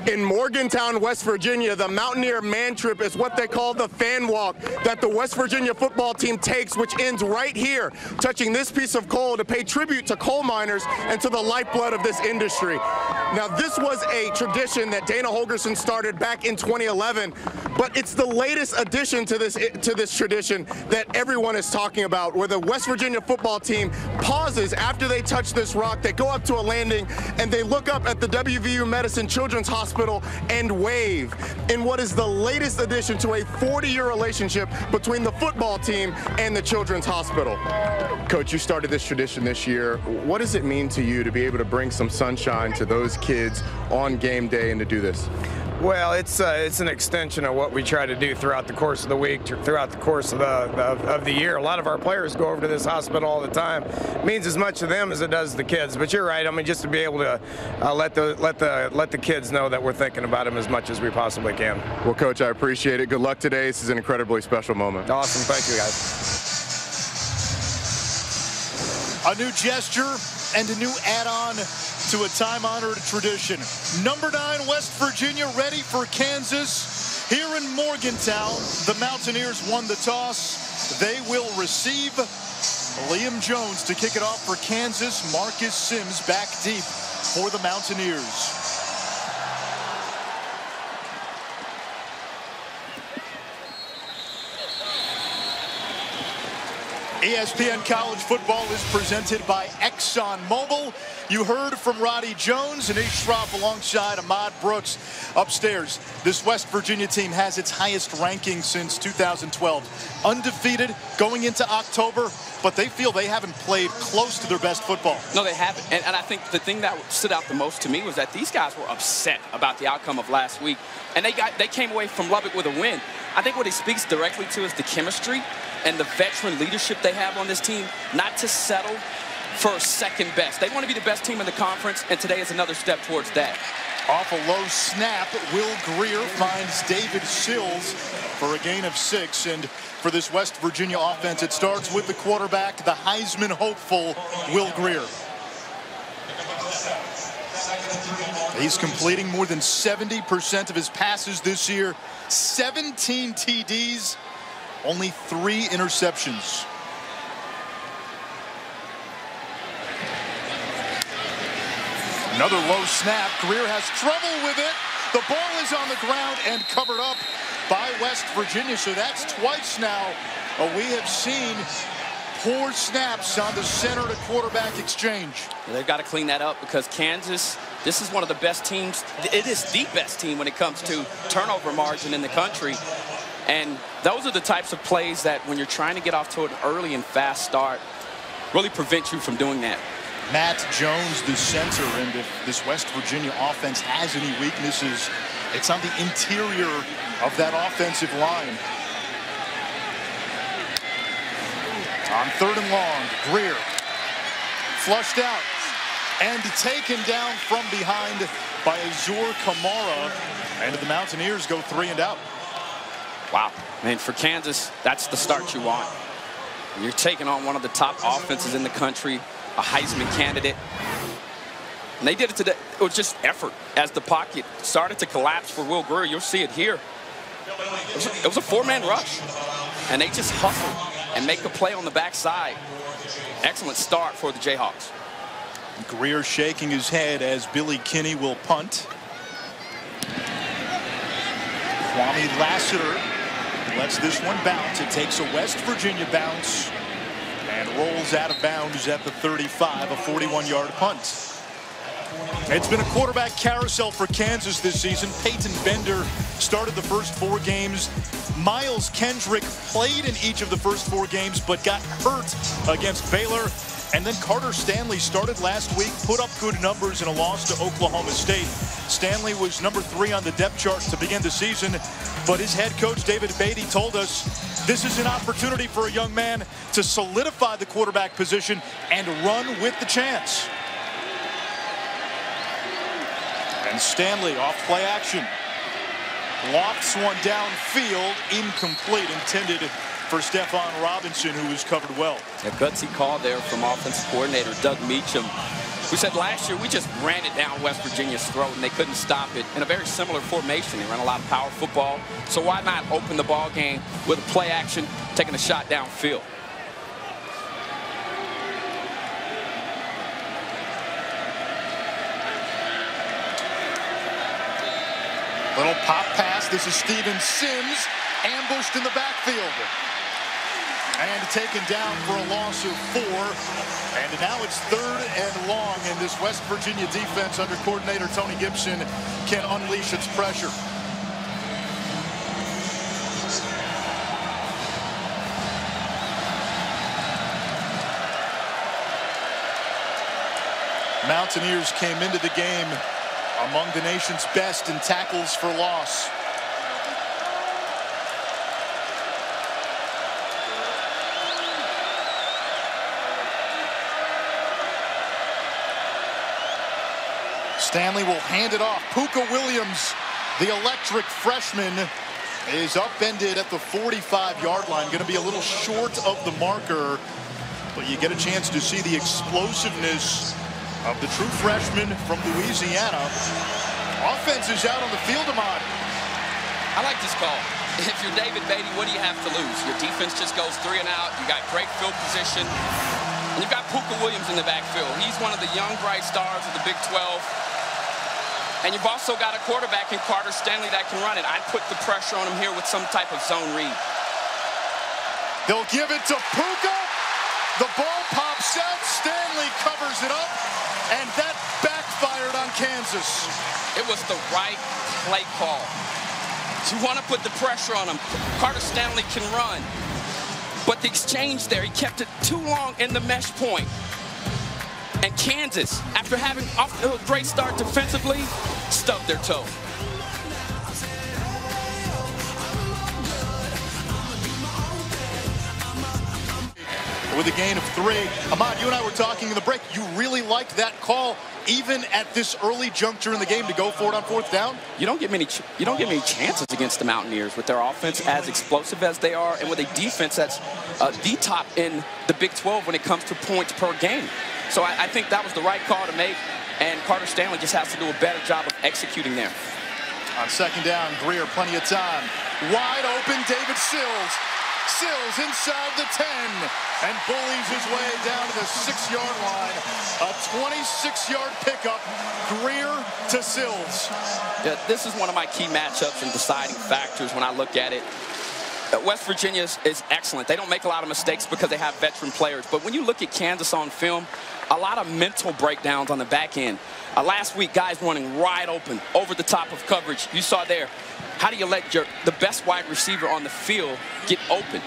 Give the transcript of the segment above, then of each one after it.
In Morgantown, West Virginia, the Mountaineer Man Trip is what they call the fan walk that the West Virginia football team takes, which ends right here, touching this piece of coal to pay tribute to coal miners and to the lifeblood of this industry. Now, this was a tradition that Dana Holgerson started back in 2011, but it's the latest addition to this tradition that everyone is talking about, where the West Virginia football team pauses after they touch this rock. They go up to a landing, and they look up at the WVU Medicine Children's Hospital and wave in what is the latest addition to a 40-year relationship between the football team and the Children's Hospital. Coach, you started this tradition this year. What does it mean to you to be able to bring some sunshine to those kids on game day and to do this? Well, it's an extension of what we try to do throughout the course of the week, throughout the course of the year. A lot of our players go over to this hospital all the time. It means as much to them as it does to the kids. But you're right. I mean, just to be able to let the kids know that we're thinking about them as much as we possibly can. Well, Coach, I appreciate it. Good luck today. This is an incredibly special moment. Awesome. Thank you, guys. A new gesture and a new add-on to a time-honored tradition. Number 9, West Virginia, ready for Kansas. Here in Morgantown, the Mountaineers won the toss. They will receive Liam Jones to kick it off for Kansas. Marcus Sims back deep for the Mountaineers. ESPN College Football is presented by ExxonMobil. You heard from Roddy Jones and Ish Shroff alongside Ahmad Brooks upstairs. This West Virginia team has its highest ranking since 2012. Undefeated going into October, but they feel they haven't played close to their best football. No, they haven't. And I think the thing that stood out the most to me was that these guys were upset about the outcome of last week. And they came away from Lubbock with a win. I think what he speaks directly to is the chemistry and the veteran leadership they have on this team, not to settle for second best. They want to be the best team in the conference, and today is another step towards that. Off a low snap, Will Greer finds David Sills for a gain of 6. And for this West Virginia offense, it starts with the quarterback, the Heisman hopeful, Will Greer. He's completing more than 70% of his passes this year, 17 TDs, only 3 interceptions. Another low snap. Greer has trouble with it. The ball is on the ground and covered up by West Virginia. So that's twice now we have seen poor snaps on the center to quarterback exchange. They've got to clean that up because Kansas, this is one of the best teams. It is the best team when it comes to turnover margin in the country. And those are the types of plays that when you're trying to get off to an early and fast start, really prevent you from doing that. Matt Jones, the center, and if this West Virginia offense has any weaknesses, it's on the interior of that offensive line. On 3rd and long, Greer flushed out and taken down from behind by Azur Kamara, and the Mountaineers go 3 and out. Wow, man, for Kansas, that's the start you want. You're taking on one of the top offenses in the country, a Heisman candidate. And they did it today. It was just effort. As the pocket started to collapse for Will Greer, you'll see it here. It was a 4-man rush. And they just hustled and make a play on the backside. Excellent start for the Jayhawks. Greer shaking his head as Billy Kinney will punt. Kwame Lassiter lets this one bounce. It takes a West Virginia bounce and rolls out of bounds at the 35, a 41-yard punt. It's been a quarterback carousel for Kansas this season. Peyton Bender started the first 4 games. Miles Kendrick played in each of the first 4 games, but got hurt against Baylor. And then Carter Stanley started last week, put up good numbers in a loss to Oklahoma State. Stanley was number 3 on the depth chart to begin the season, but his head coach, David Beatty, told us this is an opportunity for a young man to solidify the quarterback position and run with the chance. And Stanley off play action. Lofts one downfield, incomplete, intended for Stephon Robinson, who was covered well. A gutsy call there from offensive coordinator Doug Meacham. We said last year we just ran it down West Virginia's throat and they couldn't stop it. In a very similar formation, they run a lot of power football. So why not open the ball game with a play action, taking a shot downfield? Little pop pass. This is Steven Sims, ambushed in the backfield. And taken down for a loss of 4. And now it's 3rd and long, and this West Virginia defense under coordinator Tony Gibson can unleash its pressure. Mountaineers came into the game among the nation's best in tackles for loss. Stanley will hand it off. Puka Williams, the electric freshman, is upended at the 45-yard line. Going to be a little short of the marker, but you get a chance to see the explosiveness of the true freshman from Louisiana. Offense is out on the field, Ahmad. I like this call. If you're David Beatty, what do you have to lose? Your defense just goes 3 and out. You got great field position. And you've got Puka Williams in the backfield. He's one of the young, bright stars of the Big 12. And you've also got a quarterback in Carter Stanley that can run it. I'd put the pressure on him here with some type of zone read. They'll give it to Puka. The ball pops out. Stanley covers it up. And that backfired on Kansas. It was the right play call. You want to put the pressure on him. Carter Stanley can run. But the exchange there, he kept it too long in the mesh point. And Kansas, after having a great start defensively, stubbed their toe. With a gain of 3. Ahmad, you and I were talking in the break. You really liked that call, even at this early juncture in the game, to go for it on 4th down? You don't get many chances against the Mountaineers with their offense as explosive as they are, and with a defense that's the top in the Big 12 when it comes to points per game. So I think that was the right call to make, and Carter Stanley just has to do a better job of executing there. On 2nd down, Greer, plenty of time. Wide open, David Sills. Sills inside the 10 and bullies his way down to the 6-yard line. A 26-yard pickup, Greer to Sills. Yeah, this is one of my key matchups and deciding factors when I look at it. West Virginia is excellent. They don't make a lot of mistakes because they have veteran players. But when you look at Kansas on film, a lot of mental breakdowns on the back end. Last week, guys running wide open over the top of coverage. You saw there. How do you let the best wide receiver on the field get open?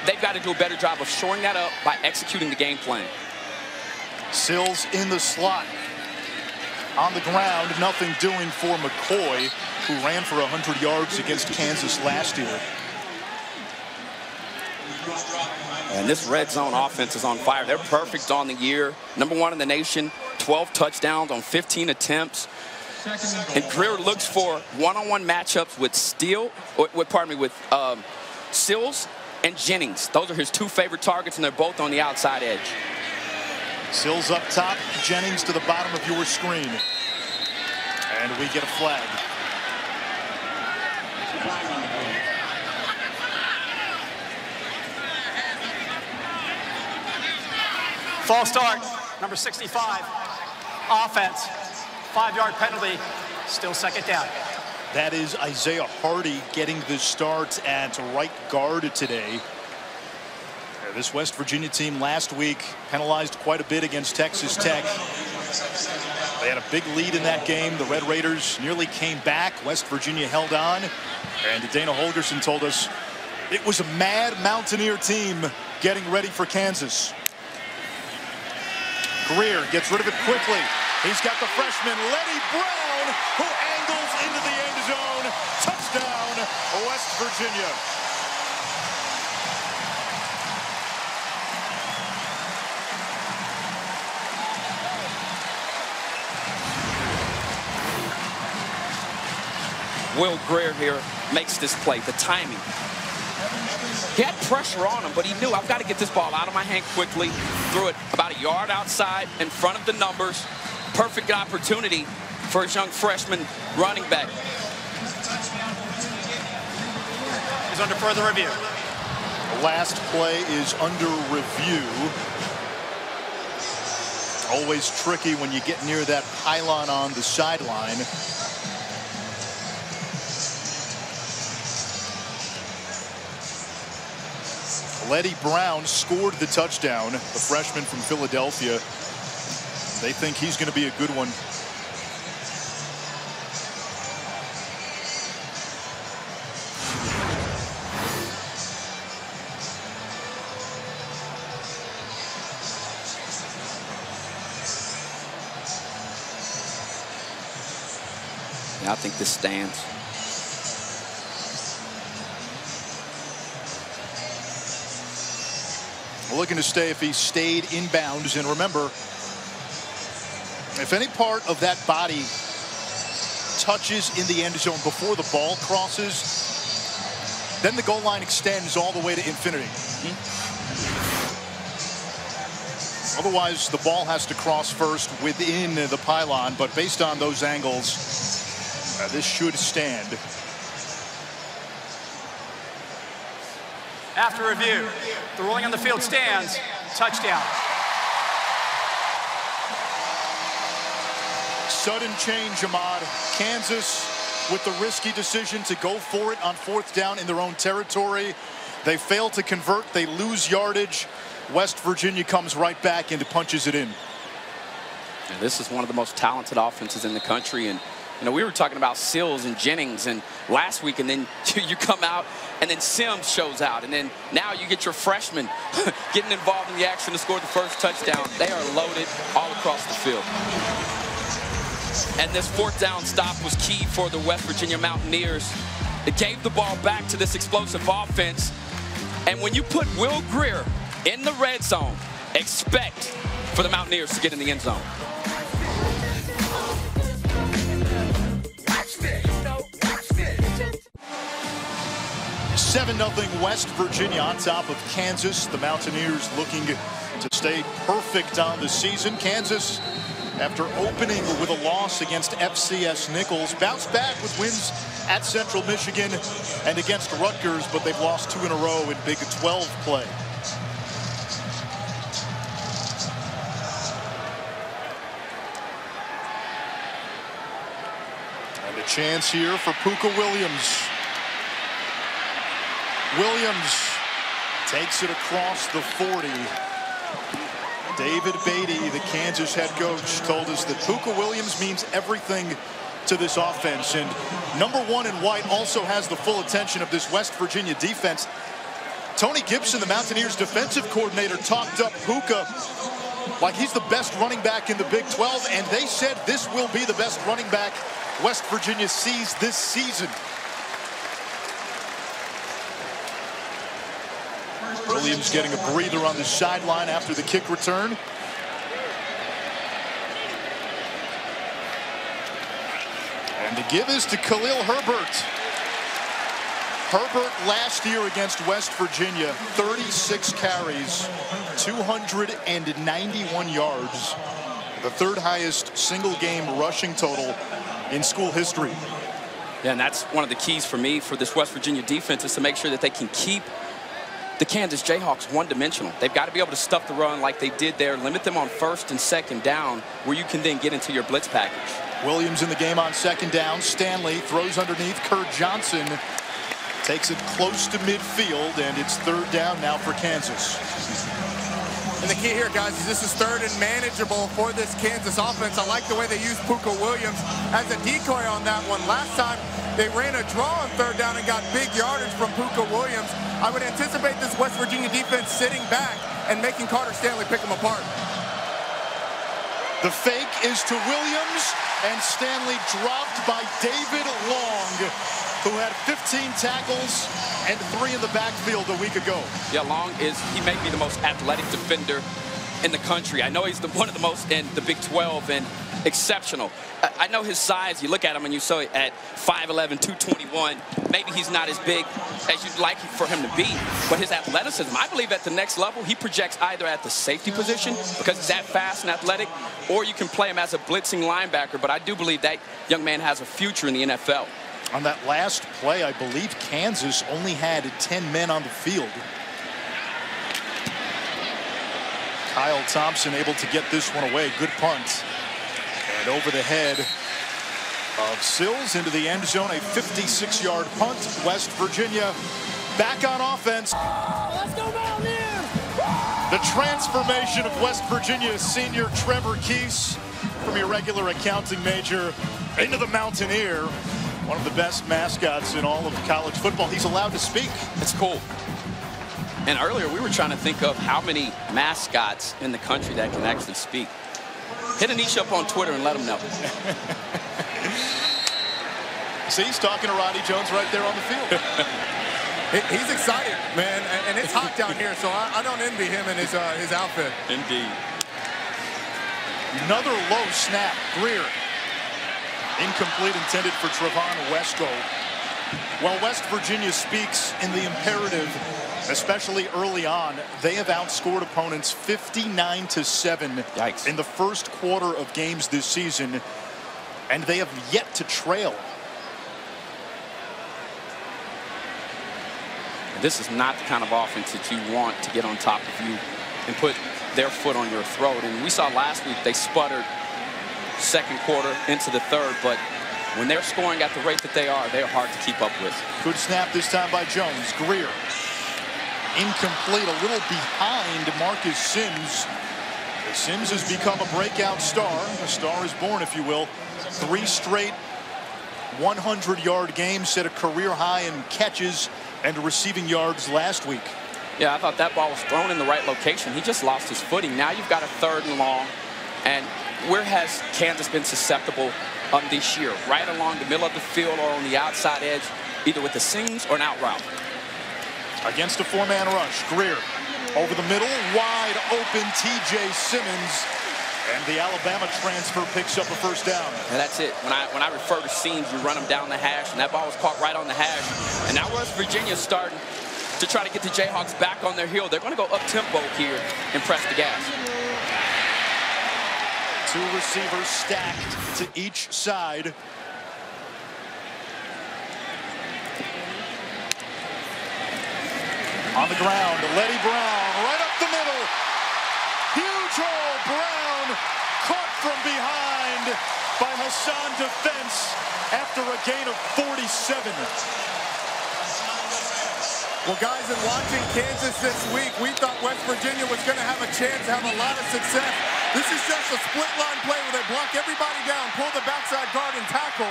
They've got to do a better job of shoring that up by executing the game plan. Sills in the slot. On the ground, nothing doing for McCoy, who ran for 100 yards against Kansas last year. And this red zone offense is on fire. They're perfect on the year. #1 in the nation, 12 touchdowns on 15 attempts. And Greer looks for one-on-one matchups with Sills and Jennings. Those are his 2 favorite targets, and they're both on the outside edge. Sills up top, Jennings to the bottom of your screen. And we get a flag. False start, number 65. Offense, 5-yard penalty, still 2nd down. That is Isaiah Hardy getting the start at right guard today. This West Virginia team last week penalized quite a bit against Texas Tech. They had a big lead in that game. The Red Raiders nearly came back. West Virginia held on. And Dana Holgorsen told us it was a mad Mountaineer team getting ready for Kansas. Greer gets rid of it quickly. He's got the freshman Lenny Brown, who angles into the end zone. Touchdown, West Virginia. Will Greer here makes this play, the timing. He had pressure on him, but he knew, I've got to get this ball out of my hand quickly. Threw it about a yard outside in front of the numbers. perfect opportunity for his young freshman running back. Is under further review. The last play is under review. Always tricky when you get near that pylon on the sideline. Letty Brown scored the touchdown, the freshman from Philadelphia. They think he's going to be a good one. Yeah, I think this stands. Looking to stay if he stayed inbounds. And remember, if any part of that body touches in the end zone before the ball crosses, then the goal line extends all the way to infinity. Otherwise, the ball has to cross first within the pylon. But based on those angles, this should stand. After review, the ruling on the field stands. Touchdown. Sudden change, Ahmad. Kansas with the risky decision to go for it on 4th down in their own territory. They fail to convert. They lose yardage. West Virginia comes right back and punches it in. And this is one of the most talented offenses in the country. And you know, we were talking about Sills and Jennings and last week, and then you come out and then Sims shows out, and then now you get your freshman getting involved in the action to score the first touchdown. They are loaded all across the field. And this 4th down stop was key for the West Virginia Mountaineers. It gave the ball back to this explosive offense. And when you put Will Greer in the red zone, expect for the Mountaineers to get in the end zone. 7-0 West Virginia on top of Kansas. The Mountaineers looking to stay perfect on the season. Kansas, after opening with a loss against FCS Nichols, bounced back with wins at Central Michigan and against Rutgers, but they've lost 2 in a row in Big 12 play. And a chance here for Puka Williams. Williams takes it across the 40. David Beatty, the Kansas head coach, told us that Puka Williams means everything to this offense. And number 1 in white also has the full attention of this West Virginia defense. Tony Gibson, the Mountaineers defensive coordinator, talked up Puka like he's the best running back in the Big 12. And they said this will be the best running back West Virginia sees this season. Williams getting a breather on the sideline after the kick return. And the give is to Khalil Herbert. Herbert last year against West Virginia, 36 carries, 291 yards. The 3rd highest single game rushing total in school history. Yeah, and that's one of the keys for me for this West Virginia defense is to make sure that they can keep the Kansas Jayhawks one-dimensional. They've got to be able to stuff the run like they did there, limit them on 1st and 2nd down, where you can then get into your blitz package. Williams in the game on 2nd down. Stanley throws underneath. Kurt Johnson takes it close to midfield, and it's 3rd down now for Kansas. And the key here, guys, is this is 3rd and manageable for this Kansas offense. I like the way they used Puka Williams as a decoy on that one. Last time, they ran a draw on 3rd down and got big yardage from Puka Williams. I would anticipate this West Virginia defense sitting back and making Carter Stanley pick them apart. The fake is to Williams, and Stanley dropped by David Long, who had 15 tackles and 3 in the backfield a week ago. Yeah, Long he may be the most athletic defender in the country. I know he's one of the most in the Big 12 and exceptional. I know his size. You look at him and you saw it at 5'11", 221. Maybe he's not as big as you'd like for him to be, but his athleticism, I believe at the next level, he projects either at the safety position because he's that fast and athletic, or you can play him as a blitzing linebacker. But I do believe that young man has a future in the NFL. On that last play, I believe Kansas only had 10 men on the field. Kyle Thompson able to get this one away. Good punt. And over the head of Sills into the end zone. A 56-yard punt. West Virginia back on offense. Let's go Mountaineers! The transformation of West Virginia's senior Trevor Keese from your regular accounting major into the Mountaineer. One of the best mascots in all of college football. He's allowed to speak. It's cool. And earlier we were trying to think of how many mascots in the country that can actually speak. Hit Anish up on Twitter and let him know. See, he's talking to Roddy Jones right there on the field. He's excited, man, and it's hot down here, so I don't envy him and his outfit. Indeed. Another low snap. Greer. Incomplete, intended for Trevon Wesco. While West Virginia speaks in the imperative, especially early on, they have outscored opponents 59-7 Yikes. in the first quarter of games this season, and they have yet to trail. This is not the kind of offense that you want to get on top of you and put their foot on your throat. And we saw last week they sputtered second quarter into the third, but when they're scoring at the rate that they're hard to keep up with. Good snap this time by Jones. Greer. Incomplete, a little behind Marcus Sims. Sims has become a breakout star. A star is born, if you will. 3 straight 100-yard games, set a career high in catches and receiving yards last week. Yeah, I thought that ball was thrown in the right location. He just lost his footing. Now you've got a 3rd and long. And where has Kansas been susceptible this year? Right along the middle of the field or on the outside edge, either with the seams or an out route. Against a 4-man rush, Greer over the middle, wide open TJ Simmons, and the Alabama transfer picks up a first down. And that's it. When I refer to seams, you run them down the hash, and that ball was caught right on the hash. And now West Virginia's starting to try to get the Jayhawks back on their heel. They're going to go up-tempo here and press the gas. 2 receivers stacked to each side. On the ground, Letty Brown right up the middle. Huge hole. Brown caught from behind by Hassan Defense after a gain of 47. Well, guys, in watching Kansas this week, we thought West Virginia was going to have a chance to have a lot of success. This is just a split line play where they block everybody down, pull the backside guard and tackle.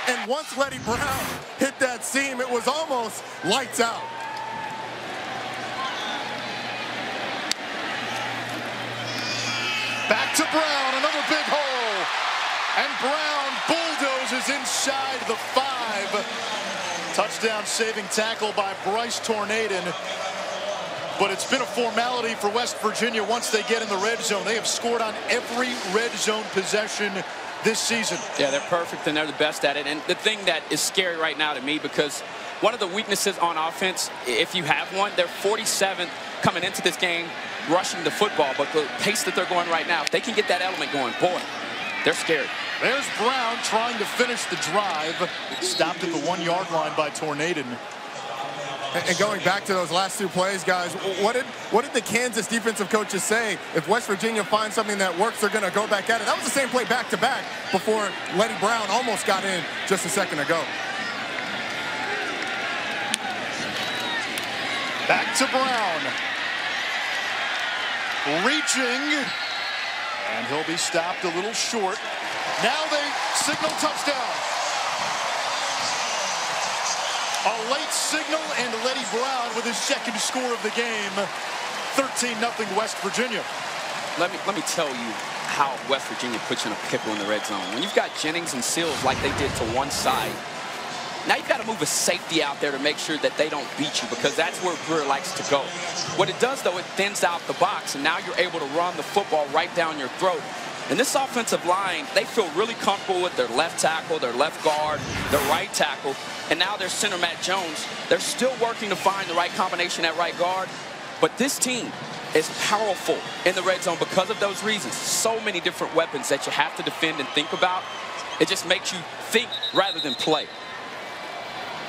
And once Letty Brown hit that seam, it was almost lights out. Back to Brown, another big hole. And Brown bulldozes inside the 5. Touchdown saving tackle by Bryce Tornadin. But it's been a formality for West Virginia once they get in the red zone. They have scored on every red zone possession this season. Yeah, they're perfect and they're the best at it. And the thing that is scary right now to me, because one of the weaknesses on offense, if you have one, they're 47th coming into this game rushing the football, but the pace that they're going right now, if they can get that element going, boy, they're scary. There's Brown trying to finish the drive. Stopped at the 1-yard line by Tornadin. And going back to those last 2 plays, guys, what did the Kansas defensive coaches say? If West Virginia finds something that works, they're going to go back at it. That was the same play back-to-back before Letty Brown almost got in just a second ago. Back to Brown. Reaching. And he'll be stopped a little short. Now they signal touchdown. A late signal, and Letty Brown with his 2nd score of the game. 13-0 West Virginia. Let me tell you how West Virginia puts you in a pickle in the red zone. When you've got Jennings and Sills like they did to one side, Now you've got to move a safety out there to make sure that they don't beat you, because that's where Greer likes to go. What it does, though, it thins out the box, and now you're able to run the football right down your throat. And this offensive line, they feel really comfortable with their left tackle, their left guard, their right tackle, and now their center, Matt Jones. They're still working to find the right combination at right guard, but this team is powerful in the red zone because of those reasons. So many different weapons that you have to defend and think about. It just makes you think rather than play.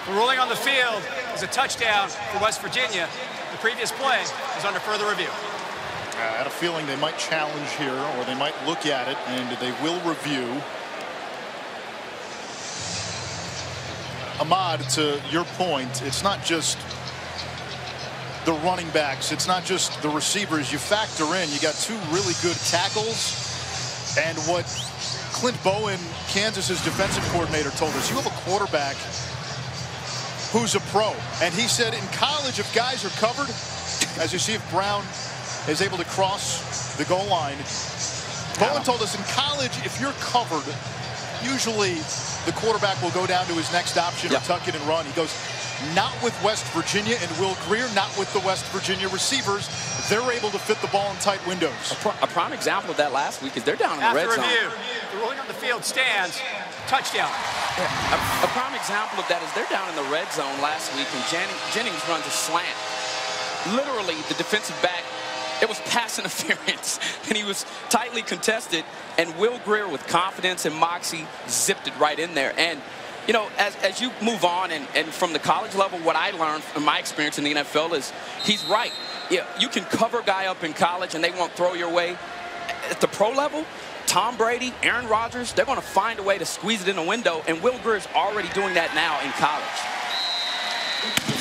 The ruling on the field is a touchdown for West Virginia. The previous play is under further review. I had a feeling they might challenge here, or they might look at it, and they will review. Ahmad, to your point, it's not just the running backs, it's not just the receivers. You factor in, you got two really good tackles, and what Clint Bowen, Kansas's defensive coordinator, told us, you have a quarterback who's a pro, and he said in college, if guys are covered, as you see if Brown is able to cross the goal line. Bowen told us in college, if you're covered, usually the quarterback will go down to his next option or tuck it and run. He goes, not with West Virginia and Will Greer, not with the West Virginia receivers. They're able to fit the ball in tight windows. A prime example of that last week is they're down in the red zone. After review, the ruling on the field stands. Touchdown. A prime example of that is they're down in the red zone last week, and Jennings runs a slant. Literally, the defensive back, it was pass interference, and he was tightly contested, and Will Greer, with confidence and moxie, zipped it right in there. And, you know, as you move on, and from the college level, what I learned from my experience in the NFL is he's right. Yeah, you can cover a guy up in college, and they won't throw your way. At the pro level, Tom Brady, Aaron Rodgers, they're going to find a way to squeeze it in a window, and Will Greer is already doing that now in college.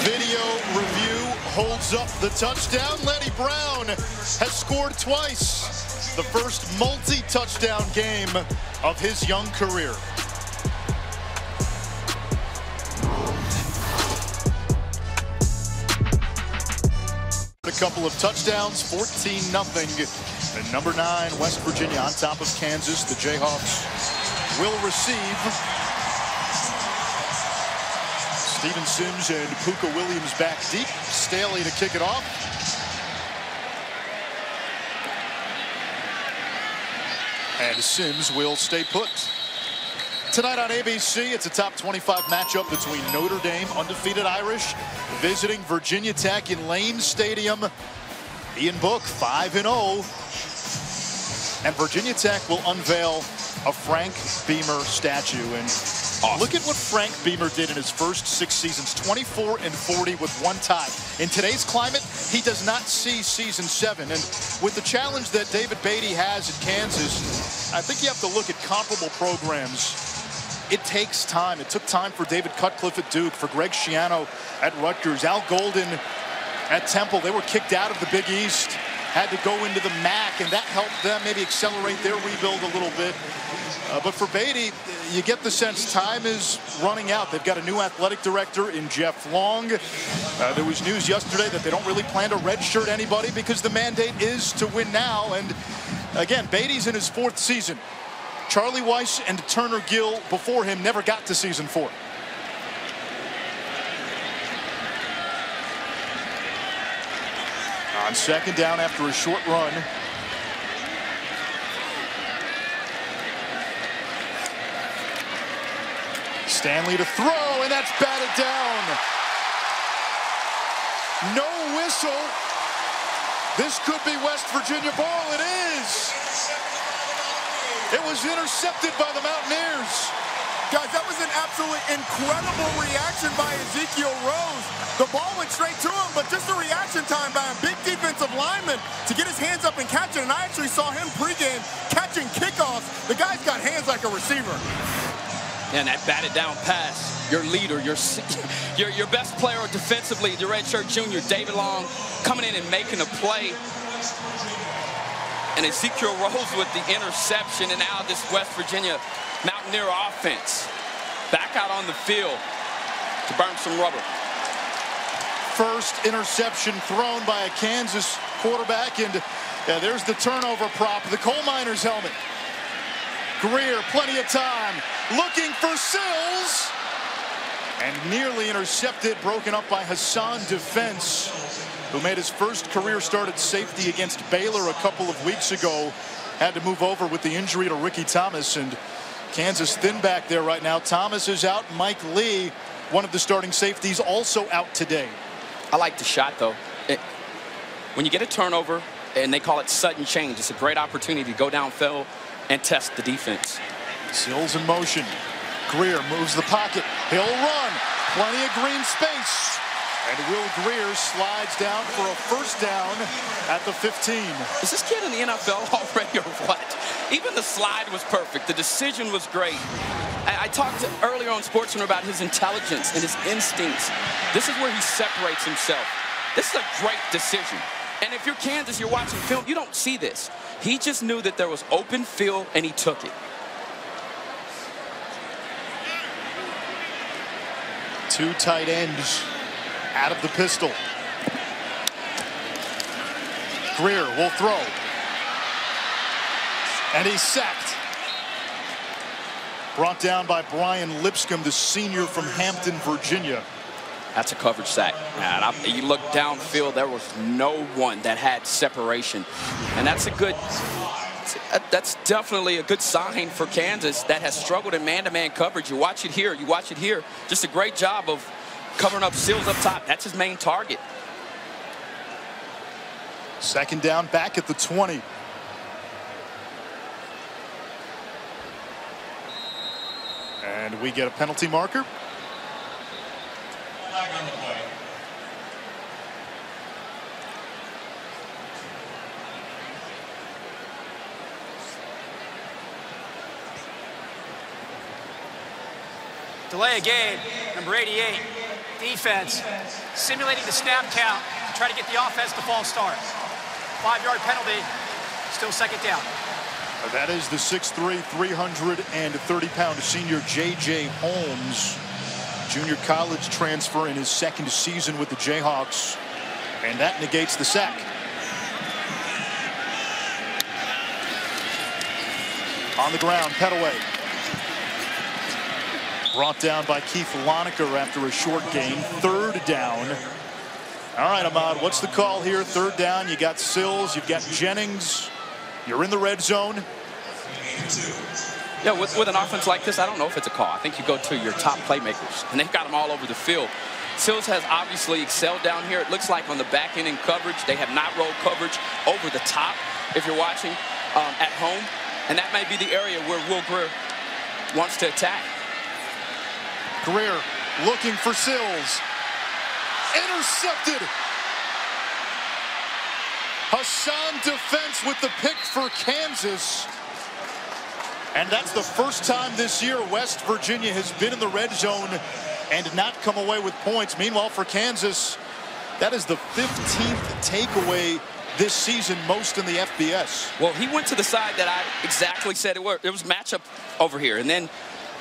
Video review holds up the touchdown. Lenny Brown has scored twice. The first multi-touchdown game of his young career. A couple of touchdowns, 14-0. And number 9, West Virginia on top of Kansas. The Jayhawks will receive. Steven Sims and Puka Williams back deep. Staley to kick it off. And Sims will stay put. Tonight on ABC, it's a top 25 matchup between Notre Dame, undefeated Irish, visiting Virginia Tech in Lane Stadium. Ian Book, 5-0. And Virginia Tech will unveil a Frank Beamer statue. And look at what Frank Beamer did in his first 6 seasons, 24-40 with 1 tie. In today's climate, he does not see season 7. And with the challenge that David Beatty has at Kansas, I think you have to look at comparable programs. It takes time. It took time for David Cutcliffe at Duke, for Greg Schiano at Rutgers, Al Golden at Temple. They were kicked out of the Big East, had to go into the MAC, and that helped them maybe accelerate their rebuild a little bit. But for Beatty, you get the sense time is running out. They've got a new athletic director in Jeff Long. There was news yesterday that they don't really plan to redshirt anybody because the mandate is to win now. And again, Beatty's in his 4th season. Charlie Weiss and Turner Gill before him never got to season 4. On 2nd down after a short run. Stanley to throw, and that's batted down. No whistle. This could be West Virginia ball. It is. It was intercepted by the Mountaineers. Guys, that was an absolutely incredible reaction by Ezekiel Rose. The ball went straight to him, but just the reaction time by a big defensive lineman to get his hands up and catch it. And I actually saw him pregame catching kickoffs. The guy's got hands like a receiver. And that batted down pass, your leader, your best player defensively, the redshirt junior, David Long, coming in and making a play. And Ezekiel Rose with the interception, and now this West Virginia Mountaineer offense back out on the field to burn some rubber. First interception thrown by a Kansas quarterback, and there's the turnover prop, the coal miner's helmet. Greer, plenty of time, looking for Sills, And nearly intercepted, broken up by Hassan Defense, who made his first career start at safety against Baylor a couple of weeks ago. Had to move over with the injury to Ricky Thomas, and Kansas thin back there right now. Thomas is out. Mike Lee, one of the starting safeties, also out today. I like the shot, though. When you get a turnover, and they call it sudden change, it's a great opportunity to go downfield and test the defense. Sills in motion. Greer moves the pocket. He'll run. Plenty of green space. And Will Greer slides down for a first down at the 15. Is this kid in the NFL already or what? Even the slide was perfect. The decision was great. I talked earlier on SportsCenter about his intelligence and his instincts. This is where he separates himself. This is a great decision. And if you're Kansas, you're watching film, you don't see this. He just knew that there was open field, and he took it. Two tight ends out of the pistol. Greer will throw. And he's sacked. Brought down by Brian Lipscomb, the senior from Hampton, Virginia. That's a coverage sack. You look downfield, there was no one that had separation. And that's that's definitely a good sign for Kansas that has struggled in man-to-man coverage. You watch it here, you watch it here. Just a great job of covering up Sills up top. That's his main target. Second down, back at the 20. And we get a penalty marker. Delay a game, number 88. Defense, simulating the snap count to try to get the offense to false start. 5-yard penalty, still second down. That is the 6'3", 330-pound senior J.J. Holmes. Junior college transfer in his second season with the Jayhawks. And that negates the sack. On the ground, Petaway. Brought down by Keith Loneker after a short gain. Third down. All right, Ahmad, what's the call here? Third down, you got Sills, you've got Jennings. You're in the red zone. Yeah, with an offense like this, I don't know if it's a call. I think you go to your top playmakers, and they've got them all over the field. Sills has obviously excelled down here. It looks like on the back end in coverage, they have not rolled coverage over the top if you're watching at home. And that may be the area where Will Greer wants to attack. Greer looking for Sills. Intercepted. Hassan Defense with the pick for Kansas. And that's the first time this year West Virginia has been in the red zone and not come away with points. Meanwhile, for Kansas, that is the 15th takeaway this season, most in the FBS. Well, he went to the side that I exactly said it was. It was matchup over here. And then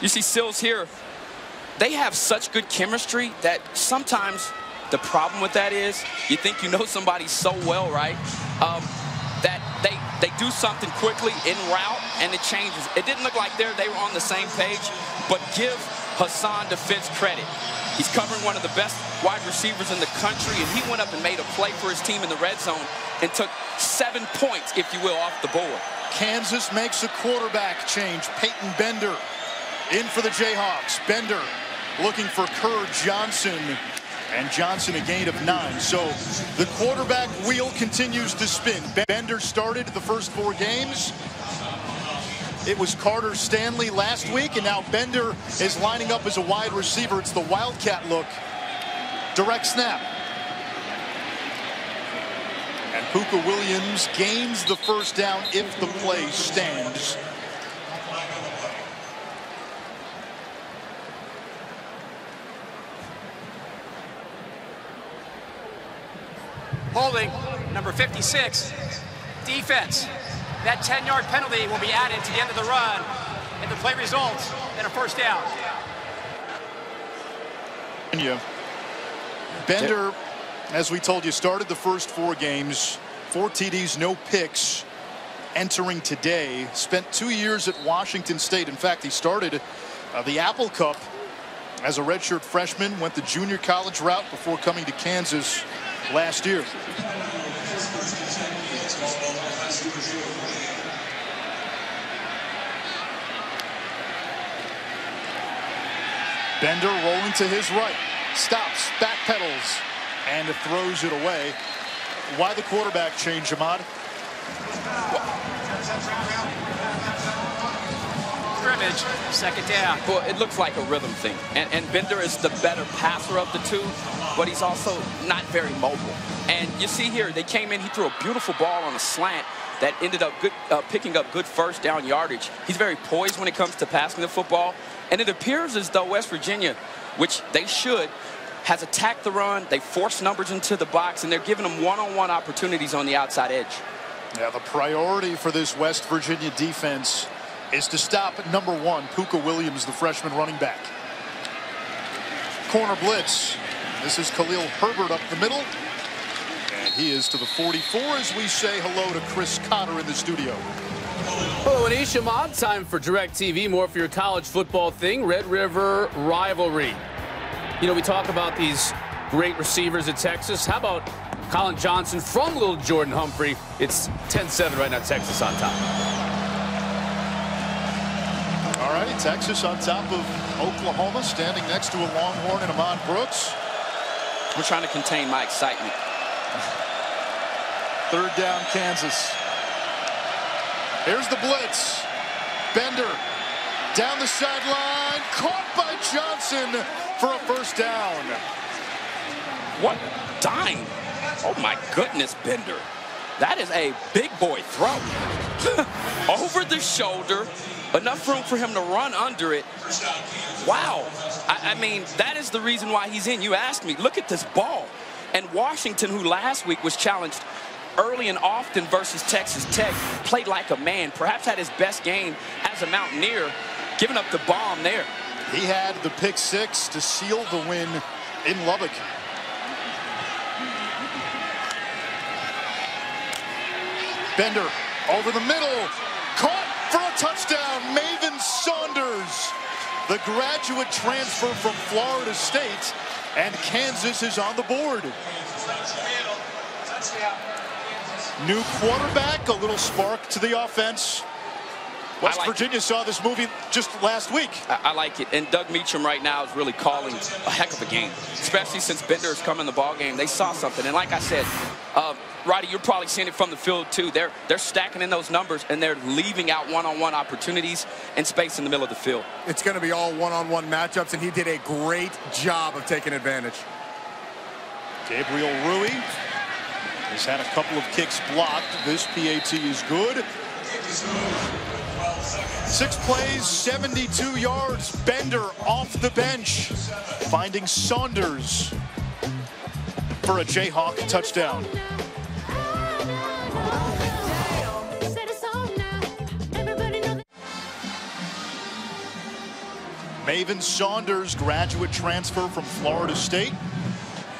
you see Sills here. They have such good chemistry that sometimes the problem with that is you think you know somebody so well, right? That they do something quickly in route and it changes. It didn't look like they were on the same page, but give Hassan Defense credit. He's covering one of the best wide receivers in the country, and he went up and made a play for his team in the red zone and took 7 points, if you will, off the board. Kansas makes a quarterback change. Peyton Bender in for the Jayhawks. Bender looking for Kerr Johnson. And Johnson a gain of 9. So the quarterback wheel continues to spin. Bender started the first 4 games. It was Carter Stanley last week, and now Bender is lining up as a wide receiver. It's the Wildcat look. Direct snap. And Puka Williams gains the first down if the play stands. Holding, number 56, defense. That 10-yard penalty will be added to the end of the run, and the play results in a first down. Bender, as we told you, started the first 4 games, 4 TDs, no picks. Entering today, spent 2 years at Washington State. In fact, he started the Apple Cup as a redshirt freshman, went the junior college route before coming to Kansas last year. Bender rolling to his right, stops, backpedals, and throws it away. Why the quarterback change, Ahmad? Scrimmage, second down. Well, it looks like a rhythm thing. And Bender is the better passer of the two, but he's also not very mobile. And you see here, they came in, he threw a beautiful ball on a slant that ended up picking up good first down yardage. He's very poised when it comes to passing the football. And it appears as though West Virginia, which they should, has attacked the run. They force numbers into the box, and they're giving them one-on-one opportunities on the outside edge. Yeah, the priority for this West Virginia defense is to stop number 1, Puka Williams, the freshman running back. Corner blitz. This is Khalil Herbert up the middle. And he is to the 44 as we say hello to Chris Cotter in the studio. Hello, Anish, Ahmad. Time for DirecTV. More for your college football thing. Red River rivalry. You know, we talk about these great receivers at Texas. How about Colin Johnson from Little Jordan Humphrey? It's 10-7 right now, Texas on top. All righty, Texas on top of Oklahoma, standing next to a Longhorn and Ahmad Brooks. I'm trying to contain my excitement. Third down, Kansas. Here's the blitz. Bender down the sideline, caught by Johnson for a first down. What dime? Oh my goodness, Bender. That is a big boy throw. Over the shoulder, enough room for him to run under it. Wow. I mean, that is the reason why he's in. You asked me, look at this ball. And Washington, who last week was challenged early and often versus Texas Tech, played like a man, perhaps had his best game as a Mountaineer, giving up the bomb there. He had the pick 6 to seal the win in Lubbock. Bender over the middle, caught for a touchdown. Maven Saunders, the graduate transfer from Florida State, and Kansas is on the board. New quarterback, a little spark to the offense. West Virginia saw this movie just last week. I like it. And Doug Meacham right now is really calling a heck of a game, especially since Bender has come in the ball game. They saw something. And like I said, Roddy, you're probably seeing it from the field too. They're stacking in those numbers, and they're leaving out one-on-one opportunities and space in the middle of the field. It's going to be all one-on-one matchups, and he did a great job of taking advantage. Gabriel Rui has had a couple of kicks blocked. This PAT is good. 6 plays, 72 yards. Bender off the bench, finding Saunders for a Jayhawk touchdown. Maven Saunders, graduate transfer from Florida State,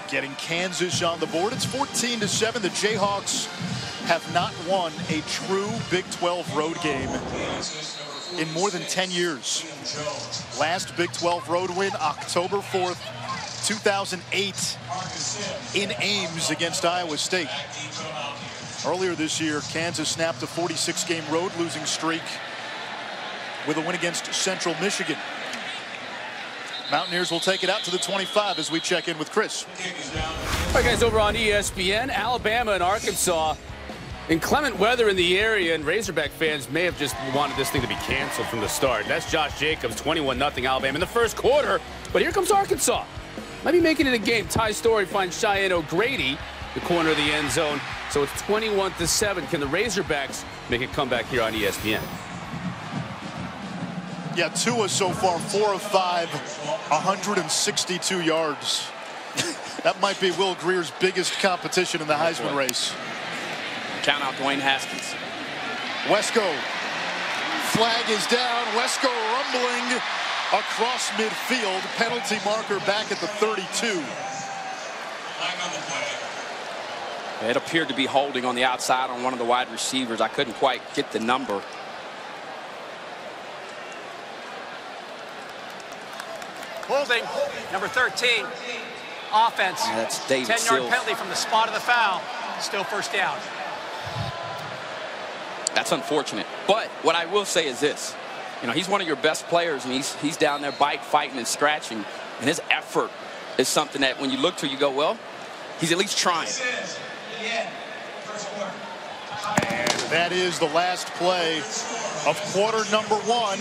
getting Kansas on the board. It's 14-7. The Jayhawks have not won a true Big 12 road game in more than 10 years. Last Big 12 road win, October 4th, 2008 in Ames against Iowa State. Earlier this year, Kansas snapped a 46-game road losing streak with a win against Central Michigan. Mountaineers will take it out to the 25 as we check in with Chris. All right, guys, over on ESPN, Alabama and Arkansas. Inclement weather in the area, and Razorback fans may have just wanted this thing to be canceled from the start. That's Josh Jacobs, 21-0 Alabama in the first quarter. But here comes Arkansas. Might be making it a game. Ty Story finds Cheyenne O'Grady, the corner of the end zone. So it's 21-7. Can the Razorbacks make a comeback here on ESPN? Yeah, Tua so far, 4 of 5, 162 yards. That might be Will Greer's biggest competition in the Heisman race. Count out Dwayne Haskins. Wesco. Flag is down. Wesco rumbling across midfield. Penalty marker back at the 32. It appeared to be holding on the outside on one of the wide receivers. I couldn't quite get the number. Holding, number 13. Offense. Yeah, that's David 10-yard Sills. penalty from the spot of the foul. Still first down. That's unfortunate. But what I will say is this. You know, he's one of your best players, and he's down there fighting and scratching. And his effort is something that when you look to, you go, well, he's at least trying. And that is the last play of quarter number 1.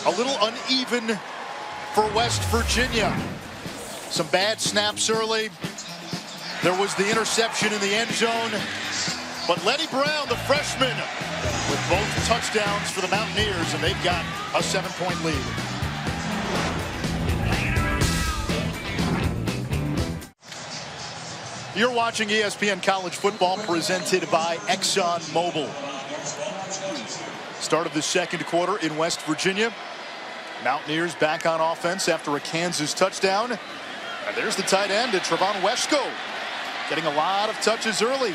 A little uneven for West Virginia. Some bad snaps early. There was the interception in the end zone. But Lenny Brown, the freshman, with both touchdowns for the Mountaineers, and they've got a 7-point lead. You're watching ESPN College Football presented by ExxonMobil. Start of the second quarter in West Virginia. Mountaineers back on offense after a Kansas touchdown. And there's the tight end, Trevon Wesco, getting a lot of touches early.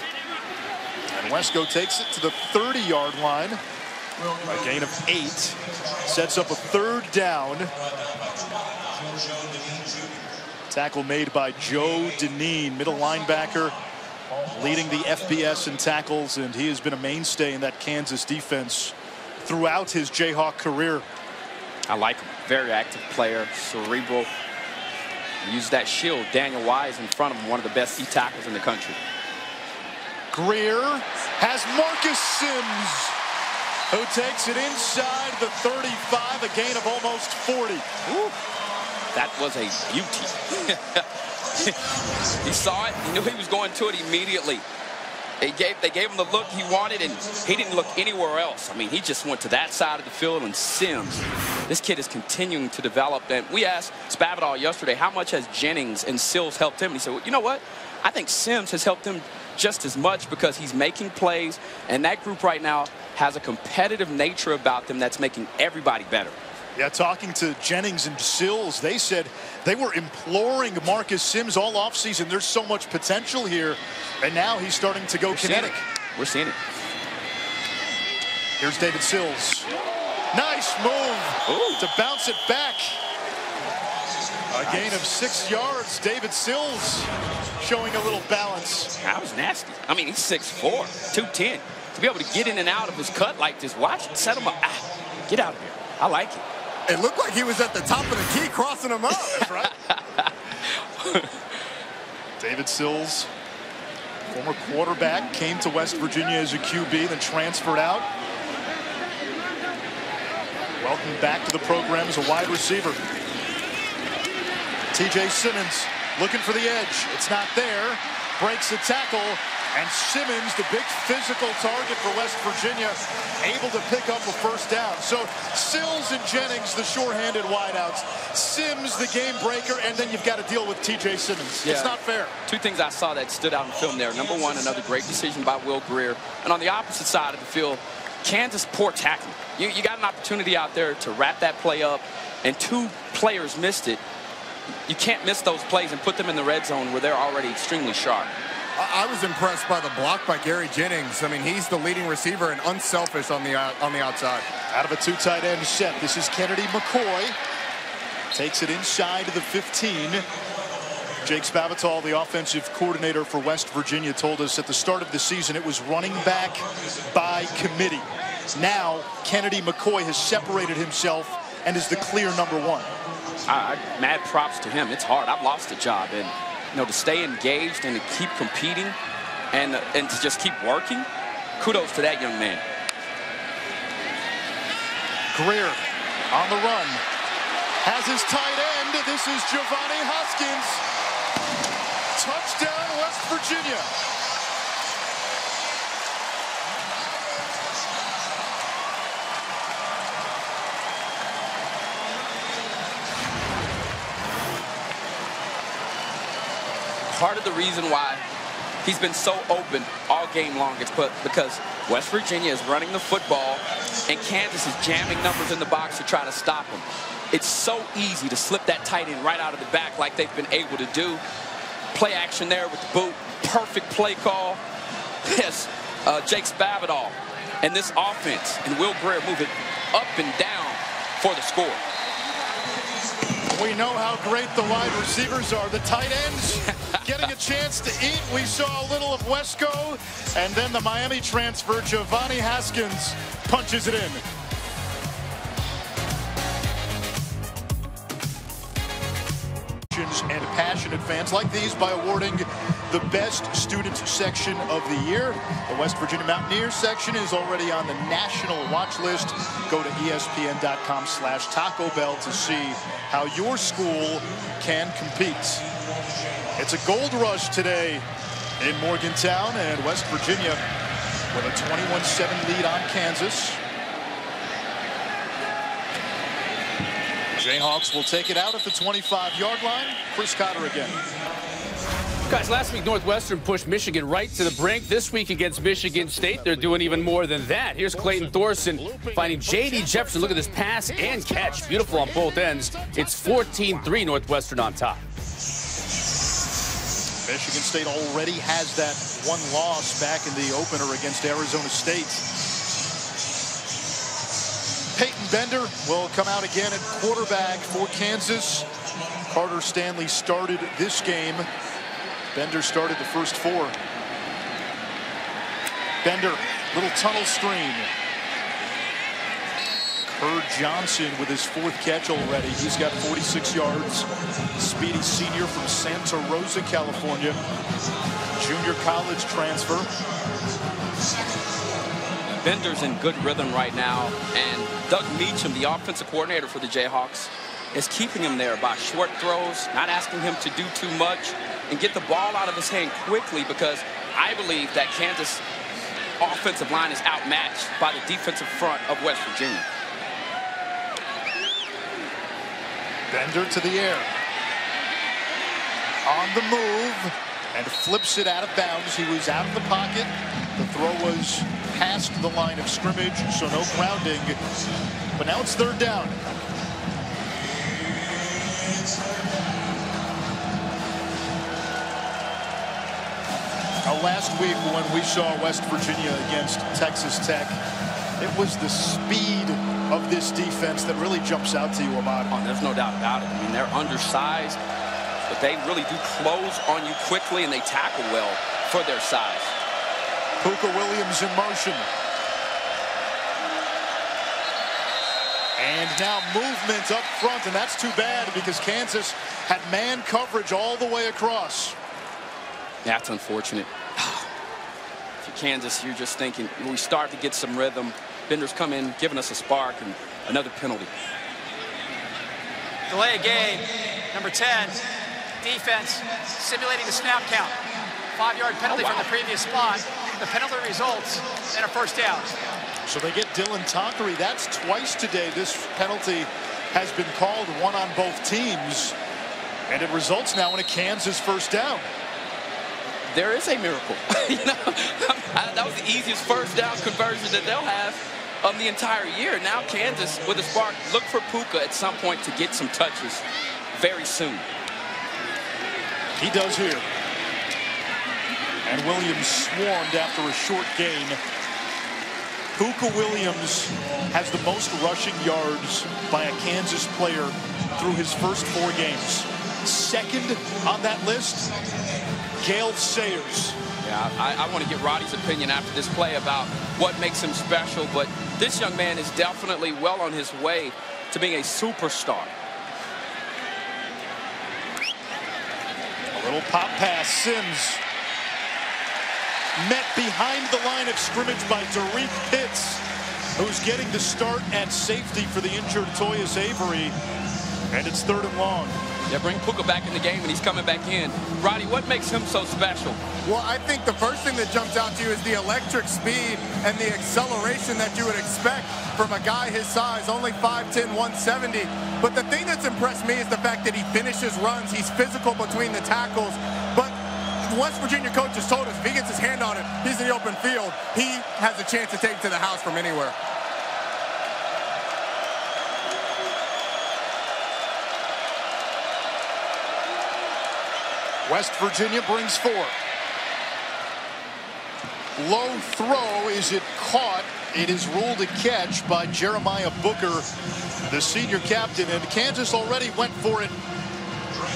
And Wesco takes it to the 30-yard line. A gain of 8. Sets up a 3rd down. Tackle made by Joe Deneen, middle linebacker, leading the FBS in tackles, and he has been a mainstay in that Kansas defense throughout his Jayhawk career. I like him. Very active player, cerebral. Use that shield. Daniel Wise in front of him, one of the best D-tackles in the country. Greer has Marcus Sims, who takes it inside the 35, a gain of almost 40. Ooh, that was a beauty. He saw it. He knew he was going to it immediately. They gave him the look he wanted, and he didn't look anywhere else. I mean, he just went to that side of the field, and Sims, this kid is continuing to develop. And we asked Spavital yesterday, how much has Jennings and Sills helped him? And he said, well, you know what? I think Sims has helped him just as much because he's making plays, and that group right now has a competitive nature about them that's making everybody better. Yeah, talking to Jennings and Sills, they said they were imploring Marcus Sims all offseason. There's so much potential here, and now he's starting to go kinetic. We're seeing it. Here's David Sills. Nice move to bounce it back. A gain of 6 yards. David Sills showing a little balance. That was nasty. I mean, he's 6'4", 210. To be able to get in and out of his cut like this, watch it, set him up. Get out of here. I like it. It looked like he was at the top of the key crossing him up. That's right. David Sills, former quarterback, came to West Virginia as a QB, then transferred out. Welcome back to the program as a wide receiver. TJ Simmons looking for the edge. It's not there. Breaks the tackle. And Simmons, the big physical target for West Virginia, able to pick up a first down. So Sills and Jennings, the sure-handed wideouts. Sims, the game breaker, and then you've got to deal with TJ Simmons. Yeah. It's not fair. Two things I saw that stood out in film there. Number one, another great decision by Will Greer. And on the opposite side of the field, Kansas poor tackling. You got an opportunity out there to wrap that play up, and 2 players missed it. You can't miss those plays and put them in the red zone where they're already extremely sharp. I was impressed by the block by Gary Jennings. I mean, he's the leading receiver and unselfish on the outside. Out of a 2 tight end set, this is Kennedy McCoy. Takes it inside the 15. Jake Spavital, the offensive coordinator for West Virginia, told us at the start of the season it was running back by committee. Now, Kennedy McCoy has separated himself and is the clear number 1. Mad props to him. It's hard. I've lost a job, and to stay engaged and to keep competing and to just keep working, kudos to that young man. Greer on the run. Has his tight end. This is Giovanni Hoskins. Touchdown, West Virginia. Part of the reason why he's been so open all game long is because West Virginia is running the football and Kansas is jamming numbers in the box to try to stop him. It's so easy to slip that tight end right out of the back like they've been able to do. Play action there with the boot. Perfect play call. Yes, Jake Spavital and this offense and Will Greer moving up and down for the score. We know how great the wide receivers are. The tight ends getting a chance to eat. We saw a little of Wesco, and then the Miami transfer, Giovanni Haskins, punches it in. And passionate fans like these by awarding the best student section of the year. The West Virginia Mountaineers section is already on the national watch list. Go to ESPN.com/Taco Bell to see how your school can compete. It's a gold rush today in Morgantown, and West Virginia with a 21-7 lead on Kansas. Jayhawks will take it out at the 25-yard line. Chris Cotter again. Guys, last week Northwestern pushed Michigan right to the brink. This week against Michigan State, they're doing even more than that. Here's Clayton Thorson finding J.D. Jefferson. Look at this pass and catch. Beautiful on both ends. It's 14-3 Northwestern on top. Michigan State already has that one loss back in the opener against Arizona State. Peyton Bender will come out again at quarterback for Kansas. Carter Stanley started this game. Bender started the first four. Bender, little tunnel screen. Kerr Johnson with his fourth catch already. He's got 46 yards. Speedy senior from Santa Rosa, California. Junior college transfer. Bender's in good rhythm right now, and Doug Meacham, the offensive coordinator for the Jayhawks, is keeping him there by short throws, not asking him to do too much, and get the ball out of his hand quickly, because I believe that Kansas offensive line is outmatched by the defensive front of West Virginia. Bender to the air. On the move, and flips it out of bounds. He was out of the pocket. The throw was past the line of scrimmage, so no grounding. But now it's third down. Last week when we saw West Virginia against Texas Tech, it was the speed of this defense that really jumps out to you, Ahmad. Oh, there's no doubt about it. I mean, they're undersized, but they really do close on you quickly, and they tackle well for their size. Puka Williams in motion. And now movement up front, and that's too bad because Kansas had man coverage all the way across. Yeah, that's unfortunate. For Kansas, you're just thinking, we start to get some rhythm. Bender's come in, giving us a spark, and another penalty. Delay of game, number 10. Defense simulating the snap count. 5-yard penalty from the previous spot. The penalty results in a first down. So they get Dylan Tonkery. That's twice today. This penalty has been called, one on both teams. And it results now in a Kansas first down. There is a miracle. You know, that was the easiest first down conversion that they'll have of the entire year. Now Kansas with a spark. Look for Puka at some point to get some touches very soon. He does here. And Williams swarmed after a short gain. Puka Williams has the most rushing yards by a Kansas player through his first 4 games. Second on that list, Gale Sayers. Yeah, I want to get Roddy's opinion after this play about what makes him special, but this young man is definitely well on his way to being a superstar. A little pop pass, Sims. Met behind the line of scrimmage by Derek Pitts, who's getting the start at safety for the injured Toyus Avery. And it's 3rd and long. Yeah, bring Puka back in the game, and he's coming back in. Roddy, what makes him so special? Well, I think the first thing that jumps out to you is the electric speed and the acceleration that you would expect from a guy his size, only 5'10", 170. But the thing that's impressed me is the fact that he finishes runs. He's physical between the tackles. But West Virginia coaches told us if he gets his hand on it, he's in the open field. He has a chance to take it to the house from anywhere. West Virginia brings 4. Low throw. Is it caught? It is ruled a catch by Jeremiah Booker, the senior captain, and Kansas already went for it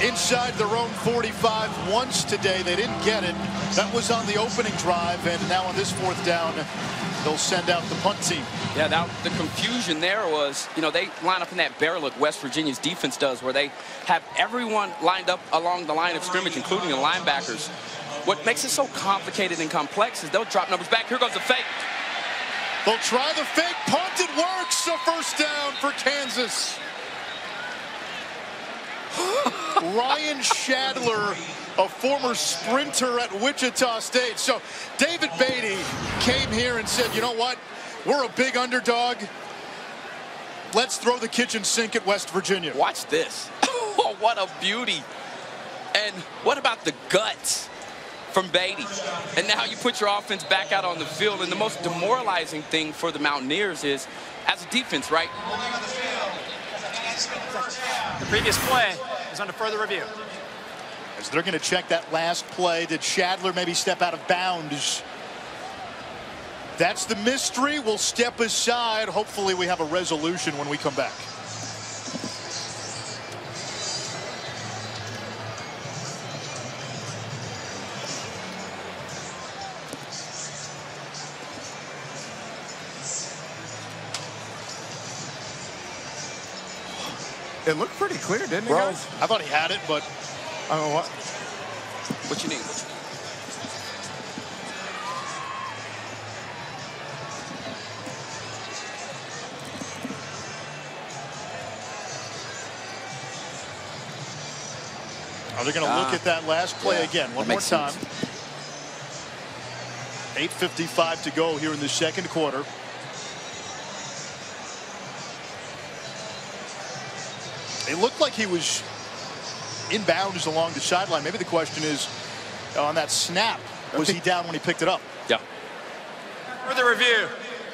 inside their own 45 once today. They didn't get it. That was on the opening drive, and now on this 4th down, they'll send out the punt team. Yeah, now the confusion there was, you know, they line up in that bear look West Virginia's defense does, where they have everyone lined up along the line of scrimmage, including the linebackers. What makes it so complicated and complex is they'll drop numbers back. Here goes the fake. They'll try the fake punt. It works. A first down for Kansas. Ryan Shadler, a former sprinter at Wichita State. So David Beatty came here and said, you know what? We're a big underdog. Let's throw the kitchen sink at West Virginia. Watch this. Oh, what a beauty. And what about the guts from Beatty? And now you put your offense back out on the field. And the most demoralizing thing for the Mountaineers is, as a defense, right? The previous play is under further review. As they're going to check that last play, did Shadler maybe step out of bounds? That's the mystery. We'll step aside. Hopefully we have a resolution when we come back. It looked pretty clear, didn't it, Well, guys? I thought he had it, but I don't know what. What you need? are they going to look at that last play again? One more time. 8:55 to go here in the second quarter. It looked like he was inbounds along the sideline. Maybe the question is, on that snap, was he down when he picked it up? Yeah. For the review,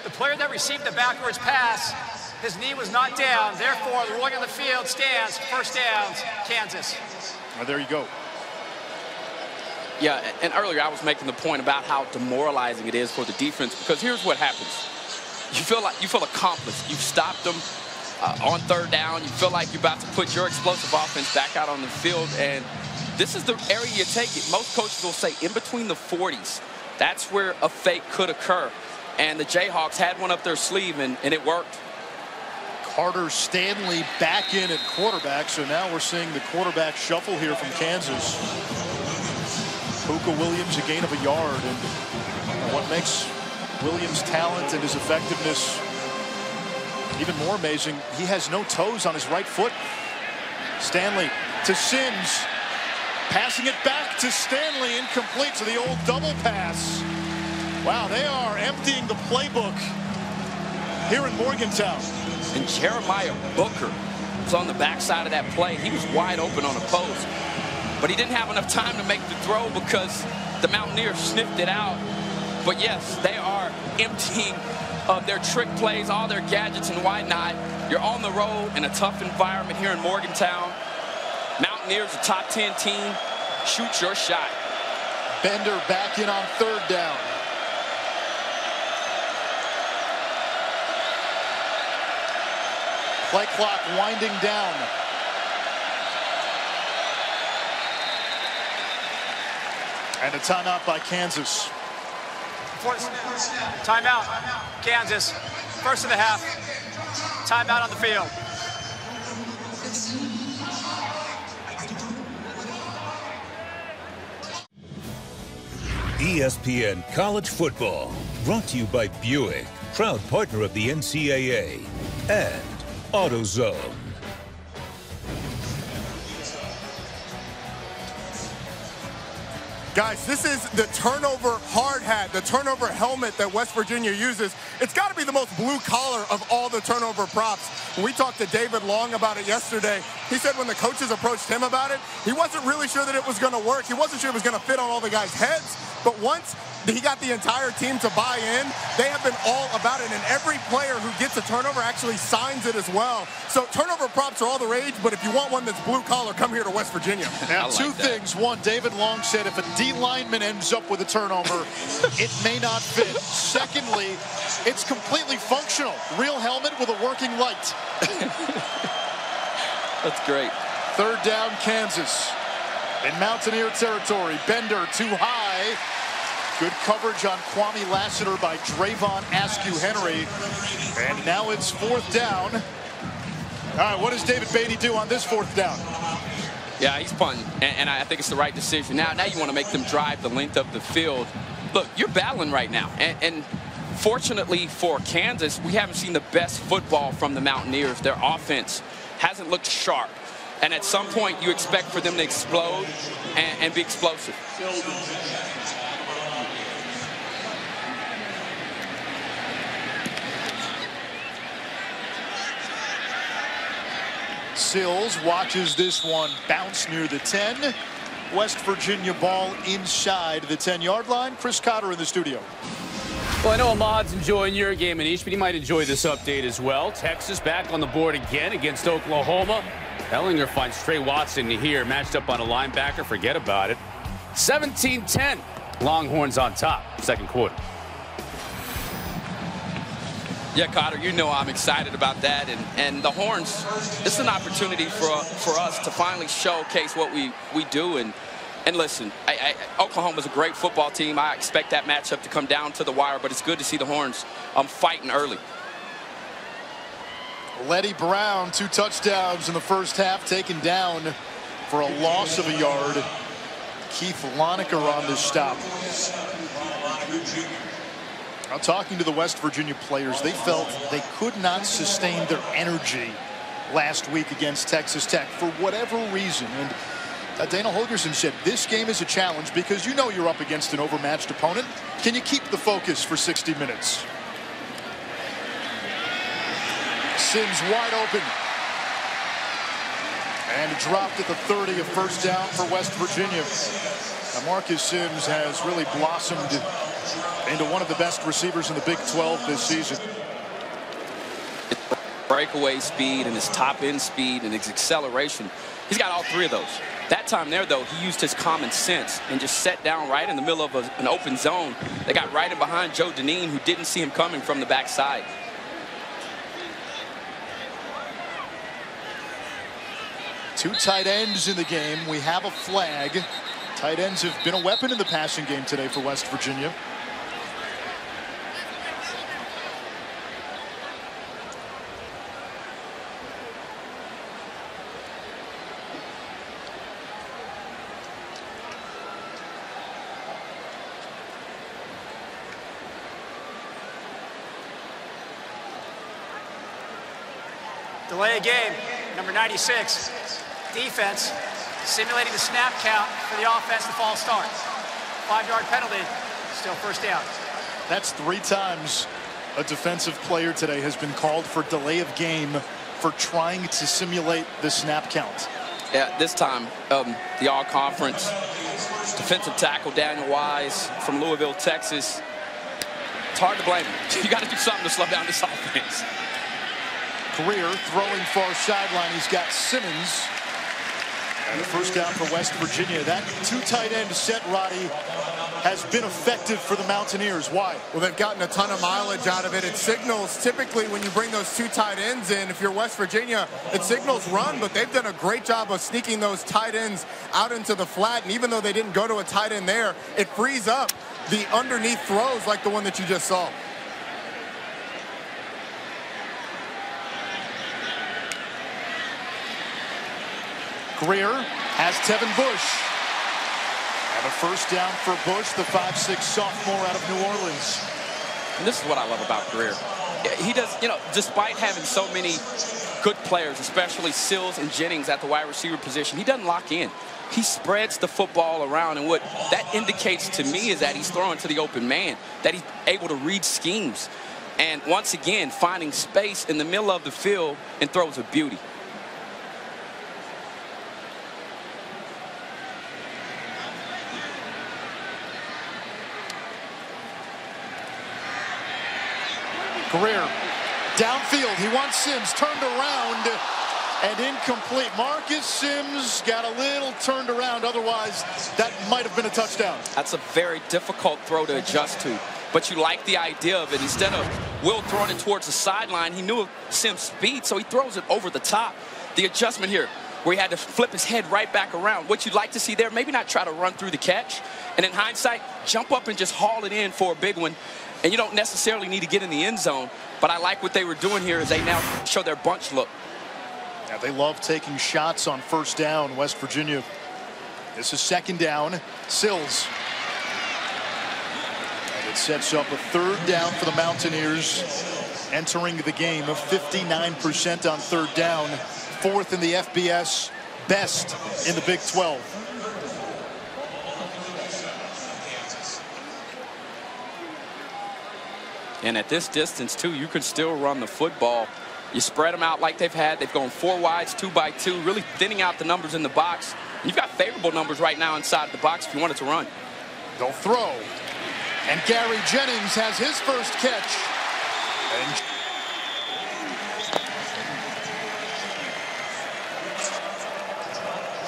the player that received the backwards pass, his knee was not down. Therefore, the ruling on the field stands. First downs, Kansas. Oh, there you go. Yeah, and earlier I was making the point about how demoralizing it is for the defense, because here's what happens. You feel accomplished. You've stopped them on 3rd down. You feel like you're about to put your explosive offense back out on the field, and this is the area you take it. Most coaches will say in between the 40s, that's where a fake could occur. And the Jayhawks had one up their sleeve, and it worked. Carter Stanley back in at quarterback, so now we're seeing the quarterback shuffle here from Kansas. Puka Williams a gain of a yard, and what makes Williams' talent and his effectiveness even more amazing, he has no toes on his right foot. Stanley to Sims, passing it back to Stanley, incomplete, to the old double pass. Wow, they are emptying the playbook here in Morgantown. And Jeremiah Booker was on the backside of that play. He was wide open on a post, but he didn't have enough time to make the throw because the Mountaineers sniffed it out. But yes, they are emptying of their trick plays, all their gadgets and whatnot. You're on the road in a tough environment here in Morgantown. Mountaineers, a top 10 team. Shoot your shot. Bender back in on 3rd down. Play clock winding down. And a timeout by Kansas. Timeout, Kansas. First of the half. Timeout on the field. ESPN College Football, brought to you by Buick, proud partner of the NCAA, and AutoZone. Guys, this is the turnover hard hat, the turnover helmet that West Virginia uses. It's got to be the most blue collar of all the turnover props. When we talked to David Long about it yesterday, he said when the coaches approached him about it, he wasn't really sure that it was going to work. He wasn't sure it was going to fit on all the guys' heads. But once he got the entire team to buy in, they have been all about it. And every player who gets a turnover actually signs it as well. So turnover props are all the rage, but if you want one that's blue collar, come here to West Virginia. Now, two things. One, David Long said if a D lineman ends up with a turnover, it may not fit. Secondly, It's completely functional. Real helmet with a working light. That's great. 3rd down, Kansas. In Mountaineer territory. Bender too high. Good coverage on Kwame Lassiter by Drayvon Askew-Henry. And now it's 4th down. All right, what does David Beatty do on this 4th down? Yeah, he's punting, and I think it's the right decision. Now you want to make them drive the length of the field. Look, you're battling right now, and fortunately for Kansas, we haven't seen the best football from the Mountaineers. Their offense hasn't looked sharp, and at some point you expect for them to explode and be explosive. Sills watches this one bounce near the 10. West Virginia ball inside the 10-yard line. Chris Cotter in the studio. Well, I know Ahmad's enjoying your game, Anish, but he might enjoy this update as well. Texas back on the board again against Oklahoma. Ellinger finds Trey Watson here, matched up on a linebacker. Forget about it. 17-10. Longhorns on top, 2nd quarter. Yeah, Cotter, you know I'm excited about that. And the Horns, it's an opportunity for us to finally showcase what we do. And listen, Oklahoma's a great football team. I expect that matchup to come down to the wire, but it's good to see the Horns fighting early. Letty Brown, 2 touchdowns in the first half, taken down for a loss of a yard. Keith Lonecker on this stop. Now, talking to the West Virginia players, they felt they could not sustain their energy last week against Texas Tech for whatever reason. And Dana Holgorsen said this game is a challenge because you know you're up against an overmatched opponent. Can you keep the focus for 60 minutes? Sims wide open. And dropped at the 30, a 1st down for West Virginia. Now, Marcus Sims has really blossomed into one of the best receivers in the Big 12 this season. Breakaway speed and his top end speed and his acceleration. He's got all 3 of those. That time there, though, he used his common sense and just sat down right in the middle of an open zone. They got right in behind Joe Deneen, who didn't see him coming from the backside. Two tight ends in the game. We have a flag. Tight ends have been a weapon in the passing game today for West Virginia. Delay of game, number 96. Defense simulating the snap count for the offense to false start. 5-yard penalty, still 1st down. That's 3 times a defensive player today has been called for delay of game for trying to simulate the snap count. Yeah, this time the all-conference defensive tackle Daniel Wise from Louisville, Texas. It's hard to blame him. You got to do something to slow down this offense. Career throwing far sideline. He's got Simmons. And the 1st down for West Virginia. That 2 tight end set, Roddy, has been effective for the Mountaineers. Why? Well, they've gotten a ton of mileage out of it. It signals, typically, when you bring those 2 tight ends in, if you're West Virginia, it signals run, but they've done a great job of sneaking those tight ends out into the flat. And even though they didn't go to a tight end there, it frees up the underneath throws like the one that you just saw. Greer has Tevin Bush. And a 1st down for Bush, the 5'6" sophomore out of New Orleans. And this is what I love about Greer. He does, you know, despite having so many good players, especially Sills and Jennings at the wide receiver position, he doesn't lock in. He spreads the football around, and what that indicates to me is that he's throwing to the open man, that he's able to read schemes. And once again, finding space in the middle of the field and throws a beauty. Greer downfield. He wants Sims turned around and incomplete. Marcus Sims got a little turned around. Otherwise, that might have been a touchdown. That's a very difficult throw to adjust to, but you like the idea of it. Instead of Will throwing it towards the sideline. He knew of Sim's speed, so he throws it over the top. The adjustment here, where he had to flip his head right back around. What you'd like to see there, maybe not try to run through the catch, and in hindsight, jump up and just haul it in for a big one. And you don't necessarily need to get in the end zone, but I like what they were doing here as they now show their bunch look. Yeah, they love taking shots on first down, West Virginia. This is second down. Sills. And it sets up a third down for the Mountaineers, entering the game of 59% on third down. Fourth in the FBS, best in the Big 12. And at this distance, too, you can still run the football. You spread them out like they've had. They've gone 4 wides, 2 by 2, really thinning out the numbers in the box. You've got favorable numbers right now inside the box if you wanted to run. They'll throw. And Gary Jennings has his first catch. And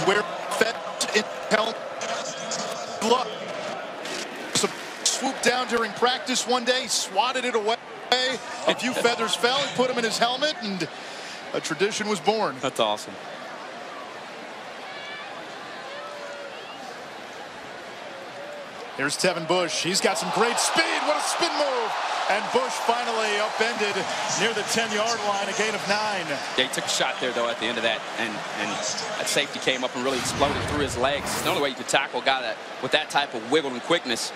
where Fed in hell luck. Swooped down during practice one day, swatted it away. A few feathers fell, he put him in his helmet, and a tradition was born. That's awesome. Here's Tevin Bush. He's got some great speed. What a spin move. And Bush finally upended near the 10-yard line, a gain of 9. Yeah, he took a shot there, though, at the end of that. And that safety came up and really exploded through his legs. It's the only way you could tackle a guy that, with that type of wiggle and quickness.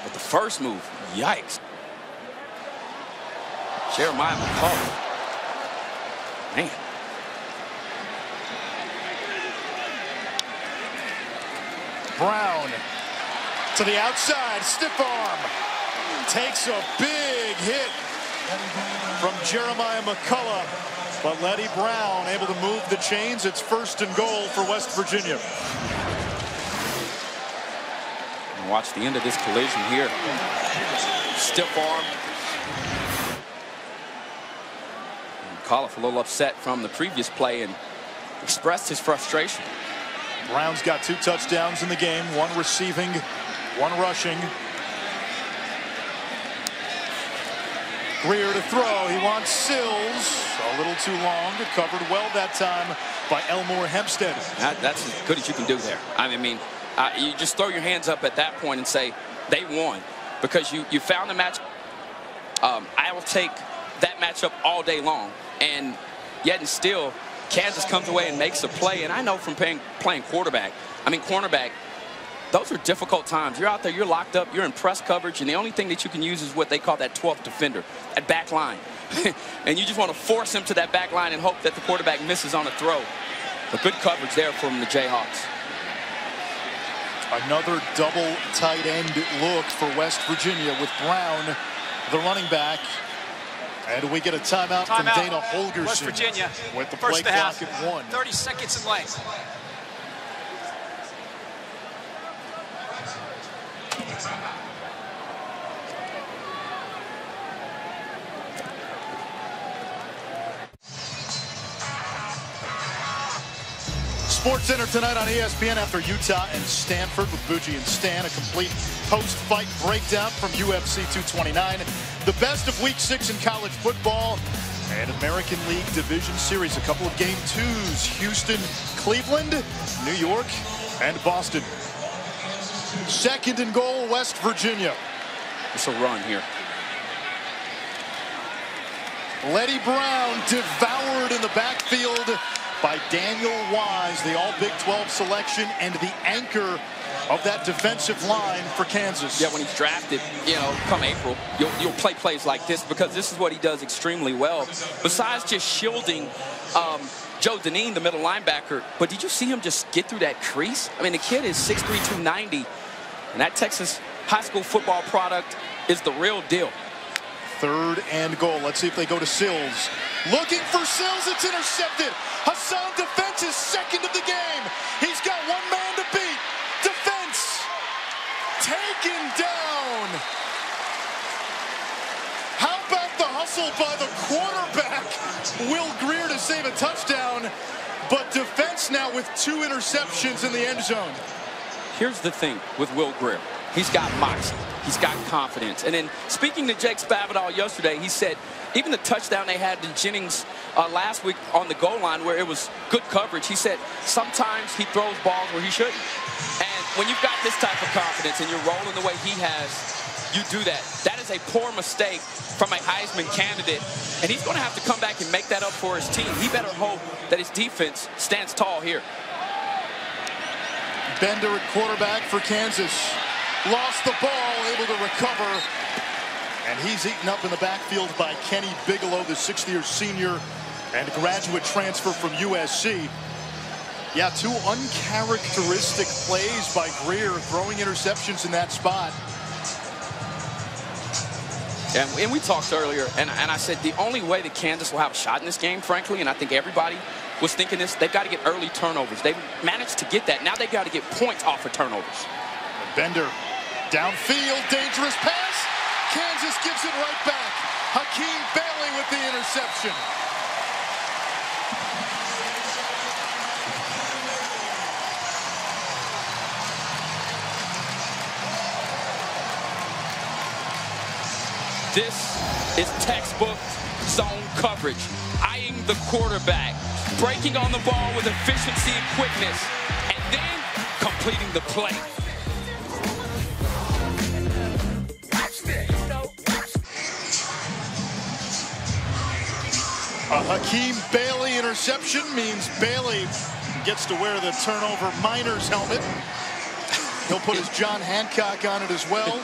But the first move, yikes. Jeremiah McCullough. Man. Brown to the outside, stiff arm. Takes a big hit from Jeremiah McCullough. But Letty Brown able to move the chains. It's 1st and goal for West Virginia. And watch the end of this collision here. Stiff arm. McCullough a little upset from the previous play and expressed his frustration. Brown's got 2 touchdowns in the game, 1 receiving, 1 rushing. Greer to throw. He wants Sills. A little too long. Covered well that time by Elmore Hempstead. That's as good as you can do there. I mean, you just throw your hands up at that point and say, they won. Because you found the match. I will take that matchup all day long. And yet and still, Kansas comes away and makes a play. And I know from playing quarterback, cornerback, those are difficult times. You're out there, you're locked up, you're in press coverage, and the only thing that you can use is what they call that 12th defender, that back line. And you just want to force him to that back line and hope that the quarterback misses on a throw. But good coverage there from the Jayhawks. Another double tight end look for West Virginia with Brown, the running back. And we get a timeout from Dana Holgerson. West Virginia with the play clock at 1. 30 seconds in length. Sports Center tonight on ESPN after Utah and Stanford with Bucci and Stan. A complete post-fight breakdown from UFC 229. The best of Week 6 in college football and American League Division Series. A couple of Game 2s. Houston, Cleveland, New York, and Boston. 2nd and goal, West Virginia. It's a run here. Letty Brown devoured in the backfield by Daniel Wise, the All-Big 12 selection and the anchor of that defensive line for Kansas. Yeah, when he's drafted, come April, you'll play plays like this because this is what he does extremely well. Besides just shielding Joe Deneen, the middle linebacker, but did you see him just get through that crease? I mean, the kid is 6'3", 290, and that Texas high school football product is the real deal. 3rd and goal. Let's see if they go to Sills. Looking for Sills. It's intercepted. Hassan Defense is 2nd of the game. He's got 1 man to beat. Defense taken down. How about the hustle by the quarterback, Will Greer, to save a touchdown? But Defense now with 2 interceptions in the end zone. Here's the thing with Will Greer. He's got moxie. He's got confidence. And then speaking to Jake Spavital yesterday, he said even the touchdown they had to Jennings last week on the goal line where it was good coverage, he said sometimes he throws balls where he shouldn't. And when you've got this type of confidence and you're rolling the way he has, you do that. That is a poor mistake from a Heisman candidate. And he's going to have to come back and make that up for his team. He better hope that his defense stands tall here. Bender at quarterback for Kansas. Lost the ball, able to recover. And he's eaten up in the backfield by Kenny Bigelow, the sixth-year senior and graduate transfer from USC. Yeah, two uncharacteristic plays by Greer, throwing interceptions in that spot. And we talked earlier, and I said the only way that Kansas will have a shot in this game, frankly, and I think everybody was thinking this, they've got to get early turnovers. They've managed to get that. Now they've got to get points off of turnovers. Bender, downfield, dangerous pass. Kansas gives it right back. Hakeem Bailey with the interception. This is textbook zone coverage. Eyeing the quarterback, breaking on the ball with efficiency and quickness, and then completing the play. A Hakeem Bailey interception means Bailey gets to wear the turnover Miners helmet. He'll put his John Hancock on it as well.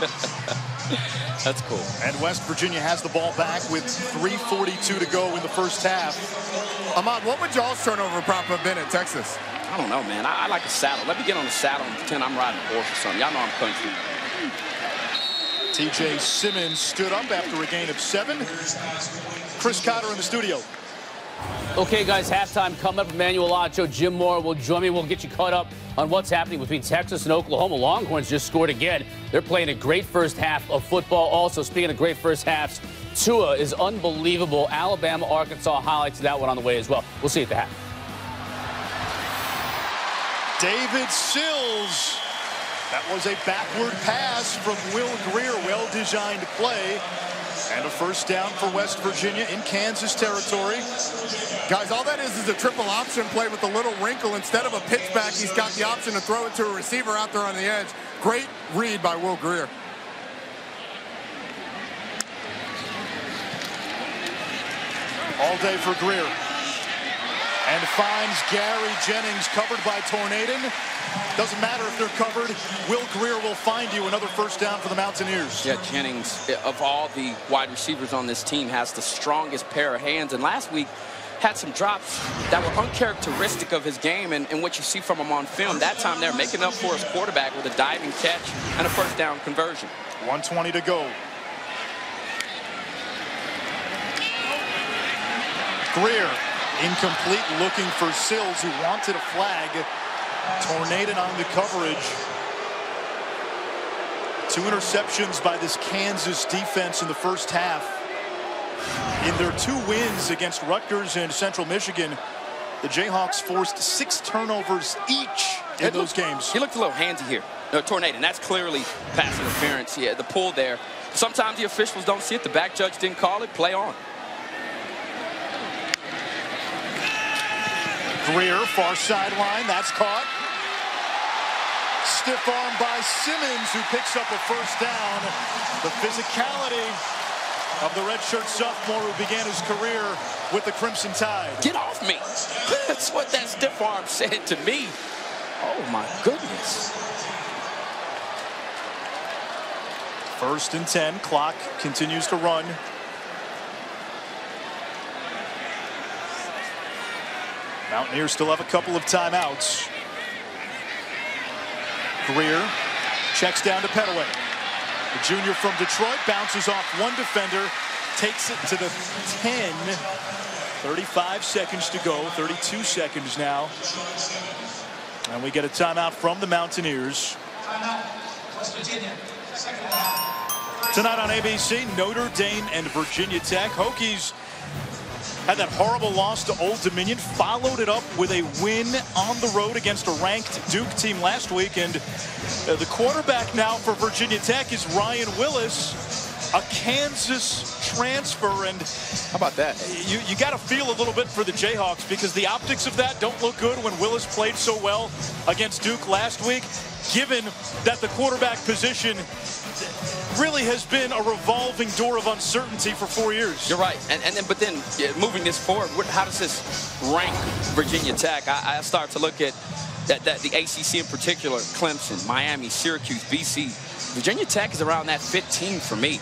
That's cool. And West Virginia has the ball back with 3:42 to go in the first half. Ahmad, what would y'all's turnover prop have been at Texas? I don't know, man. I like a saddle. Let me get on the saddle and pretend I'm riding a horse or something. Y'all know I'm country. TJ Simmons stood up after a gain of 7. Chris Cotter in the studio. Okay, guys, halftime coming up. Emmanuel Acho, Jim Moore will join me. We'll get you caught up on what's happening between Texas and Oklahoma. Longhorns just scored again. They're playing a great first half of football. Also, speaking of great first halves, Tua is unbelievable. Alabama, Arkansas highlights that one on the way as well. We'll see you at the half. David Sills. That was a backward pass from Will Greer. Well-designed play. And a first down for West Virginia in Kansas territory. Guys, all that is a triple option play with a little wrinkle. Instead of a pitch back, he's got the option to throw it to a receiver out there on the edge. Great read by Will Greer. All day for Greer. And finds Gary Jennings covered by Tornadon. Doesn't matter if they're covered. Will Greer will find you. Another first down for the Mountaineers. Yeah, Jennings, of all the wide receivers on this team, has the strongest pair of hands. And last week had some drops that were uncharacteristic of his game and what you see from him on film. That time they're making up for his quarterback with a diving catch and a first down conversion. 1:20 to go. Greer incomplete, looking for Sills, who wanted a flag. Tornadon on the coverage. 2 interceptions by this Kansas defense in the first half. In their 2 wins against Rutgers and Central Michigan, the Jayhawks forced 6 turnovers each in those games. He looked a little handsy here. No, Tornadon, that's clearly pass interference. Yeah, the pull there. Sometimes the officials don't see it. The back judge didn't call it. Play on. Greer, far sideline, that's caught. Stiff arm by Simmons, who picks up a first down. The physicality of the redshirt sophomore who began his career with the Crimson Tide. Get off me. That's what that stiff arm said to me. Oh, my goodness. 1st and 10, clock continues to run. Mountaineers still have a couple of timeouts. Greer checks down to Petaway. The junior from Detroit bounces off one defender, takes it to the 10. 35 seconds to go, 32 seconds now. And we get a timeout from the Mountaineers. Tonight on ABC, Notre Dame and Virginia Tech. Hokies had that horrible loss to Old Dominion, followed it up with a win on the road against a ranked Duke team last week. And the quarterback now for Virginia Tech is Ryan Willis, a Kansas transfer. And How about that? you got to feel a little bit for the Jayhawks, because the optics of that don't look good when Willis played so well against Duke last week, given that the quarterback position really has been a revolving door of uncertainty for 4 years. You're right. But then moving this forward, how does this rank Virginia Tech? I start to look at the ACC in particular, Clemson, Miami, Syracuse, BC. Virginia Tech is around that 15 for me.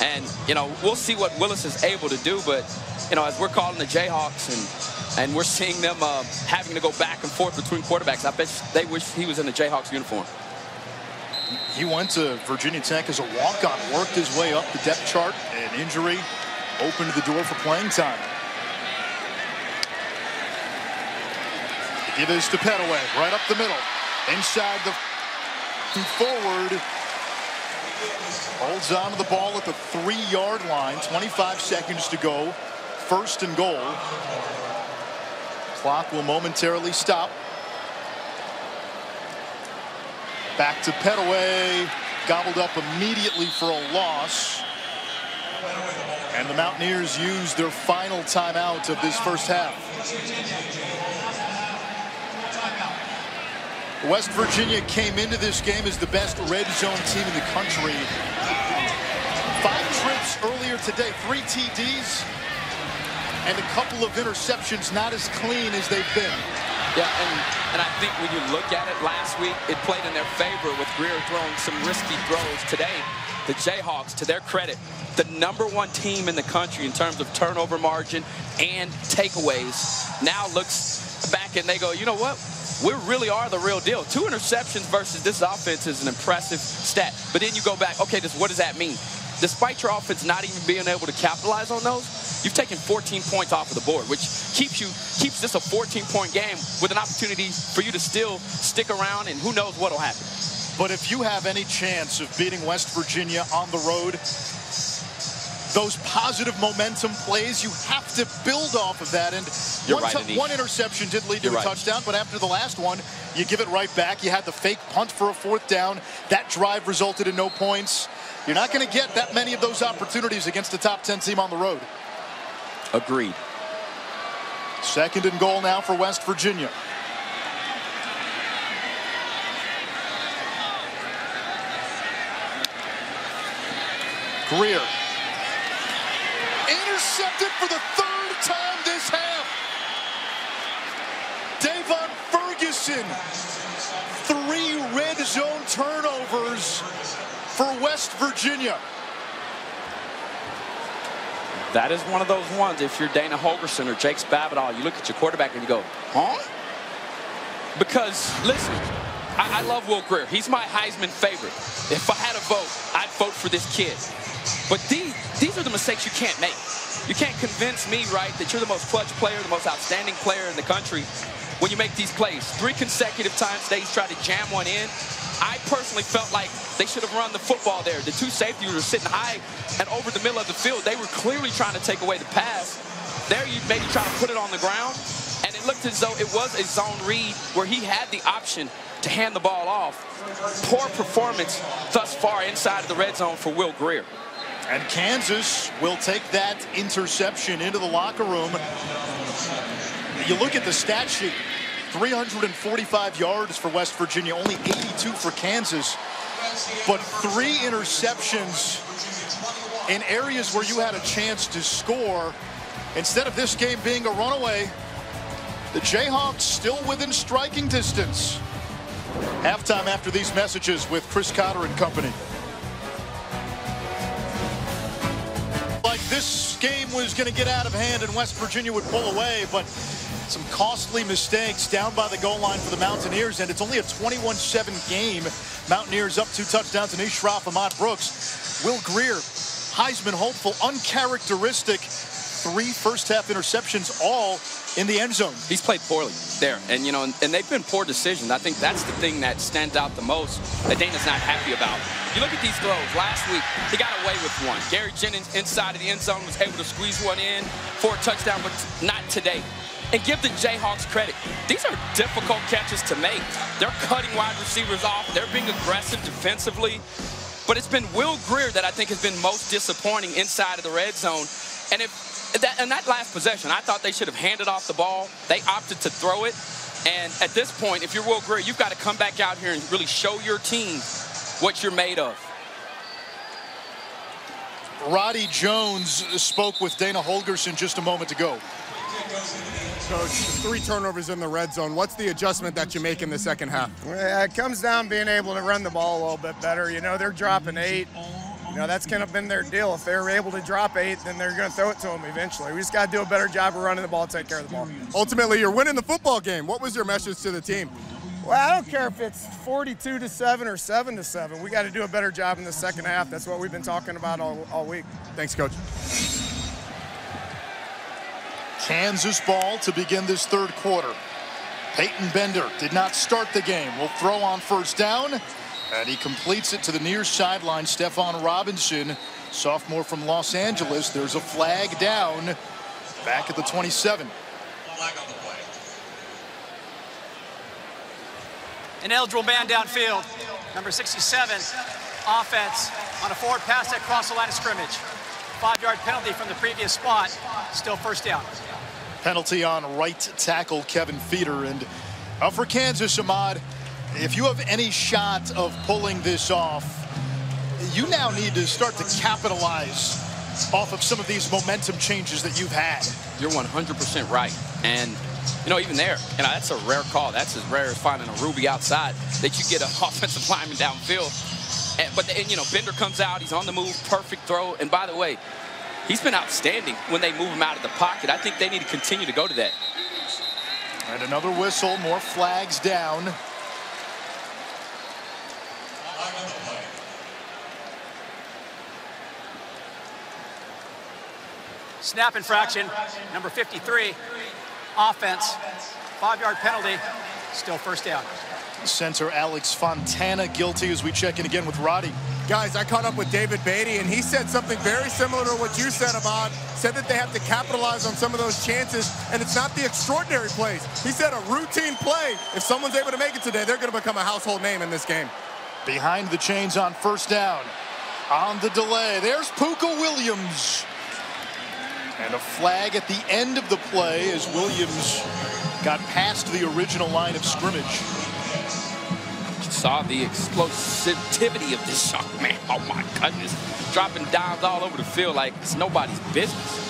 And, we'll see what Willis is able to do. But, as we're calling the Jayhawks and we're seeing them having to go back and forth between quarterbacks, I bet they wish he was in the Jayhawks uniform. He went to Virginia Tech as a walk-on, worked his way up the depth chart. An injury opened the door for playing time. Give this to Petaway, right up the middle. Inside the forward. Holds on to the ball at the 3-yard line. 25 seconds to go. 1st and goal. Clock will momentarily stop. Back to Petaway, gobbled up immediately for a loss. And the Mountaineers use their final timeout of this first half. West Virginia came into this game as the best red zone team in the country. 5 trips earlier today, 3 TDs, and a couple of interceptions, not as clean as they've been. Yeah, and I think when you look at it last week, it played in their favor with Greer throwing some risky throws. Today, the Jayhawks, to their credit, the #1 team in the country in terms of turnover margin and takeaways, now looks back and they go, you know what? We really are the real deal. 2 interceptions versus this offense is an impressive stat. But then you go back, okay, what does that mean? Despite your offense not even being able to capitalize on those, you've taken 14 points off of the board, which keeps this a 14-point game with an opportunity for you to still stick around, and who knows what will happen. But if you have any chance of beating West Virginia on the road, those positive momentum plays, you have to build off of that. And one interception did lead to a touchdown, but after the last one, you give it right back. You had the fake punt for a 4th down. That drive resulted in no points. You're not going to get that many of those opportunities against a top 10 team on the road. Agreed. 2nd and goal now for West Virginia. Greer. Intercepted for the 3rd time this half. Davon Ferguson. 3 red zone turnovers for West Virginia. That is one of those ones, if you're Dana Holgerson or Jake Spavital, you look at your quarterback and you go, huh? Because, listen, I love Will Greer. He's my Heisman favorite. If I had a vote, I'd vote for this kid. But these are the mistakes you can't make. You can't convince me, right, that you're the most clutch player, the most outstanding player in the country when you make these plays. 3 consecutive times today he's tried to jam one in. I personally felt like they should have run the football there. The 2 safeties were sitting high and over the middle of the field. They were clearly trying to take away the pass. There you maybe try to put it on the ground, and it looked as though it was a zone read where he had the option to hand the ball off. Poor performance thus far inside of the red zone for Will Greer. And Kansas will take that interception into the locker room. You look at the stat sheet, 345 yards for West Virginia, only 82 for Kansas. But 3 interceptions in areas where you had a chance to score. Instead of this game being a runaway, the Jayhawks still within striking distance. Halftime after these messages with Chris Cotter and company. Like this game was going to get out of hand and West Virginia would pull away, but some costly mistakes down by the goal line for the Mountaineers, and it's only a 21-7 game. Mountaineers up 2 touchdowns, Anish Shroff, Ahmad Brooks. Will Greer, Heisman hopeful, uncharacteristic. 3 first-half interceptions, all in the end zone. He's played poorly there, and you know, and they've been poor decisions. I think that's the thing that stands out the most that Dana's not happy about. You look at these throws. Last week, he got away with one. Gary Jennings inside of the end zone was able to squeeze one in for a touchdown, but not today. And give the Jayhawks credit. These are difficult catches to make. They're cutting wide receivers off. They're being aggressive defensively. But it's been Will Greer that I think has been most disappointing inside of the red zone. And in that last possession, I thought they should have handed off the ball. They opted to throw it. And at this point, if you're Will Greer, you've got to come back out here and really show your team what you're made of. Roddy Jones spoke with Dana Holgorsen just a moment ago. Coach, 3 turnovers in the red zone. What's the adjustment that you make in the second half? It comes down being able to run the ball a little bit better. You know, they're dropping 8. You know, that's kind of been their deal. If they're able to drop 8, then they're going to throw it to them eventually. We just got to do a better job of running the ball, take care of the ball. Ultimately, you're winning the football game. What was your message to the team? Well, I don't care if it's 42-7 or 7-7. We got to do a better job in the second half. That's what we've been talking about all week. Thanks, Coach. Kansas ball to begin this third quarter. Peyton Bender did not start the game. Will throw on first down, and he completes it to the near sideline. Stephon Robinson, sophomore from Los Angeles. There's a flag down back at the 27. An eligible man downfield, number 67, offense on a forward pass that crossed the line of scrimmage. 5-yard penalty from the previous spot, still first down. Penalty on right tackle Kevin Feeder. And for Kansas, Ahmad, if you have any shot of pulling this off, you now need to start to capitalize off of some of these momentum changes that you've had. You're 100% right. And, you know, even there, you know, that's a rare call. That's as rare as finding a Ruby outside that you get an offensive lineman downfield. But you know, Bender comes out. He's on the move. Perfect throw. And by the way, he's been outstanding when they move him out of the pocket. I think they need to continue to go to that. And another whistle. More flags down. Snap infraction, number 53, offense, 5-yard penalty, still first down. Center Alex Fontana guilty as we check in again with Roddy. Guys, I caught up with David Beatty, and he said something very similar to what you said, Ahmad. Said that they have to capitalize on some of those chances, and it's not the extraordinary plays. He said a routine play. If someone's able to make it today, they're going to become a household name in this game. Behind the chains on first down. On the delay, there's Puka Williams. And a flag at the end of the play as Williams got past the original line of scrimmage. Saw the explosivity of this shot, man. Oh my goodness. Dropping dimes all over the field like it's nobody's business.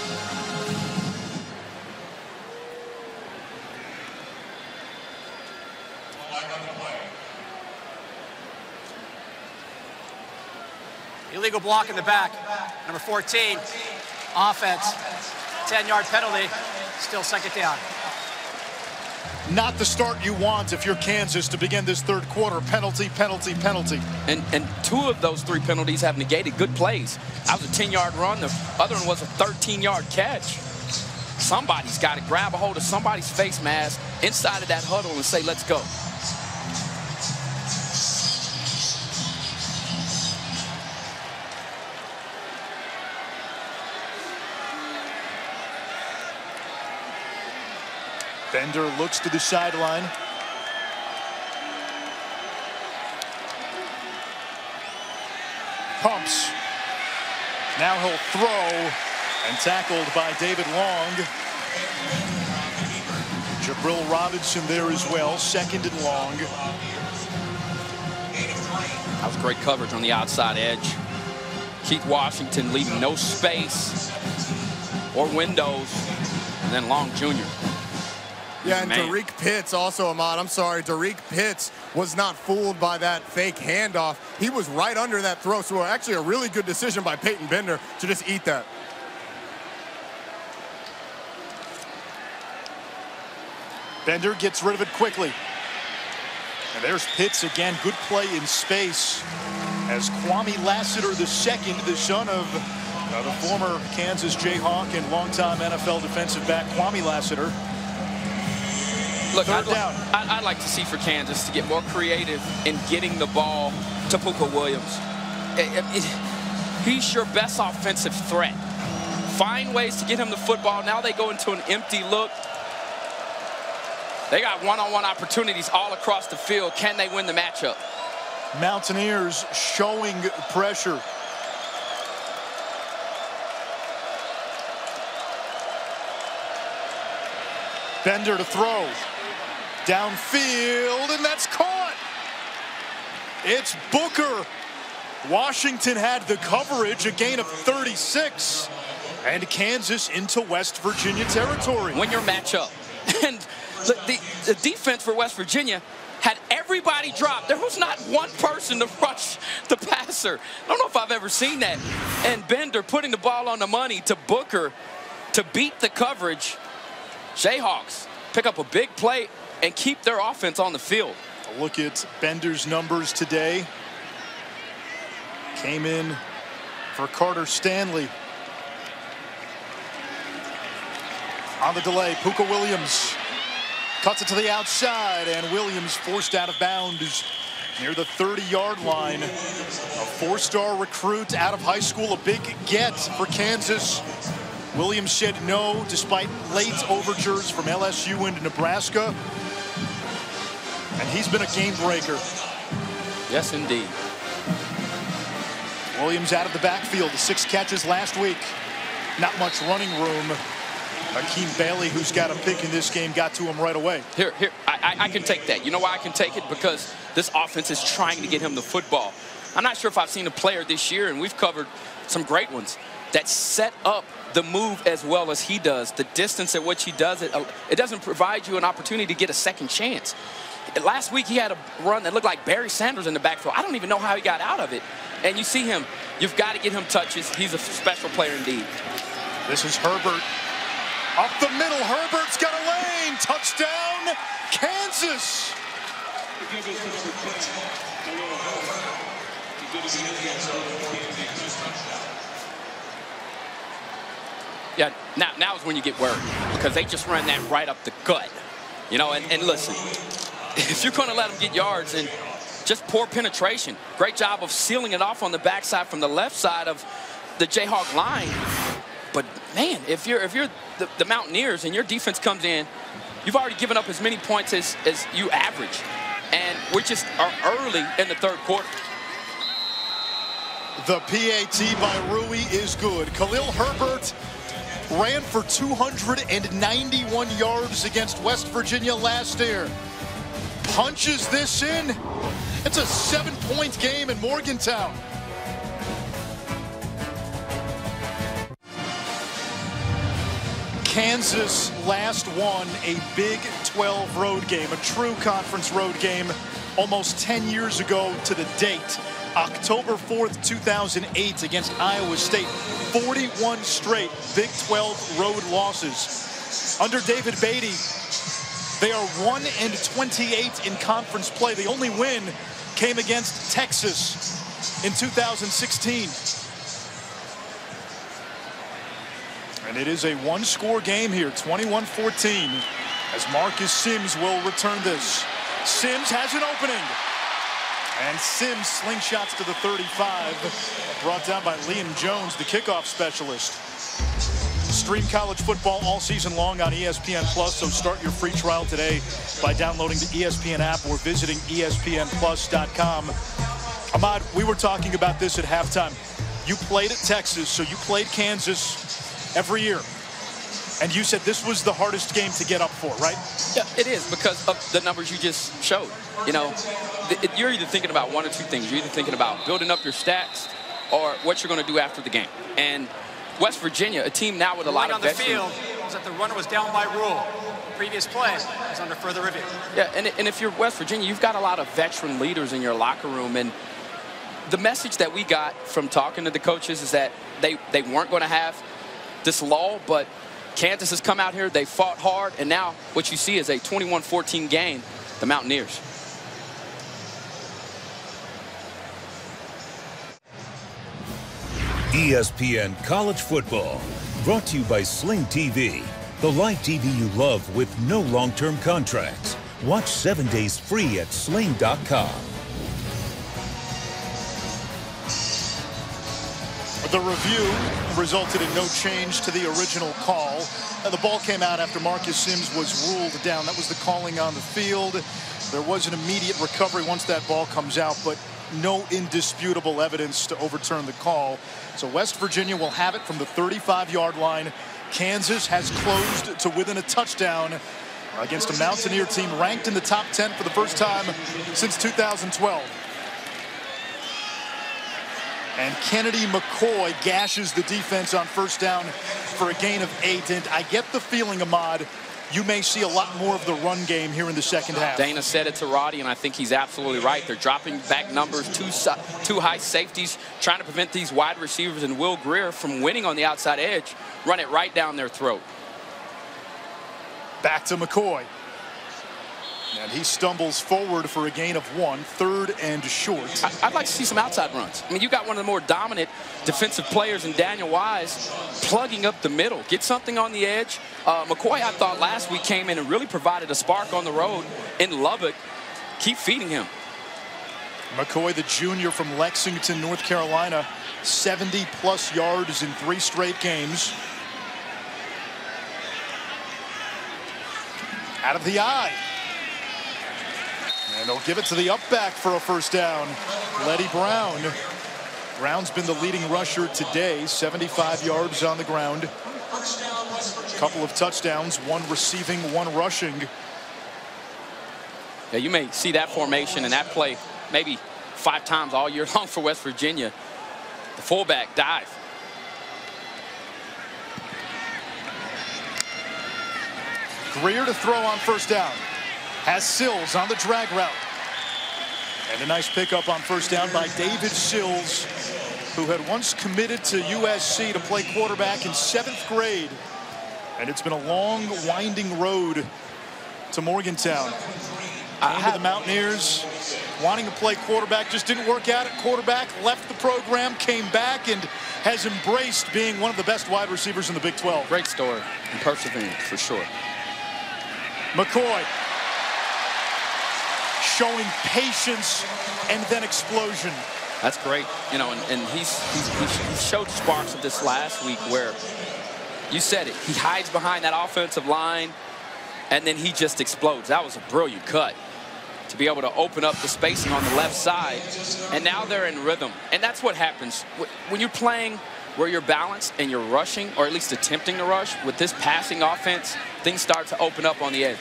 Illegal block in the back, number 14, offense, 10-yard penalty, still second down. Not the start you want if you're Kansas to begin this third quarter. Penalty, penalty, penalty. And 2 of those 3 penalties have negated good plays. That was a 10-yard run. The other one was a 13-yard catch. Somebody's got to grab a hold of somebody's face mask inside of that huddle and say, let's go. Bender looks to the sideline. Pumps. Now he'll throw, and tackled by David Long. Jabril Robinson there as well, second and long. That was great coverage on the outside edge. Keith Washington leaving no space or windows, and then Long Jr. Yeah, and Derek Pitts also, Ahmad. I'm sorry, Derek Pitts was not fooled by that fake handoff. He was right under that throw, so actually a really good decision by Peyton Bender to just eat that. Bender gets rid of it quickly. And there's Pitts again. Good play in space as Kwame Lassiter II, the son of the former Kansas Jayhawk and longtime NFL defensive back Kwame Lassiter, Look, Third down. I'd like to see for Kansas to get more creative in getting the ball to Puka Williams. He's your best offensive threat. Find ways to get him the football. Now they go into an empty look. They got one-on-one opportunities all across the field. Can they win the matchup? Mountaineers showing pressure. Bender to throw. Downfield, and that's caught. It's Booker. Washington had the coverage, a gain of 36. And Kansas into West Virginia territory. Win your matchup. And the defense for West Virginia had everybody drop. There was not one person to rush the passer. I don't know if I've ever seen that. And Bender putting the ball on the money to Booker to beat the coverage. Jayhawks pick up a big play and keep their offense on the field. A look at Bender's numbers today. Came in for Carter Stanley. On the delay, Puka Williams cuts it to the outside, and Williams forced out of bounds near the 30-yard line. A four-star recruit out of high school, a big get for Kansas. Williams said no despite late overtures from LSU into Nebraska. And he's been a game breaker. Yes, indeed. Williams out of the backfield, 6 catches last week. Not much running room. Akeem Bailey, who's got a pick in this game, got to him right away. Here, I can take that. You know why I can take it? Because this offense is trying to get him the football. I'm not sure if I've seen a player this year, and we've covered some great ones, that set up the move as well as he does. The distance at which he does it, it doesn't provide you an opportunity to get a second chance. Last week, he had a run that looked like Barry Sanders in the backfield. I don't even know how he got out of it. And you see him. You've got to get him touches. He's a special player indeed. This is Herbert. Up the middle, Herbert's got a lane. Touchdown, Kansas. Yeah, now is when you get worried, because they just ran that right up the gut. You know, and listen, if you're going to let them get yards, and just poor penetration, great job of sealing it off on the backside from the left side of the Jayhawk line. But man, if you're the Mountaineers and your defense comes in, you've already given up as many points as you average. And we just are early in the third quarter. The PAT by Rui is good. Khalil Herbert ran for 291 yards against West Virginia last year. Punches this in. It's a 7-point game in Morgantown. Kansas last won a Big 12 road game, a true conference road game, almost 10 years ago to the date. October 4th, 2008 against Iowa State. 41 straight Big 12 road losses. Under David Beatty, they are 1-28 in conference play. The only win came against Texas in 2016. And it is a one-score game here, 21-14, as Marcus Sims will return this. Sims has an opening. And Sims slingshots to the 35, brought down by Liam Jones, the kickoff specialist. Stream college football all season long on ESPN+, so start your free trial today by downloading the ESPN app or visiting ESPNplus.com. Ahmad, we were talking about this at halftime. You played at Texas, so you played Kansas every year. And you said this was the hardest game to get up for, right? Yeah, it is, because of the numbers you just showed. You know, you're either thinking about one or two things. You're either thinking about building up your stats or what you're going to do after the game. And West Virginia, a team now with a lot of veterans. On the field was that the runner was down by rule. Previous play is under further review. Yeah, and if you're West Virginia, you've got a lot of veteran leaders in your locker room. And the message that we got from talking to the coaches is that they weren't going to have this lull, but Kansas has come out here, they fought hard, and now what you see is a 21-14 game, the Mountaineers. ESPN College Football, brought to you by Sling TV. the live TV you love with no long-term contracts. Watch 7 days free at Sling.com. The review resulted in no change to the original call. The ball came out after Marcus Sims was ruled down. That was the calling on the field. There was an immediate recovery once that ball comes out, but no indisputable evidence to overturn the call. So West Virginia will have it from the 35-yard line. Kansas has closed to within a touchdown against a Mountaineer team ranked in the top 10 for the first time since 2012. And Kennedy McCoy gashes the defense on first down for a gain of 8. And I get the feeling, Ahmad, you may see a lot more of the run game here in the second half. Dana said it to Roddy, and I think he's absolutely right. They're dropping back numbers, two high safeties, trying to prevent these wide receivers and Will Grier from winning on the outside edge, run it right down their throat. Back to McCoy. And he stumbles forward for a gain of 1, 3rd and short. I'd like to see some outside runs. I mean, you got one of the more dominant defensive players in Daniel Wise plugging up the middle. Get something on the edge. McCoy, I thought last week came in and really provided a spark on the road in Lubbock. Keep feeding him. McCoy, the junior from Lexington, North Carolina, 70-plus yards in 3 straight games. Out of the eye. And they'll give it to the up back for a first down. Letty Brown. Brown's been the leading rusher today, 75 yards on the ground. A couple of touchdowns, 1 receiving, 1 rushing. Yeah, you may see that formation and that play maybe 5 times all year long for West Virginia. The fullback dive. Grier to throw on first down. Has Sills on the drag route. And a nice pickup on first down by David Sills, who had once committed to USC to play quarterback in 7th grade. And it's been a long, winding road to Morgantown. Came to the Mountaineers, wanting to play quarterback, just didn't work out at quarterback, left the program, came back, and has embraced being one of the best wide receivers in the Big 12. Great story and perseverance, for sure. McCoy showing patience and then explosion. That's great, you know, and he showed sparks of this last week where you said it. He hides behind that offensive line, and then he just explodes. That was a brilliant cut to be able to open up the spacing on the left side, and now they're in rhythm. And that's what happens when you're playing where you're balanced and you're rushing, or at least attempting to rush. With this passing offense, things start to open up on the edge.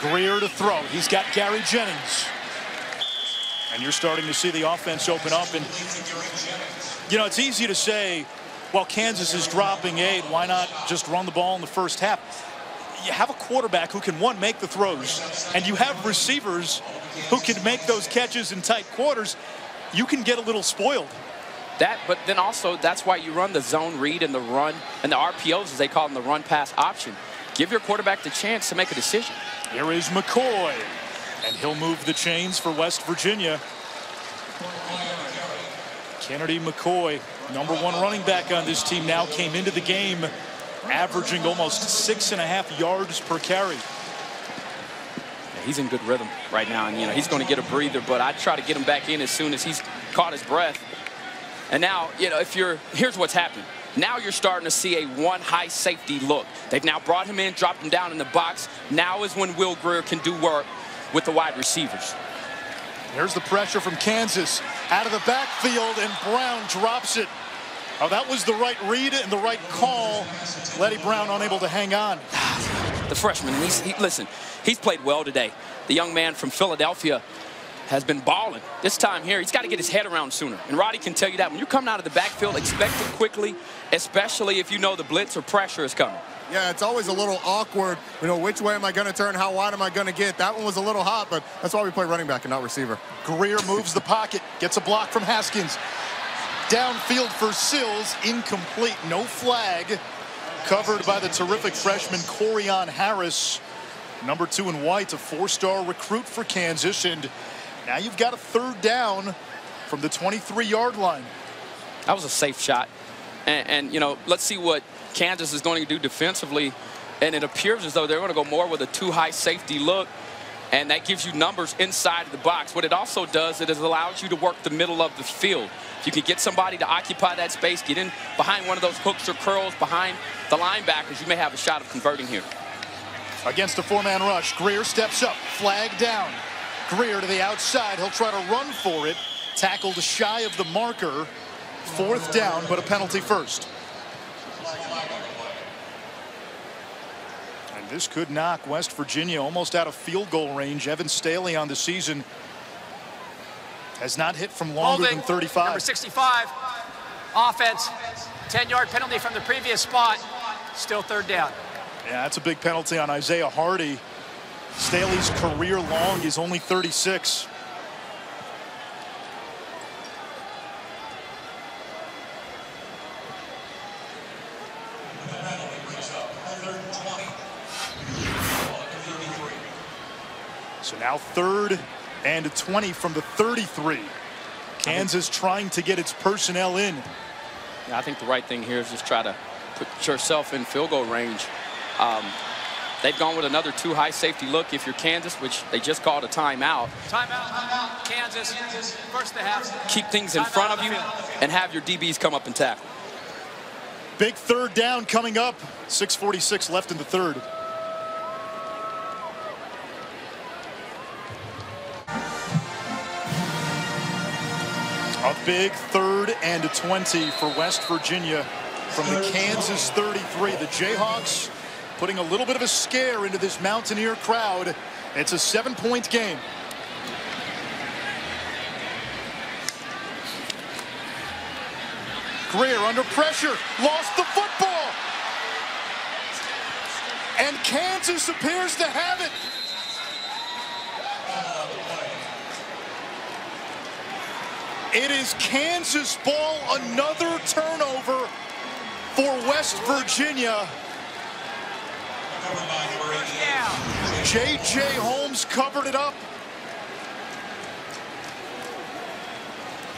Grier to throw. He's got Gary Jennings. And you're starting to see the offense open up. And, you know, it's easy to say, well, Kansas is dropping 8. Why not just run the ball in the first half? You have a quarterback who can, 1, make the throws, and you have receivers who can make those catches in tight quarters. You can get a little spoiled. But then also, that's why you run the zone read and the run, and the RPOs, as they call them, the run-pass option. Give your quarterback the chance to make a decision. Here is McCoy, and he'll move the chains for West Virginia. Kennedy McCoy, #1 running back on this team, now came into the game averaging almost 6.5 yards per carry. Yeah, he's in good rhythm right now, and, you know, he's going to get a breather, but I try to get him back in as soon as he's caught his breath. And now, you know, here's what's happened. Now you're starting to see a 1 high safety look. They've now brought him in, dropped him down in the box. Now is when Will Grier can do work with the wide receivers. There's the pressure from Kansas out of the backfield, and Brown drops it. Oh, that was the right read and the right call. Letty Brown unable to hang on. The freshman, listen, he's played well today. The young man from Philadelphia has been balling. This time here, he's got to get his head around sooner. And Roddy can tell you that when you're coming out of the backfield, expect it quickly, especially if you know the blitz or pressure is coming. Yeah, it's always a little awkward. You know, which way am I going to turn? How wide am I going to get? That one was a little hot, but that's why we play running back and not receiver. Grier moves the pocket, gets a block from Haskins. Downfield for Sills, incomplete, no flag. Covered by the terrific freshman Corian Harris, #2 in white, a 4-star recruit for Kansas. And now you've got a 3rd down from the 23-yard line. That was a safe shot. And, you know, let's see what Kansas is going to do defensively. and it appears as though they're going to go more with a too-high safety look, and that gives you numbers inside of the box. What it also does, it allows you to work the middle of the field. If you can get somebody to occupy that space, get in behind one of those hooks or curls behind the linebackers, you may have a shot of converting here. Against a four-man rush, Greer steps up, flag down. Greer to the outside, he'll try to run for it. Tackled shy of the marker. 4th down, but a penalty first. And this could knock West Virginia almost out of field goal range. Evan Staley on the season has not hit from longer than 35. Number 65, offense, 10-yard penalty from the previous spot, still 3rd down. Yeah, that's a big penalty on Isaiah Hardy. Staley's career long is only 36. So now 3rd and 20 from the 33. Kansas trying to get its personnel in. Yeah, I think the right thing here is just try to put yourself in field goal range. They've gone with another too-high safety look if you're Kansas, which they just called a timeout. Timeout, Kansas, first the half. Keep things in front of you and have your DBs come up and tackle. Big 3rd down coming up. 6:46 left in the 3rd. A big 3rd and 20 for West Virginia from the Kansas 33. The Jayhawks putting a little bit of a scare into this Mountaineer crowd. It's a 7-point game. Greer under pressure, lost the football. And Kansas appears to have it. It is Kansas ball, another turnover for West Virginia. J.J. Holmes covered it up.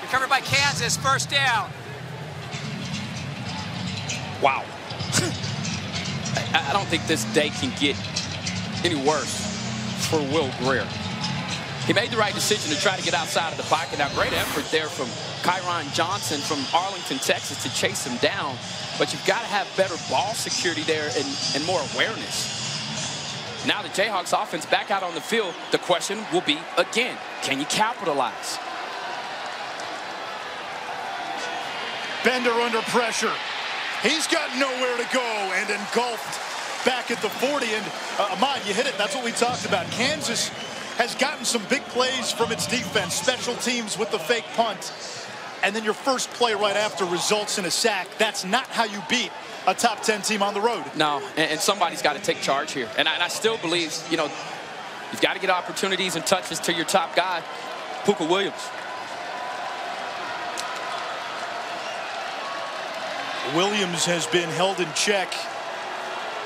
Recovered by Kansas, 1st down. Wow. I don't think this day can get any worse for Will Greer. He made the right decision to try to get outside of the pocket. Now, great effort there from Kyron Johnson from Arlington, Texas, to chase him down. But you've got to have better ball security there and more awareness. Now the Jayhawks offense back out on the field. The question will be, again, can you capitalize? Bender under pressure. He's got nowhere to go and engulfed back at the 40. And Ahmad, you hit it. That's what we talked about. Kansas has gotten some big plays from its defense, special teams with the fake punt. And then your first play right after results in a sack. That's not how you beat a top 10 team on the road. No, and somebody's got to take charge here. And I still believe, you know, you've got to get opportunities and touches to your top guy, Puka Williams. Williams has been held in check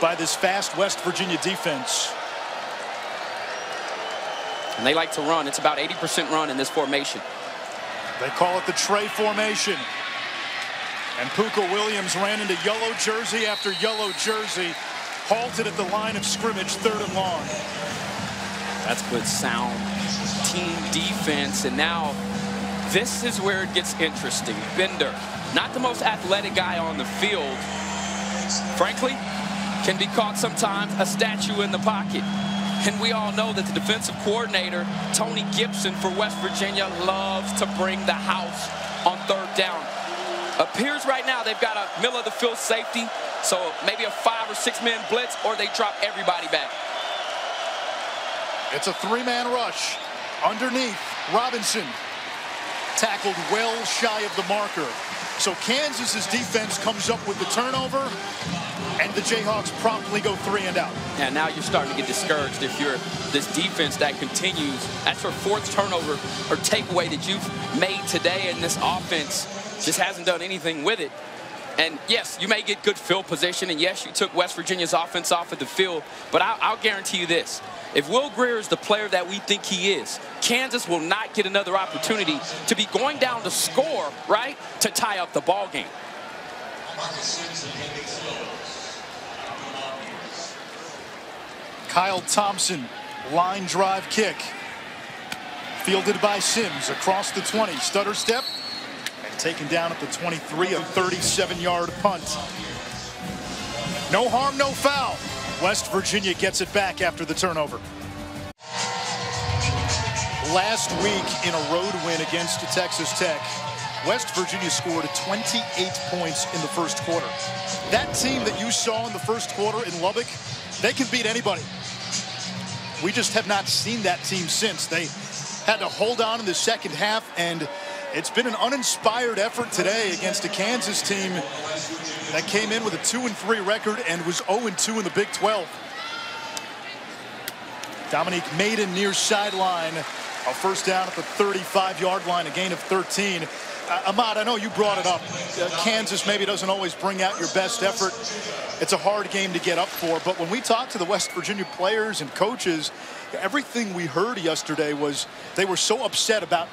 by this fast West Virginia defense. And they like to run. It's about 80% run in this formation. They call it the Trey formation. And Puka Williams ran into yellow jersey after yellow jersey. Halted at the line of scrimmage, 3rd and long. That's good sound team defense. And now this is where it gets interesting. Bender, not the most athletic guy on the field. Frankly, can be caught sometimes a statue in the pocket. And we all know that the defensive coordinator, Tony Gibson for West Virginia, loves to bring the house on 3rd down. Appears right now they've got a middle of the field safety, so maybe a 5 or 6 man blitz, or they drop everybody back. It's a 3-man rush. Underneath, Robinson tackled well shy of the marker. So Kansas's defense comes up with the turnover, and the Jayhawks promptly go 3 and out. And now you're starting to get discouraged if you're this defense that continues. That's your 4th turnover or takeaway that you've made today, and this offense just hasn't done anything with it. And yes, you may get good field position, and yes, you took West Virginia's offense off of the field, but I'll guarantee you this. If Will Greer is the player that we think he is, Kansas will not get another opportunity to be going down to score, right, to tie up the ball game. Kyle Thompson, line drive kick. Fielded by Sims across the 20. Stutter step. And taken down at the 23, a 37-yard punt. No harm, no foul. West Virginia gets it back after the turnover. Last week in a road win against Texas Tech, West Virginia scored 28 points in the first quarter. That team that you saw in the first quarter in Lubbock, they can beat anybody. We just have not seen that team since. They had to hold on in the second half, and it's been an uninspired effort today against a Kansas team that came in with a 2-3 record and was 0-2 in the Big 12. Dominique Maiden near sideline. A first down at the 35-yard line, a gain of 13. Ahmad, I know you brought it up. Kansas maybe doesn't always bring out your best effort. It's a hard game to get up for. But when we talked to the West Virginia players and coaches, everything we heard yesterday was they were so upset about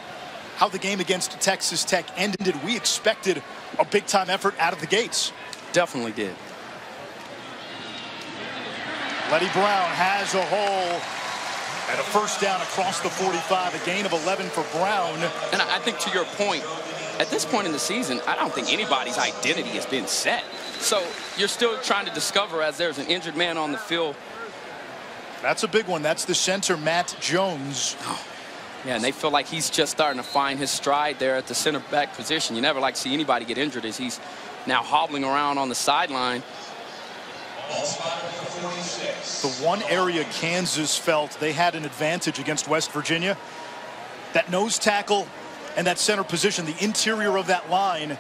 how the game against Texas Tech ended. We expected a big-time effort out of the gates. Definitely did. Letty Brown has a hole. And a first down across the 45, a gain of 11 for Brown. And I think to your point, at this point in the season, I don't think anybody's identity has been set. So you're still trying to discover as there's an injured man on the field. That's a big one. That's the center, Matt Jones. Oh, yeah, and they feel like he's just starting to find his stride there at the center back position. You never like to see anybody get injured as he's now hobbling around on the sideline. The one area Kansas felt they had an advantage against West Virginia, that nose tackle and that center position, the interior of that line.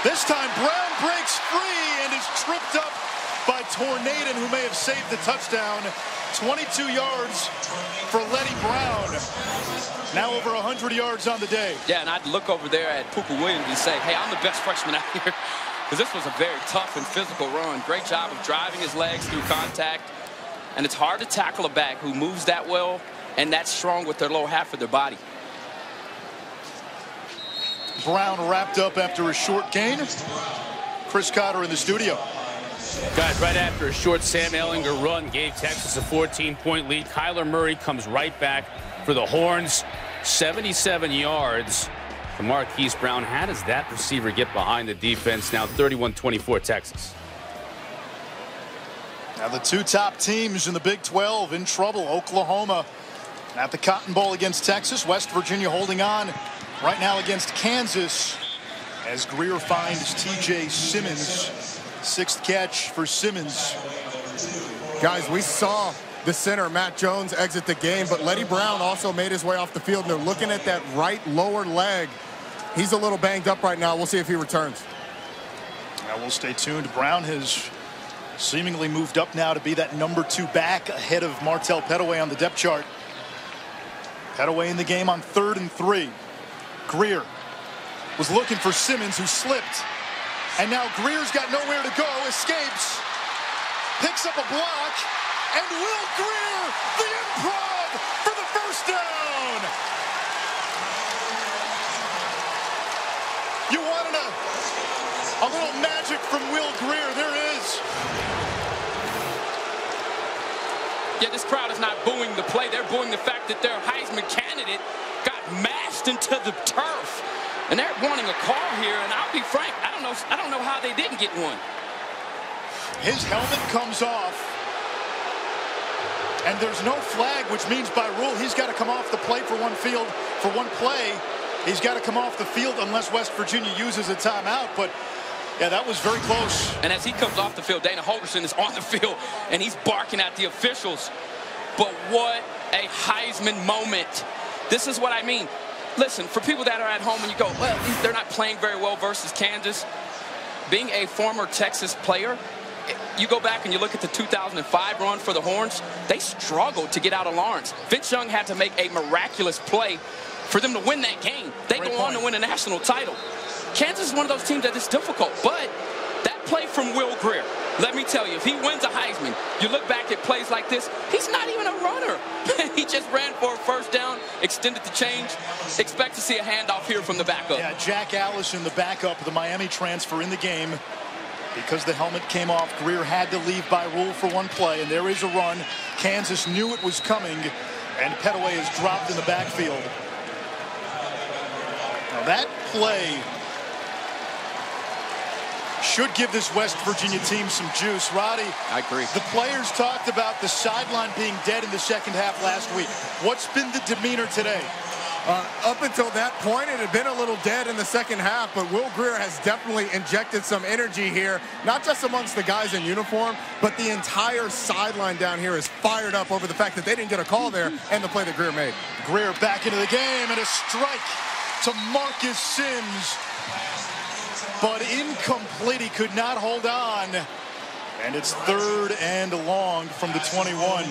This time Brown breaks free and is tripped up by Tornaden, who may have saved the touchdown. 22 yards for Letty Brown. Now over 100 yards on the day. Yeah, and I'd look over there at Pooka Williams and say, hey, I'm the best freshman out here. Because this was a very tough and physical run. Great job of driving his legs through contact. And it's hard to tackle a back who moves that well and that strong with their lower half of their body. Brown wrapped up after a short gain. Chris Cotter in the studio. Guys, right after a short Sam Ehlinger run gave Texas a 14-point lead. Kyler Murray comes right back for the Horns. 77 yards. To Marquise Brown. How does that receiver get behind the defense? Now 31-24 Texas. Now the two top teams in the Big 12 in trouble. Oklahoma at the Cotton Bowl against Texas. West Virginia holding on right now against Kansas as Greer finds TJ Simmons. Sixth catch for Simmons. Guys, we saw the center, Matt Jones, exit the game, but Letty Brown also made his way off the field. And they're looking at that right lower leg. He's a little banged up right now. We'll see if he returns. Now we'll stay tuned. Brown has seemingly moved up now to be that number 2 back ahead of Martell Pettaway on the depth chart. Pettaway in the game on 3rd and 3. Greer was looking for Simmons, who slipped. And now Greer's got nowhere to go, escapes, picks up a block, and Will Greer, the improv for the first down. You wanted a little magic from Will Greer. There is. Yeah, this crowd is not booing the play. They're booing the fact that their Heisman candidate got mashed into the turf. And they're wanting a call here, and I'll be frank, I don't know how they didn't get one. His helmet comes off, and there's no flag, which means by rule he's got to come off the play for one play. He's got to come off the field unless West Virginia uses a timeout. But yeah, that was very close. And as he comes off the field, Dana Holgorsen is on the field, and he's barking at the officials. But what a Heisman moment. This is what I mean. Listen, for people that are at home and you go, well, they're not playing very well versus Kansas. Being a former Texas player, you go back and you look at the 2005 run for the Horns, they struggled to get out of Lawrence. Vince Young had to make a miraculous play for them to win that game. They go on to win a national title. Kansas is one of those teams that is difficult, but that play from Will Greer, let me tell you, if he wins a Heisman, you look back at plays like this, he's not even a runner. He just ran for a first down, extended the change. Expect to see a handoff here from the backup. Yeah, Jack Allison, the backup, the Miami transfer in the game. Because the helmet came off, Greer had to leave by rule for one play, and there is a run. Kansas knew it was coming, and Petaway is dropped in the backfield. Now that play should give this West Virginia team some juice. Roddy, I agree. The players talked about the sideline being dead in the second half last week. What's been the demeanor today? Up until that point, it had been a little dead in the second half, but Will Greer has definitely injected some energy here, not just amongst the guys in uniform, but the entire sideline down here is fired up over the fact that they didn't get a call there and the play that Greer made. Greer back into the game, and a strike to Marcus Sims, but incomplete. He could not hold on, and it's 3rd and long from the 21.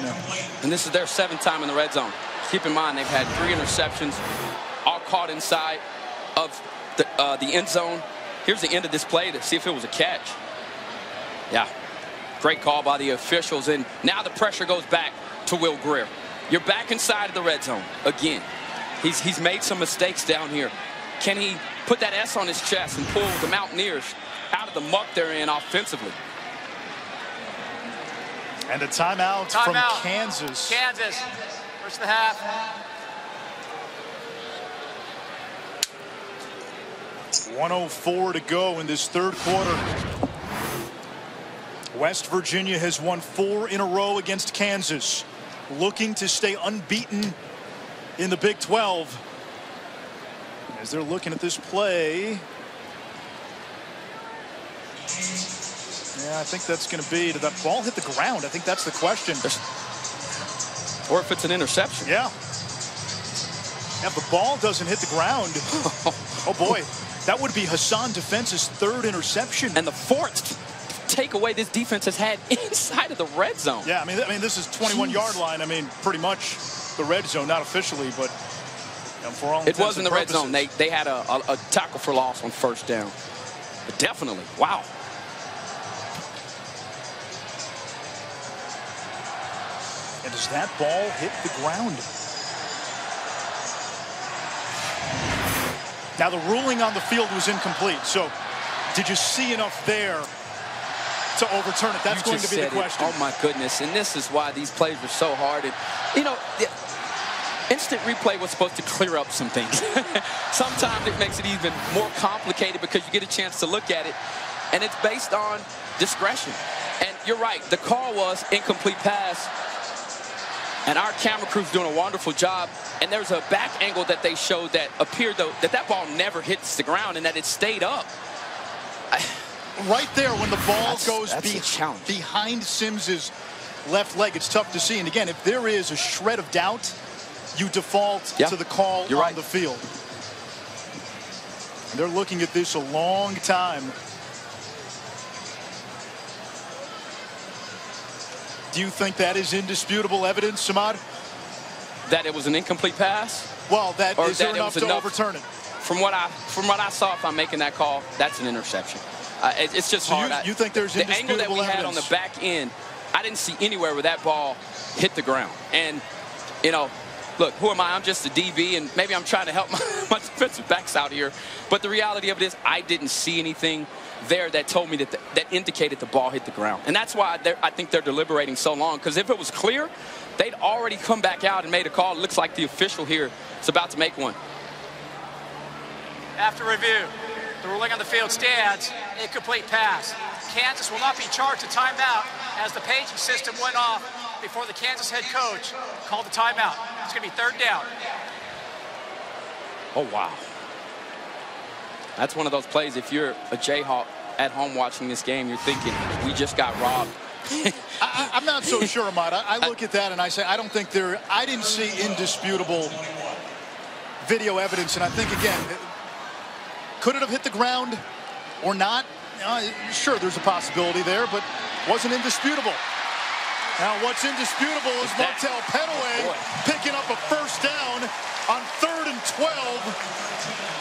And this is their 7th time in the red zone. Keep in mind, they've had 3 interceptions, all caught inside of the end zone. Here's the end of this play to see if it was a catch. Yeah, great call by the officials. And now the pressure goes back to Will Greer. You're back inside of the red zone again. He's made some mistakes down here. Can he put that S on his chest and pull the Mountaineers out of the muck they're in offensively? And a timeout from Kansas. Kansas. First of the half. 1:04 to go in this 3rd quarter. West Virginia has won 4 in a row against Kansas, looking to stay unbeaten in the Big 12. As they're looking at this play. Yeah, I think that's going to be, did that ball hit the ground? I think that's the question. Or if it's an interception. Yeah. If the ball doesn't hit the ground. Oh boy, that would be Hassan Defense's 3rd interception. And the 4th takeaway this defense has had inside of the red zone. Yeah, I mean this is 21-yard line. I mean, pretty much the red zone, not officially, but for all intents and purposes. It was in the red zone. They had a tackle for loss on 1st down. But definitely, wow. And does that ball hit the ground? Now the ruling on the field was incomplete. So did you see enough there to overturn it? That's going to be the question. Oh my goodness. And this is why these plays were so hard. And you know, instant replay was supposed to clear up some things. Sometimes it makes it even more complicated because you get a chance to look at it, and it's based on discretion. And you're right, the call was incomplete pass. And our camera crew's doing a wonderful job. And there's a back angle that they showed that appeared though that ball never hits the ground and that it stayed up. Right there when the ball goes behind Sims's left leg, it's tough to see. And again, if there is a shred of doubt, you default to the call on the field. And they're looking at this a long time. Do you think that is indisputable evidence, Samad? That it was an incomplete pass? Well, is there enough to overturn it? From what I saw, if I'm making that call, that's an interception. It's just hard. You think there's indisputable evidence? The angle that we had on the back end, I didn't see anywhere where that ball hit the ground. And, you know, look, who am I? I'm just a DB, and maybe I'm trying to help my defensive backs out here. But the reality of it is I didn't see anything there that told me that indicated the ball hit the ground. And that's why I think they're deliberating so long, because if it was clear, they'd already come back out and made a call. It looks like the official here is about to make one. After review, the ruling on the field stands, incomplete pass. Kansas will not be charged a timeout as the paging system went off before the Kansas head coach called the timeout. It's going to be 3rd down. Oh, wow. That's one of those plays, if you're a Jayhawk at home watching this game, you're thinking, we just got robbed. I'm not so sure, Ahmad. I look at that and I say, I didn't see indisputable video evidence. And I think, again, could it have hit the ground or not? Sure, there's a possibility there, but wasn't indisputable. Now, what's indisputable is Martell Petaway picking up a 1st down on 3rd and 12.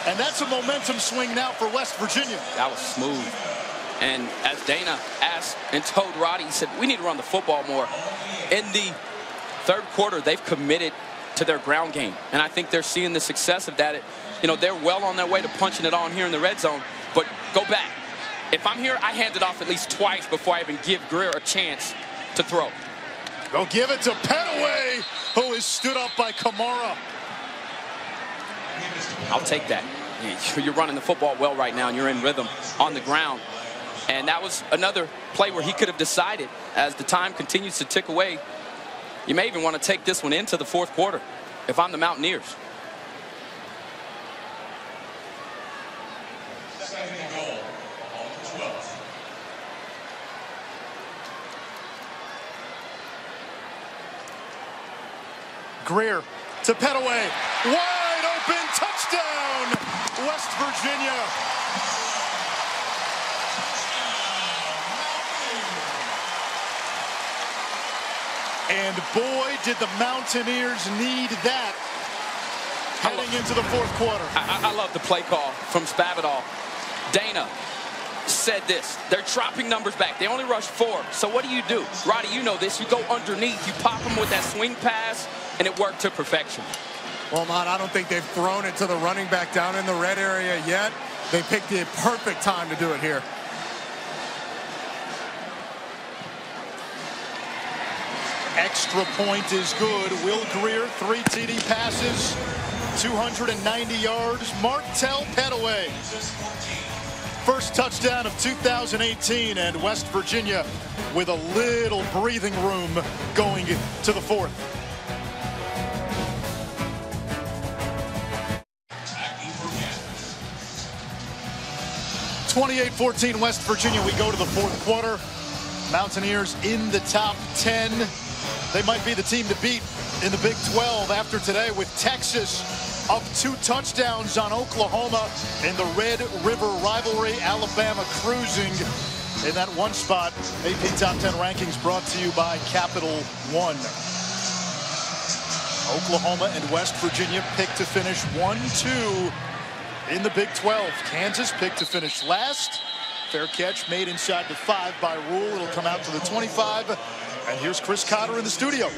And that's a momentum swing now for West Virginia. That was smooth. And as Dana asked and told Roddy, he said, we need to run the football more. In the 3rd quarter, they've committed to their ground game. And I think they're seeing the success of that. You know, they're well on their way to punching it on here in the red zone. But go back. If I'm here, I hand it off at least twice before I even give Greer a chance to throw. They'll give it to Petaway, who is stood up by Kamara. I'll take that. You're running the football well right now, and you're in rhythm on the ground. And that was another play where he could have decided, as the time continues to tick away, you may even want to take this one into the fourth quarter if I'm the Mountaineers. Greer to Petaway. Wide open touchdown, West Virginia. And boy, did the Mountaineers need that heading into the fourth quarter. I love the play call from Spavital. Dana said this. They're dropping numbers back. They only rush 4. So what do? Roddy, you know this. You go underneath. You pop them with that swing pass, and it worked to perfection. Well, Mont, I don't think they've thrown it to the running back down in the red area yet. They picked the perfect time to do it here. Extra point is good. Will Greer, 3 TD passes, 290 yards. Martell Petaway, first touchdown of 2018, and West Virginia with a little breathing room going to the fourth. (28-14) West Virginia. We go to the fourth quarter. Mountaineers in the top 10. They might be the team to beat in the Big 12 after today, with Texas up 2 touchdowns on Oklahoma in the Red River rivalry. Alabama cruising in that one spot. AP Top 10 rankings brought to you by Capital One. Oklahoma and West Virginia picked to finish 1-2 in the Big 12. Kansas picked to finish last. Fair catch made inside the 5 by Rule. It'll come out to the 25. And here's Chris Cotter in the studio.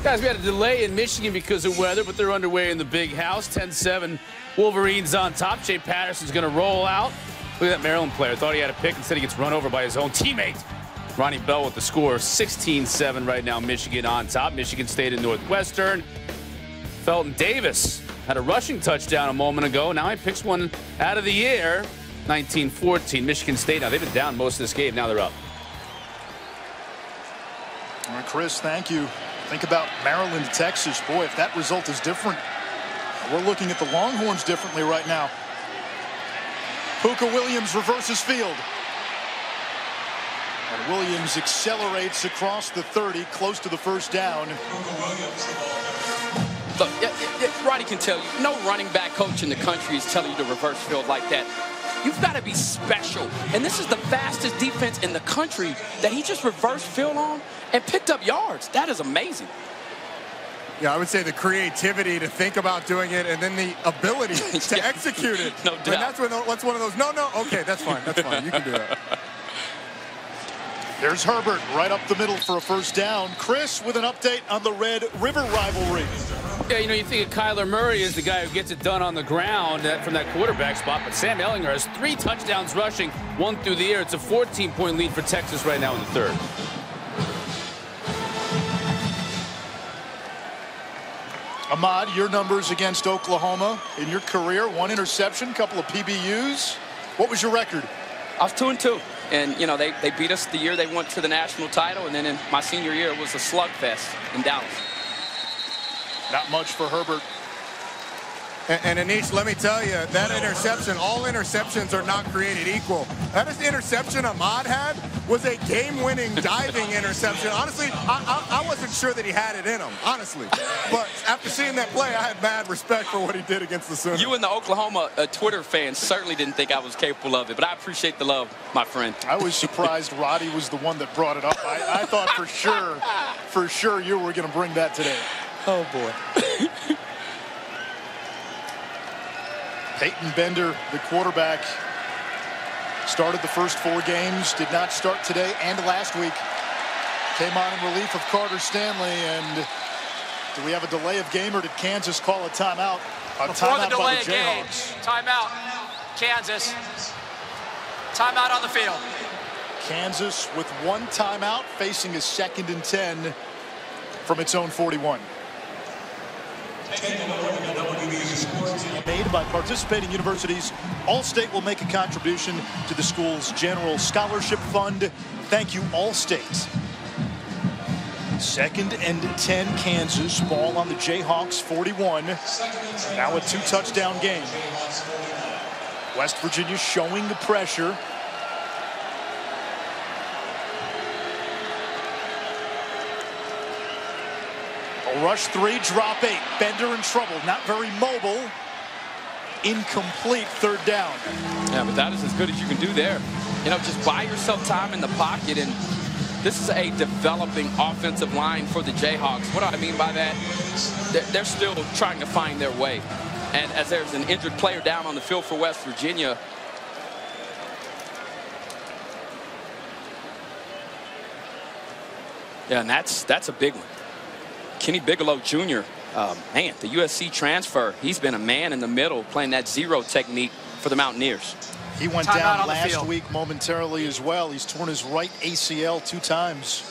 Guys, we had a delay in Michigan because of weather, but they're underway in the big house. 10-7, Wolverines on top. Jay Patterson's going to roll out. Look at that Maryland player. Thought he had a pick. Instead, he gets run over by his own teammate. Ronnie Bell with the score. 16-7 right now, Michigan on top. Michigan State and Northwestern. Felton Davis had a rushing touchdown a moment ago. Now he picks one out of the air. 19-14, Michigan State. Now, they've been down most of this game. Now they're up. All right, Chris, thank you. Think about Maryland, Texas. Boy, if that result is different, we're looking at the Longhorns differently right now. Puka Williams reverses field. And Williams accelerates across the 30, close to the first down. Look, Roddy can tell you, no running back coach in the country is telling you to reverse field like that. You've got to be special. And this is the fastest defense in the country that he just reversed field on and picked up yards. That is amazing. Yeah, I would say the creativity to think about doing it and then the ability to execute it. No doubt. And that's one of those, no, okay, that's fine. That's fine. You can do that. There's Herbert right up the middle for a first down. Chris with an update on the Red River rivalry. Yeah, you know, you think of Kyler Murray as the guy who gets it done on the ground from that quarterback spot, but Sam Ehlinger has 3 touchdowns rushing, 1 through the air. It's a 14-point lead for Texas right now in the third. Ahmad, your numbers against Oklahoma in your career: 1 interception, couple of PBUs. What was your record? I was 2-2. And, you know, they beat us the year they went to the national title, and then in my senior year, it was a slugfest in Dallas. Not much for Herbert. And Anish, let me tell you, that interception, all interceptions are not created equal. That interception Ahmad had was a game-winning diving interception. Honestly, I wasn't sure that he had it in him, honestly. But after seeing that play, I had mad respect for what he did against the Sooners. You and the Oklahoma Twitter fans certainly didn't think I was capable of it, but I appreciate the love, my friend. I was surprised Roddy was the one that brought it up. I thought for sure you were going to bring that today. Oh, boy. Peyton Bender, the quarterback, started the first 4 games, did not start today and last week. Came on in relief of Carter Stanley. And do we have a delay of game, or did Kansas call a timeout? Before the delay of game, timeout, Kansas. Timeout on the field. Kansas with one timeout, facing a 2nd and 10 from its own 41. Made by participating universities, Allstate will make a contribution to the school's general scholarship fund. Thank you, Allstate. 2nd and 10 Kansas, ball on the Jayhawks 41. Now a 2-touchdown game. West Virginia showing the pressure. A rush 3, drop 8. Bender in trouble, not very mobile. Incomplete 3rd down. Yeah, but that is as good as you can do there. You know, just buy yourself time in the pocket, and this is a developing offensive line for the Jayhawks. What do I mean by that? They're still trying to find their way. And as there's an injured player down on the field for West Virginia, yeah, and that's a big one. Kenny Bigelow Jr., man, the USC transfer, he's been a man in the middle playing that zero technique for the Mountaineers. He went down last week momentarily as well. He's torn his right ACL 2 times.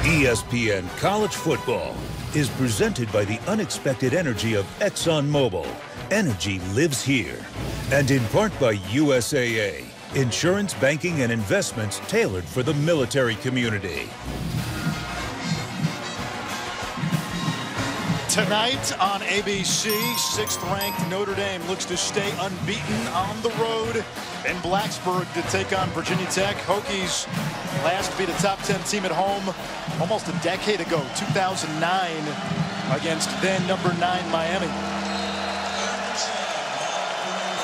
ESPN College Football is presented by the unexpected energy of ExxonMobil. Energy lives here. And in part by USAA. Insurance, banking, and investments tailored for the military community. Tonight on ABC, 6th-ranked Notre Dame looks to stay unbeaten on the road in Blacksburg to take on Virginia Tech. Hokies last beat a top 10 team at home almost a decade ago, 2009, against then number 9 Miami.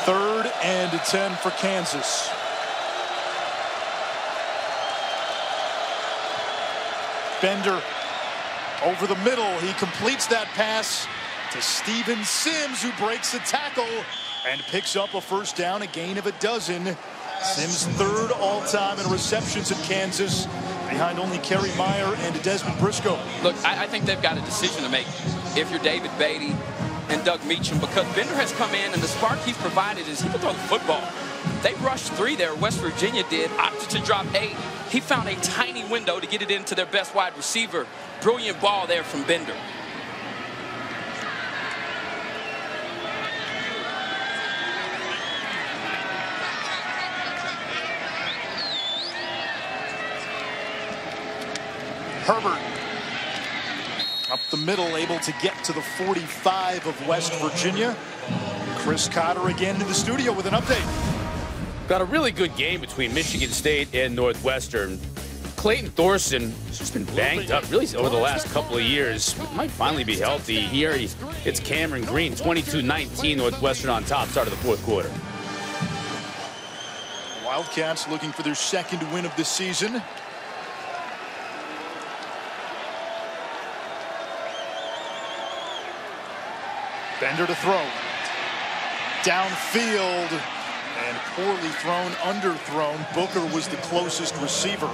3rd and 10 for Kansas. Bender over the middle. He completes that pass to Steven Sims, who breaks the tackle and picks up a 1st down, a gain of 12. Sims 3rd all-time in receptions at Kansas, behind only Kerry Meyer and Desmond Briscoe. Look, I think they've got a decision to make if you're David Beatty and Doug Meacham, because Bender has come in and the spark he's provided is he can throw the football. They rushed 3 there, West Virginia did, opted to drop 8. He found a tiny window to get it into their best wide receiver. Brilliant ball there from Bender. Herbert up the middle, able to get to the 45 of West Virginia. Chris Cotter again in the studio with an update. Got a really good game between Michigan State and Northwestern. Clayton Thorson has just been banged up really over the last couple of years. Might finally be healthy here. It's Cameron Green, 22-19, Northwestern on top, start of the 4th quarter. Wildcats looking for their 2nd win of the season. Bender to throw. Downfield. And poorly thrown, underthrown. Booker was the closest receiver.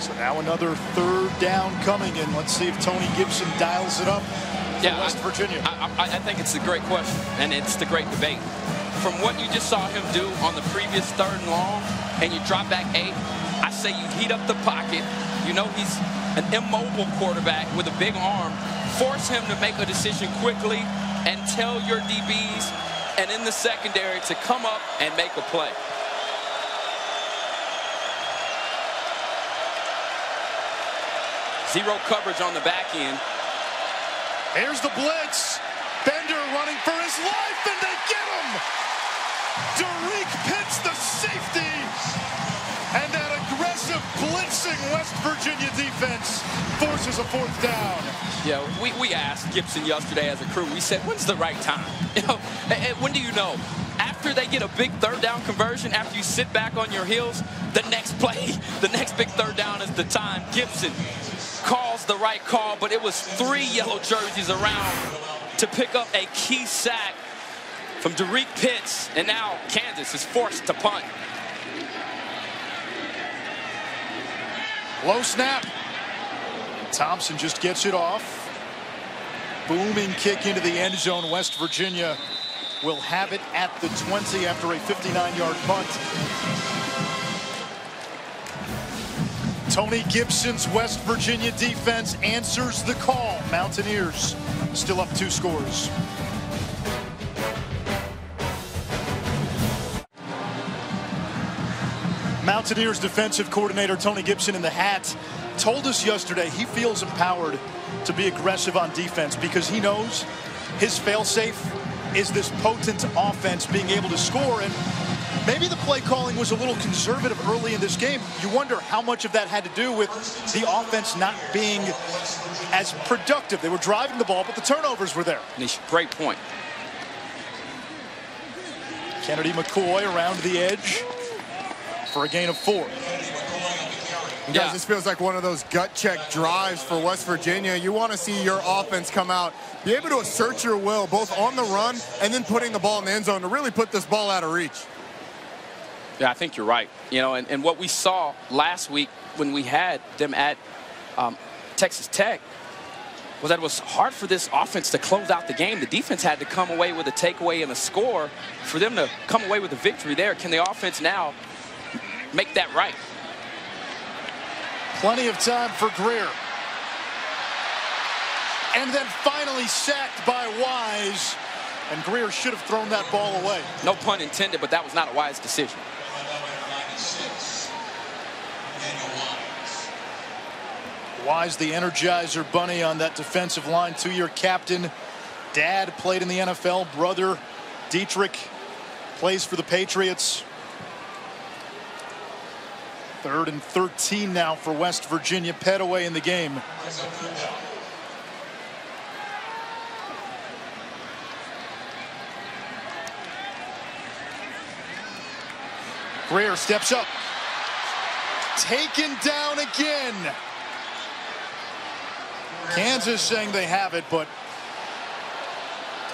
So now another 3rd down coming in. Let's see if Tony Gibson dials it up for West Virginia. I think it's a great question, and it's the great debate. From what you just saw him do on the previous 3rd and long, and you drop back 8, I say you heat up the pocket. You know he's an immobile quarterback with a big arm. Force him to make a decision quickly and tell your DBs and in the secondary to come up and make a play. Zero coverage on the back end. Here's the blitz. Bender running for his life, and they get him. Derek Pitts, the safety. And that aggressive blitzing West Virginia defense forces a 4th down. Yeah, we asked Gibson yesterday as a crew. We said, when's the right time? You know, when do you know? After they get a big 3rd down conversion, after you sit back on your heels, the next play, the next big 3rd down is the time. Gibson calls the right call, but it was 3 yellow jerseys around to pick up a key sack from Derek Pitts, and now Kansas is forced to punt. Low snap. Thompson just gets it off. Booming kick into the end zone. West Virginia will have it at the 20 after a 59-yard punt. Tony Gibson's West Virginia defense answers the call. Mountaineers still up 2 scores. Mountaineers defensive coordinator Tony Gibson in the hat told us yesterday he feels empowered to be aggressive on defense because he knows his fail-safe is this potent offense being able to score. And maybe the play calling was a little conservative early in this game. You wonder how much of that had to do with the offense not being as productive. They were driving the ball, but the turnovers were there. Great point. Kennedy McCoy around the edge for a gain of 4. Guys, this feels like one of those gut check drives for West Virginia. You want to see your offense come out, be able to assert your will both on the run and then putting the ball in the end zone to really put this ball out of reach. Yeah, I think you're right. You know, and what we saw last week when we had them at Texas Tech was that it was hard for this offense to close out the game. The defense had to come away with a takeaway and a score for them to come away with a victory there. Can the offense now make that right? Plenty of time for Greer. And then finally sacked by Wise. And Greer should have thrown that ball away. No pun intended, but that was not a wise decision. Wise, the Energizer Bunny on that defensive line. 2-year captain. Dad played in the NFL. Brother Dietrich plays for the Patriots. 3rd and 13 now for West Virginia. Petaway in the game. Greer steps up. Taken down again. Kansas saying they have it, but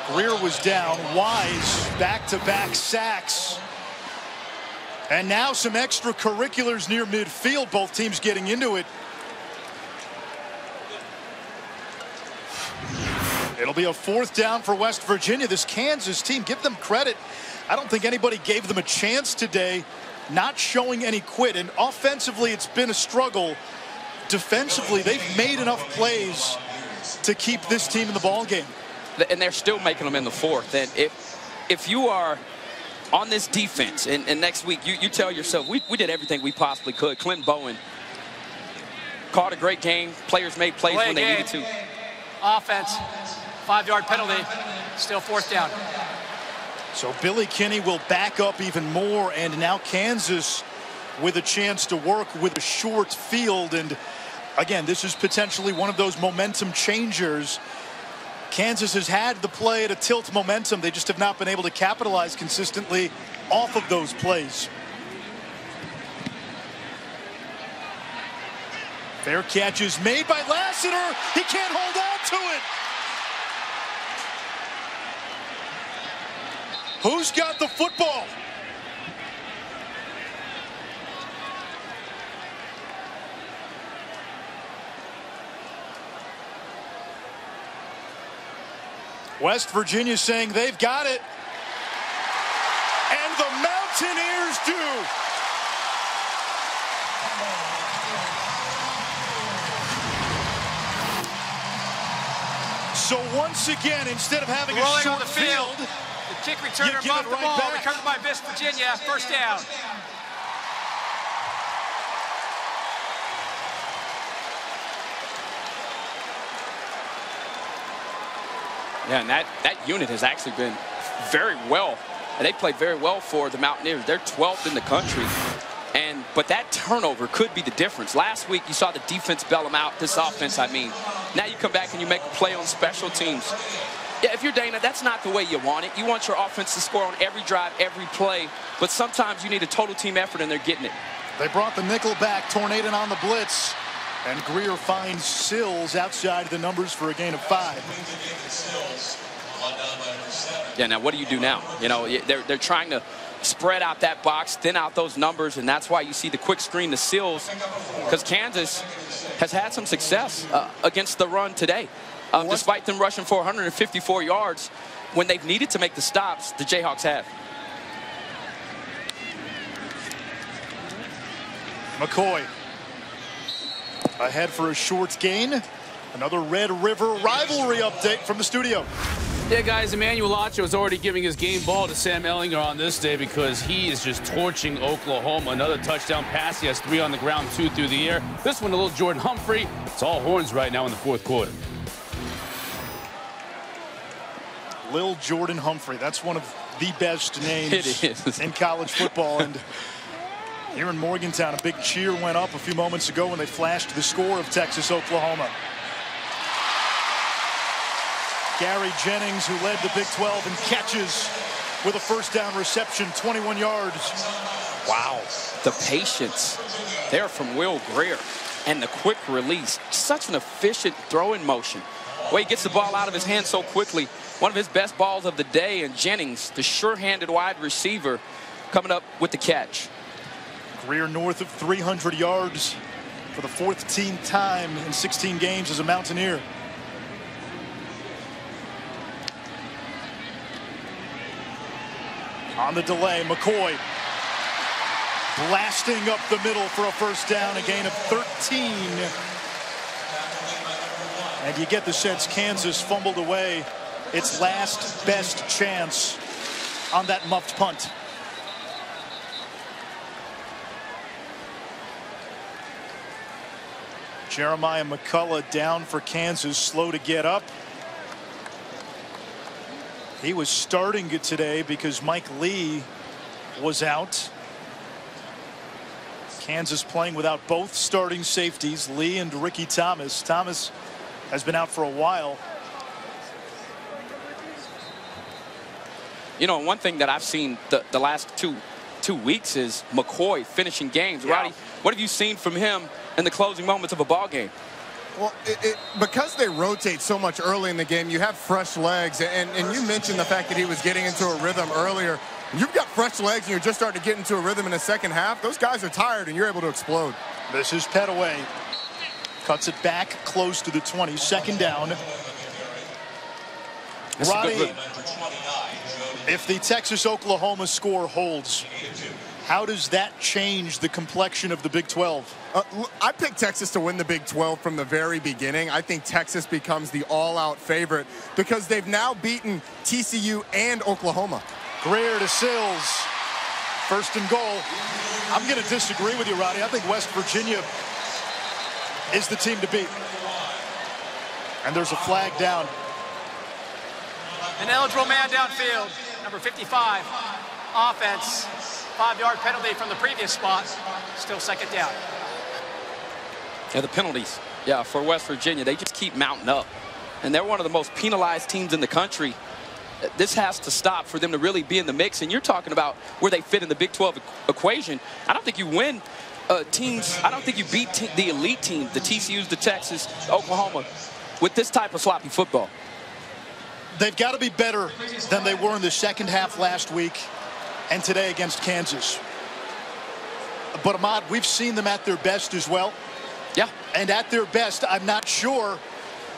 Greer was down. Wise back-to-back sacks. And now some extracurriculars near midfield. Both teams getting into it. It'll be a 4th down for West Virginia. This Kansas team, give them credit. I don't think anybody gave them a chance today. Not showing any quit. And offensively, it's been a struggle. Defensively, they've made enough plays to keep this team in the ball game. And they're still making them in the 4th. And if you are on this defense, and next week you tell yourself, we did everything we possibly could. Clint Bowen called a great game. Players made plays when they needed to. Offense, 5-yard penalty, still 4th down. So Billy Kinney will back up even more, and now Kansas with a chance to work with a short field. And again, this is potentially one of those momentum changers. Kansas has had the play at a tilt momentum. They just have not been able to capitalize consistently off of those plays. Fair catch is made by Lassiter. He can't hold on to it. Who's got the football? West Virginia saying they've got it. And the Mountaineers do. So once again, instead of having a short field, the kick returner bumped the ball, recovered by West Virginia, 1st down. Yeah, and that unit has actually been very well. And they played very well for the Mountaineers. They're 12th in the country. But that turnover could be the difference. Last week, you saw the defense bail them out. This offense, I mean. Now you come back and you make a play on special teams. Yeah, if you're Dana, that's not the way you want it. You want your offense to score on every drive, every play. But sometimes you need a total team effort, and they're getting it. They brought the nickel back. Tornado on the blitz. And Greer finds Sills outside the numbers for a gain of 5. Yeah, now what do you do now? You know, they're trying to spread out that box, thin out those numbers, and that's why you see the quick screen to Sills, because Kansas has had some success against the run today. despite them rushing for 154 yards, when they've needed to make the stops, the Jayhawks have. McCoy ahead for a short gain. Another Red River rivalry update from the studio. Yeah, guys, Emmanuel Acho is already giving his game ball to Sam Ehlinger on this day because he is just torching Oklahoma. Another touchdown pass. He has 3 on the ground, 2 through the air. This one, a little Jordan Humphrey. It's all horns right now in the fourth quarter. Lil Jordan Humphrey. That's one of the best names in college football. And here in Morgantown, a big cheer went up a few moments ago when they flashed the score of Texas-Oklahoma. Gary Jennings, who led the Big 12 in catches with a first down reception, 21 yards. Wow. The patience there from Will Greer and the quick release. Such an efficient throwing motion. The way he gets the ball out of his hand so quickly. One of his best balls of the day, and Jennings, the sure-handed wide receiver, coming up with the catch. Greer north of 300 yards for the 14th time in 16 games as a Mountaineer. On the delay, McCoy blasting up the middle for a first down, a gain of 13. And you get the sense Kansas fumbled away its last best chance on that muffed punt. Jeremiah McCullough down for Kansas, slow to get up. He was starting it today because Mike Lee was out. Kansas playing without both starting safeties, Lee and Ricky Thomas. Thomas has been out for a while. You know, one thing that I've seen the last two weeks is McCoy finishing games. Yeah. Roddy, what have you seen from him in the closing moments of a ball game? Well, because they rotate so much early in the game, you have fresh legs. And you mentioned the fact that he was getting into a rhythm earlier. You've got fresh legs and you're just starting to get into a rhythm in the second half. Those guys are tired and you're able to explode. This is Petaway. Cuts it back close to the 20. Second down. That's Roddy, if the Texas-Oklahoma score holds, how does that change the complexion of the Big 12? I picked Texas to win the Big 12 from the very beginning. I think Texas becomes the all-out favorite because they've now beaten TCU and Oklahoma. Greer to Sills. First and goal. I'm going to disagree with you, Roddy. I think West Virginia is the team to beat. And there's a flag down. An eligible man downfield, number 55. Offense, 5-yard penalty from the previous spot. Still second down. Yeah, the penalties, yeah, for West Virginia, they just keep mounting up. And they're one of the most penalized teams in the country. This has to stop for them to really be in the mix. And you're talking about where they fit in the Big 12 equation. I don't think you win teams. I don't think you beat the elite teams, the TCUs, the Texas, the Oklahoma, with this type of sloppy football. They've got to be better than they were in the second half last week and today against Kansas. But, Ahmad, we've seen them at their best as well. Yeah. And at their best, I'm not sure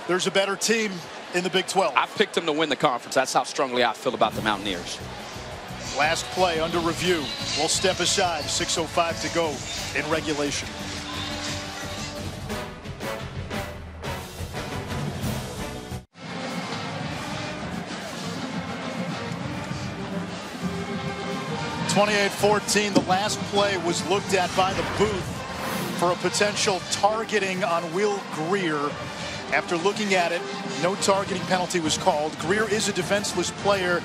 there's a better team in the Big 12. I picked them to win the conference. That's how strongly I feel about the Mountaineers. Last play under review. We'll step aside. 6:05 to go in regulation. (28-14). The last play was looked at by the booth for a potential targeting on Will Greer. After looking at it, no targeting penalty was called. Greer is a defenseless player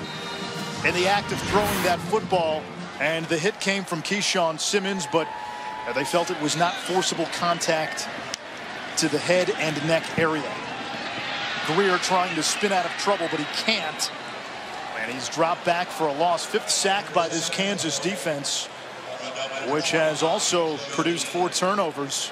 in the act of throwing that football, and the hit came from Keyshawn Simmons, but they felt it was not forcible contact to the head and neck area. Greer trying to spin out of trouble, but he can't. And he's dropped back for a loss. 5th sack by this Kansas defense, which has also produced 4 turnovers.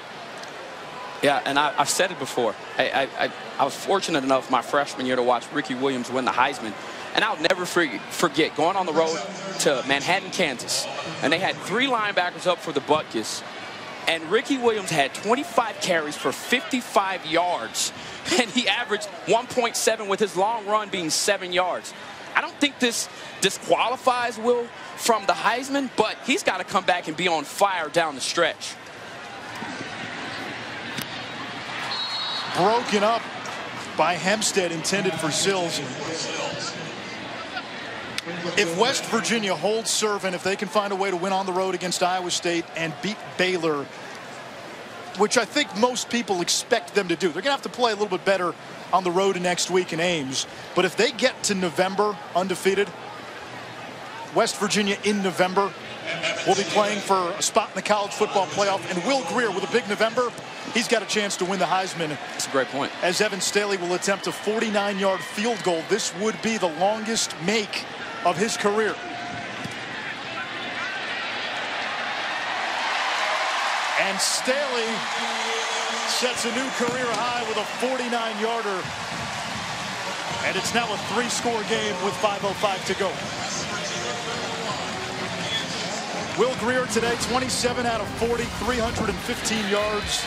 Yeah, and I've said it before. I was fortunate enough my freshman year to watch Ricky Williams win the Heisman. And I'll never forget going on the road to Manhattan, Kansas. And they had 3 linebackers up for the Butkus. And Ricky Williams had 25 carries for 55 yards. and he averaged 1.7 with his long run being 7 yards. I don't think this disqualifies Will from the Heisman, but he's got to come back and be on fire down the stretch. Broken up by Hempstead, intended for Sills. If West Virginia holds serve and if they can find a way to win on the road against Iowa State and beat Baylor, which I think most people expect them to do, they're going to have to play a little bit better on the road next week in Ames. But if they get to November undefeated, West Virginia in November will be playing for a spot in the college football playoff. And Will Greer, with a big November, he's got a chance to win the Heisman. That's a great point. As Evan Staley will attempt a 49-yard field goal. This would be the longest make of his career. And Staley sets a new career high with a 49-yarder. And it's now a 3-score game with 5:05 to go. Will Greer today, 27 out of 40, 315 yards,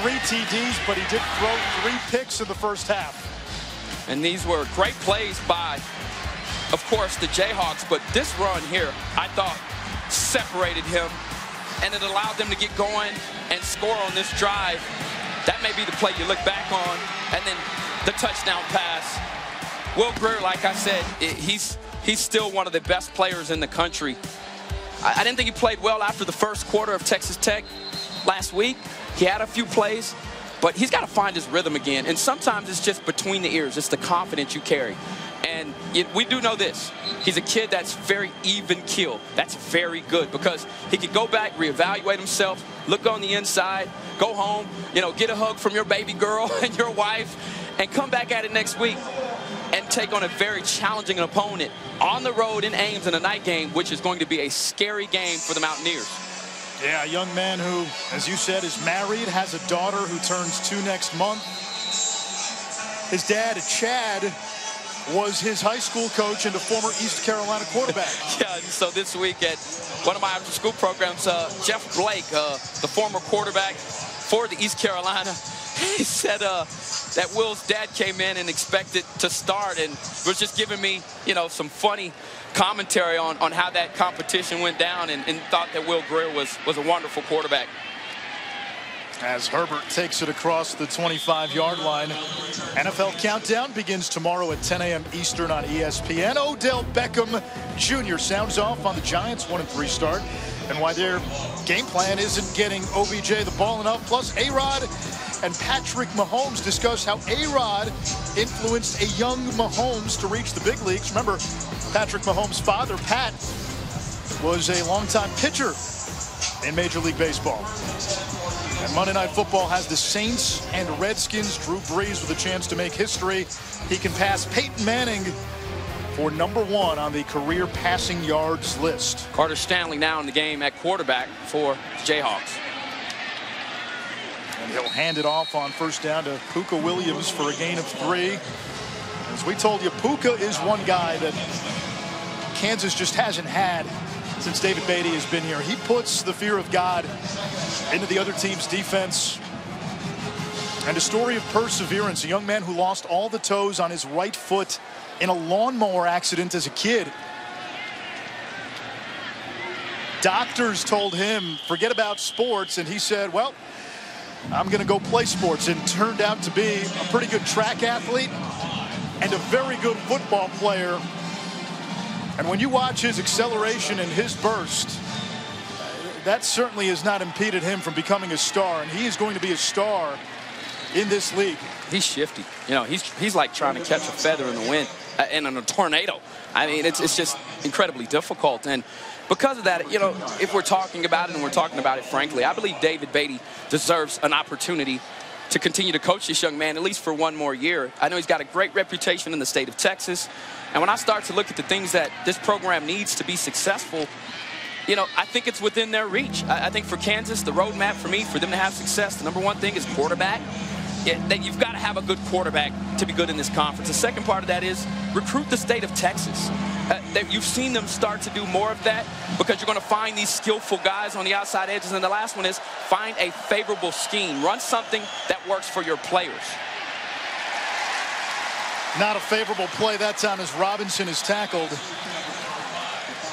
3 TDs, but he did throw 3 picks in the first half. And these were great plays by, of course, the Jayhawks, but this run here, I thought, separated him, and it allowed them to get going and score on this drive. That may be the play you look back on, and then the touchdown pass. Will Greer, like I said, he's still one of the best players in the country. I didn't think he played well after the first quarter of Texas Tech last week. He had a few plays, but he's got to find his rhythm again. And sometimes it's just between the ears. It's the confidence you carry. And we do know this. He's a kid that's very even keel. That's very good because he can go back, reevaluate himself, look on the inside, go home, get a hug from your baby girl and your wife, and come back at it next week and take on a very challenging opponent on the road in Ames in a night game, which is going to be a scary game for the Mountaineers. Yeah, a young man who, as you said, is married, has a daughter who turns 2 next month. His dad, Chad, was his high school coach and a former East Carolina quarterback. Yeah, so this week at one of my after-school programs, Jeff Blake, the former quarterback for the East Carolina, he said that Will's dad came in and expected to start and was just giving me, some funny commentary on how that competition went down and thought that Will Greer was a wonderful quarterback. As Herbert takes it across the 25-yard line. NFL Countdown begins tomorrow at 10 a.m. Eastern on ESPN. Odell Beckham Jr. sounds off on the Giants' 1-3 start and why their game plan isn't getting OBJ the ball enough. Plus, A-Rod and Patrick Mahomes discuss how A-Rod influenced a young Mahomes to reach the big leagues. Remember, Patrick Mahomes' father, Pat, was a longtime pitcher in Major League Baseball. And Monday Night Football has the Saints and Redskins. Drew Brees with a chance to make history. He can pass Peyton Manning for #1 on the career passing yards list. Carter Stanley now in the game at quarterback for Jayhawks. And he'll hand it off on first down to Puka Williams for a gain of 3. As we told you, Puka is one guy that Kansas just hasn't had since David Beatty has been here. He puts the fear of God into the other team's defense. And a story of perseverance. A young man who lost all the toes on his right foot in a lawnmower accident as a kid. Doctors told him, forget about sports, and he said, well, I'm going to go play sports, and turned out to be a pretty good track athlete and a very good football player. And when you watch his acceleration and his burst, that certainly has not impeded him from becoming a star, and he is going to be a star in this league. He's shifty. He's like trying to catch a feather in the wind and in a tornado. I mean, it's just incredibly difficult. And because of that, if we're talking about it and we're talking about it frankly, I believe David Beatty deserves an opportunity to continue to coach this young man at least for 1 more year. I know he's got a great reputation in the state of Texas. And when I start to look at the things that this program needs to be successful, I think it's within their reach. I think for Kansas, the roadmap for me, for them to have success, the #1 thing is quarterback. That you've got to have a good quarterback to be good in this conference. The second part of that is recruit the state of Texas. You've seen them start to do more of that because you're going to find these skillful guys on the outside edges. And the last one is find a favorable scheme. Run something that works for your players. Not a favorable play that time as Robinson is tackled.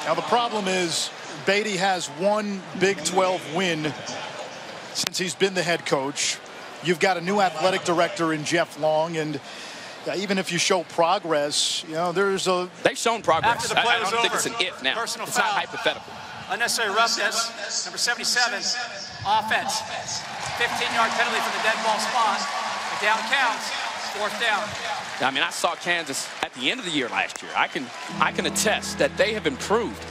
Now the problem is Beatty has one Big 12 win since he's been the head coach. You've got a new athletic director in Jeff Long, and even if you show progress, you know, they've shown progress. After the play I don't was think over, it's an if now. Personal it's foul. not hypothetical. Unnecessary roughness. Number 77, offense. 15-yard penalty for the dead ball spot. The down counts. 4th down. I mean, I saw Kansas at the end of the year last year. I can attest that they have improved.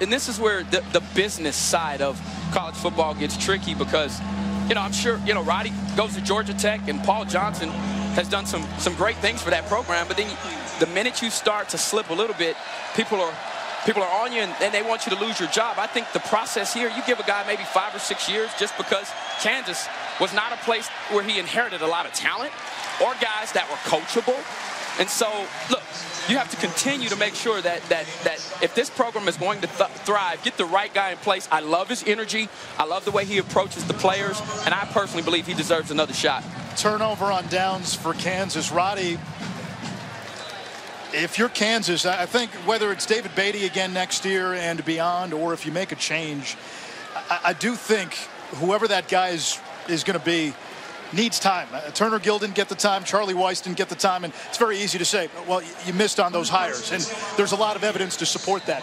And this is where the business side of college football gets tricky because, you know, I'm sure, you know, Roddy goes to Georgia Tech and Paul Johnson has done some great things for that program. But then the minute you start to slip a little bit, people are on you and they want you to lose your job. I think the process here, you give a guy maybe 5 or 6 years just because Kansas was not a place where he inherited a lot of talent or guys that were coachable. And so, look, you have to continue to make sure that if this program is going to thrive, get the right guy in place. I love his energy. I love the way he approaches the players. And I personally believe he deserves another shot. Turnover on downs for Kansas. Roddy, if you're Kansas, I think whether it's David Beatty again next year and beyond, or if you make a change, I do think whoever that guy is going to be needs time. Turner Gill didn't get the time. Charlie Weiss didn't get the time. And it's very easy to say, well, you missed on those hires. And there's a lot of evidence to support that.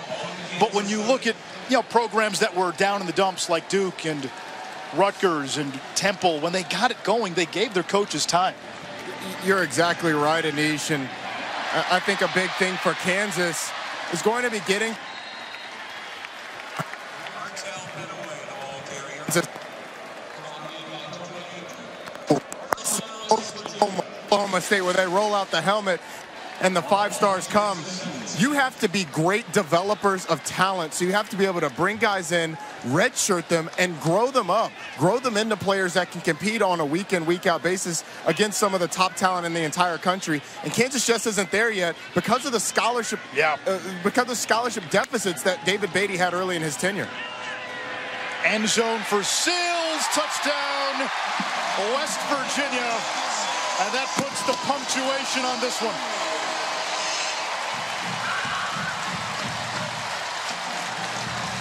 But when you look at, you know, programs that were down in the dumps like Duke and Rutgers and Temple, when they got it going, they gave their coaches time. You're exactly right, Anish. And I think a big thing for Kansas is going to be getting Oklahoma State, where they roll out the helmet and the 5 stars come. You have to be great developers of talent, so you have to be able to bring guys in, redshirt them, and grow them up, grow them into players that can compete on a week-in, week-out basis against some of the top talent in the entire country. And Kansas just isn't there yet because of the scholarship, because of scholarship deficits that David Beatty had early in his tenure. End zone for Sills, touchdown, West Virginia. And that puts the punctuation on this one.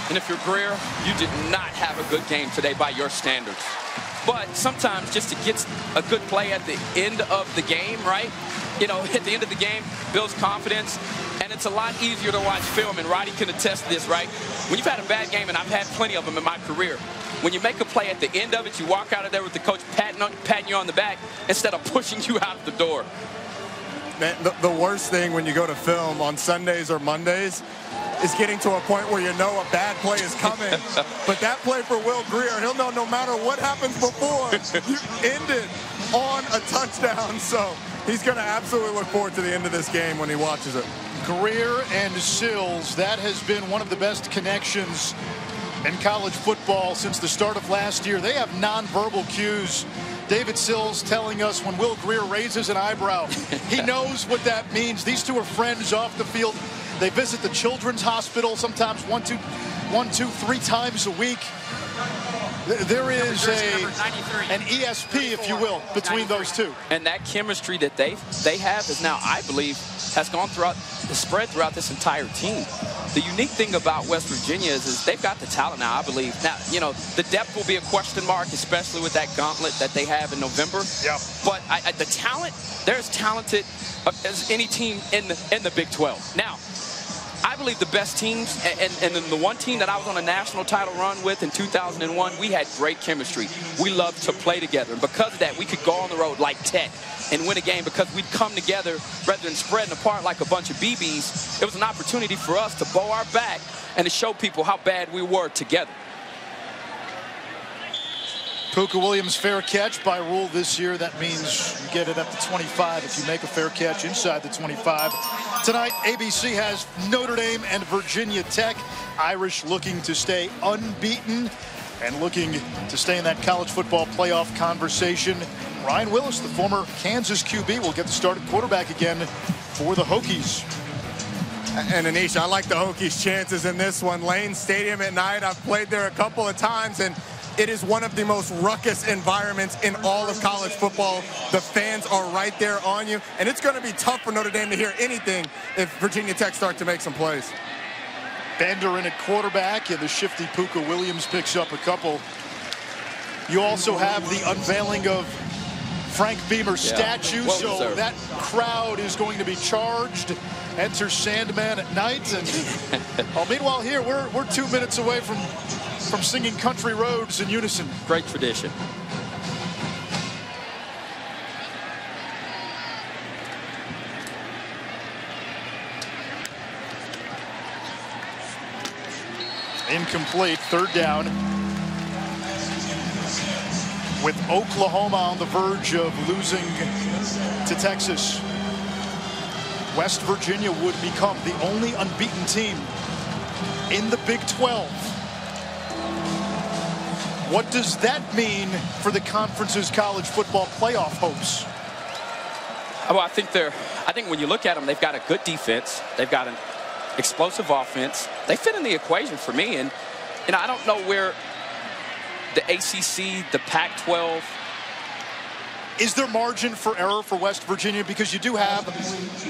And if you're Greer, you did not have a good game today by your standards. But sometimes just to get a good play at the end of the game, right? You know, at the end of the game, builds confidence. And it's a lot easier to watch film, and Roddy can attest to this, right? When you've had a bad game, and I've had plenty of them in my career, when you make a play at the end of it, you walk out of there with the coach patting you on the back instead of pushing you out the door. Man, the worst thing when you go to film on Sundays or Mondays is getting to a point where you know a bad play is coming. But that play for Will Greer, he'll know no matter what happens before, you end it on a touchdown. So he's going to absolutely look forward to the end of this game when he watches it. Greer and Sills, that has been one of the best connections in college football since the start of last year. They have nonverbal cues. David Sills telling us when Will Greer raises an eyebrow, he knows what that means. These two are friends off the field. They visit the Children's Hospital sometimes 3 times a week. There is an ESP, if you will, between those two. And that chemistry that they have is now, I believe, has gone throughout, spread throughout this entire team. The unique thing about West Virginia is they've got the talent now, I believe. Now, you know, the depth will be a question mark, especially with that gauntlet that they have in November. Yeah. But the talent, they're as talented as any team in the Big 12. Now, I believe the best teams, and the one team that I was on a national title run with in 2001, we had great chemistry. We loved to play together. And because of that, we could go on the road like Tech and win a game because we'd come together rather than spreading apart like a bunch of BBs. It was an opportunity for us to bow our back and to show people how bad we were together. Puka Williams fair catch by rule this year. That means you get it up to 25 if you make a fair catch inside the 25. Tonight, ABC has Notre Dame and Virginia Tech. Irish looking to stay unbeaten and looking to stay in that college football playoff conversation. Ryan Willis, the former Kansas QB, will get the start at quarterback again for the Hokies. And Anish, I like the Hokies' chances in this one. Lane Stadium at night, I've played there a couple of times, and it is one of the most ruckus environments in all of college football. The fans are right there on you, and it's going to be tough for Notre Dame to hear anything if Virginia Tech start to make some plays. Bender in at quarterback, and the shifty Puka Williams picks up a couple. You also have the unveiling of Frank Beamer's statue, so that crowd is going to be charged. Enter Sandman at night, and meanwhile here we're 2 minutes away from singing Country Roads in unison. Great tradition. Incomplete, third down. With Oklahoma on the verge of losing to Texas, West Virginia would become the only unbeaten team in the Big 12. What does that mean for the conference's college football playoff hopes? Well, I think when you look at them, they've got a good defense. They've got an explosive offense. They fit in the equation for me, and I don't know where the ACC, the Pac-12. Is there margin for error for West Virginia? Because you do have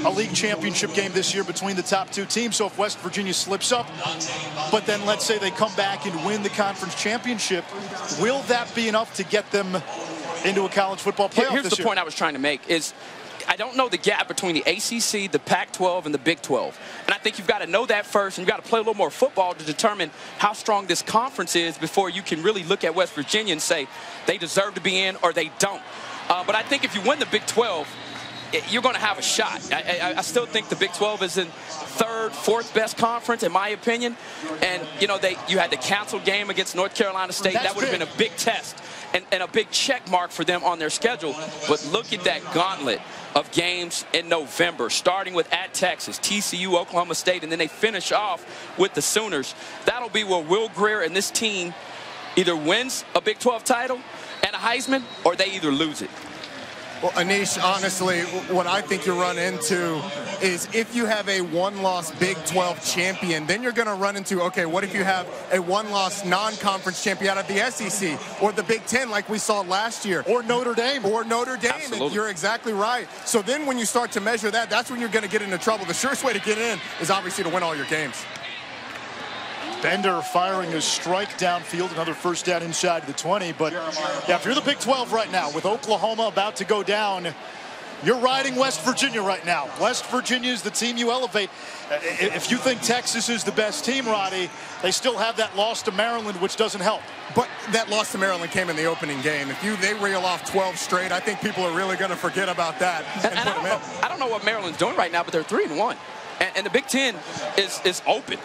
a league championship game this year between the top two teams. So if West Virginia slips up, but then let's say they come back and win the conference championship, will that be enough to get them into a college football playoff this year? Here's the point I was trying to make is I don't know the gap between the ACC, the Pac-12, and the Big 12. And I think you've got to know that first, and you've got to play a little more football to determine how strong this conference is before you can really look at West Virginia and say they deserve to be in or they don't. But I think if you win the Big 12, you're going to have a shot. I still think the Big 12 is in third, fourth best conference, in my opinion. And, you had the canceled game against North Carolina State. That would have been a big test and a big check mark for them on their schedule. But look at that gauntlet of games in November, starting with at Texas, TCU, Oklahoma State, and then they finish off with the Sooners. That'll be where Will Greer and this team either wins a Big 12 title and a Heisman, or they either lose it. Well, Anish, honestly, what I think you run into is if you have a one-loss Big 12 champion, then you're going to run into, okay, what if you have a one-loss non-conference champion out of the SEC or the Big 10 like we saw last year? Or Notre Dame. Or Notre Dame. Absolutely. You're exactly right. So then when you start to measure that, that's when you're going to get into trouble. The surest way to get in is obviously to win all your games. Bender firing a strike downfield, another first down inside the 20. But yeah, if you're the Big 12 right now, with Oklahoma about to go down, you're riding West Virginia right now. West Virginia is the team you elevate. If you think Texas is the best team, Roddy, they still have that loss to Maryland, which doesn't help. But that loss to Maryland came in the opening game. If they reel off 12 straight, I think people are really going to forget about that and put them in. I don't know what Maryland's doing right now, but they're 3-1. And the Big Ten is open.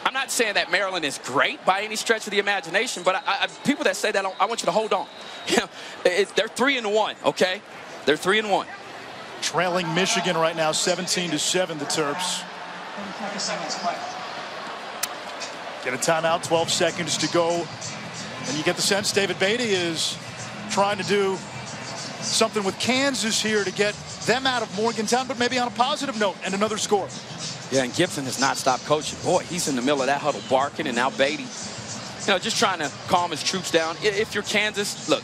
I'm not saying that Maryland is great by any stretch of the imagination, but people that say that, I want you to hold on. They're 3-1, okay? They're 3-1. Trailing Michigan right now, 17-7, the Terps. Get a timeout, 12 seconds to go. And you get the sense David Beatty is trying to do something with Kansas here to get them out of Morgantown, but maybe on a positive note and another score. Yeah, and Gibson has not stopped coaching. Boy, he's in the middle of that huddle barking, and now Beatty, just trying to calm his troops down. If you're Kansas, look,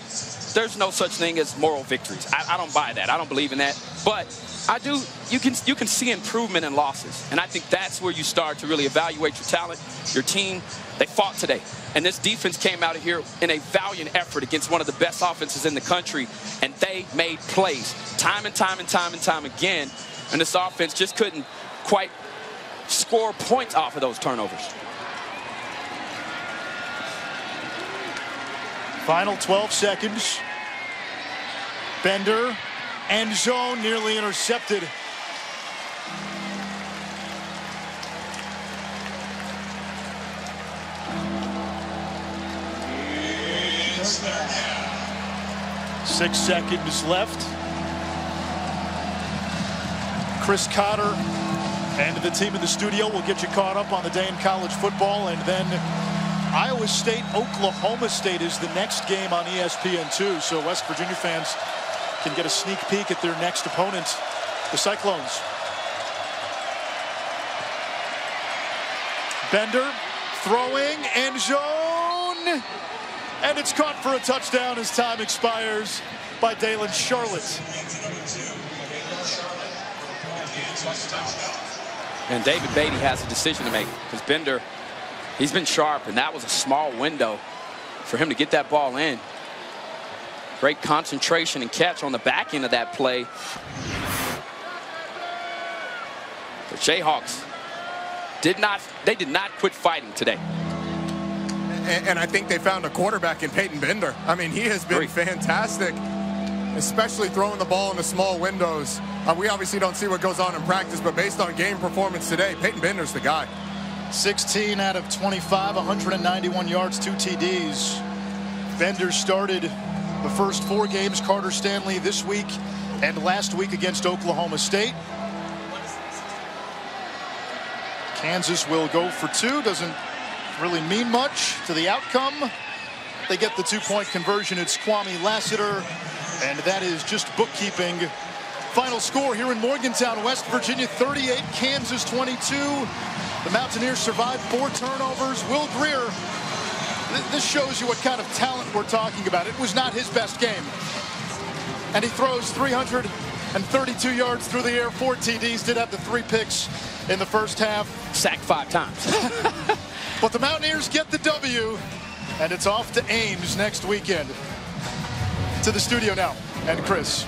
there's no such thing as moral victories. I don't buy that. I don't believe in that. But I do. You can see improvement in losses, and I think that's where you start to really evaluate your talent, your team. They fought today, and this defense came out of here in a valiant effort against one of the best offenses in the country, and they made plays time and time and time and time again, and this offense just couldn't quite score points off of those turnovers. Final 12 seconds. Bender, end zone, nearly intercepted. Six seconds left. Chris Cotter and the team in the studio will get you caught up on the day in college football, and then Iowa State, Oklahoma State is the next game on ESPN2, so West Virginia fans can get a sneak peek at their next opponent, the Cyclones. Bender throwing, end zone, And it's caught for a touchdown as time expires by Dalen Charlotte. And David Beatty has a decision to make because Bender, he's been sharp, and that was a small window for him to get that ball in. Great concentration and catch on the back end of that play. The Jayhawks did not quit fighting today. And I think they found a quarterback in Peyton Bender. I mean, he has been fantastic, especially throwing the ball in the small windows. We obviously don't see what goes on in practice, but based on game performance today, Peyton Bender's the guy. 16 out of 25, 191 yards, 2 TDs. Bender started the first 4 games, Carter Stanley this week and last week against Oklahoma State. Kansas will go for 2. Doesn't really mean much to the outcome. They get the 2-point conversion. It's Kwame Lassiter, and that is just bookkeeping. Final score here in Morgantown, West Virginia 38, Kansas 22. The Mountaineers survived 4 turnovers. Will Greer, this shows you what kind of talent we're talking about. It was not his best game. And he throws 332 yards through the air, 4 TDs, did have the 3 picks in the first half. Sacked 5 times. But the Mountaineers get the W, and it's off to Ames next weekend. To the studio now, and Chris.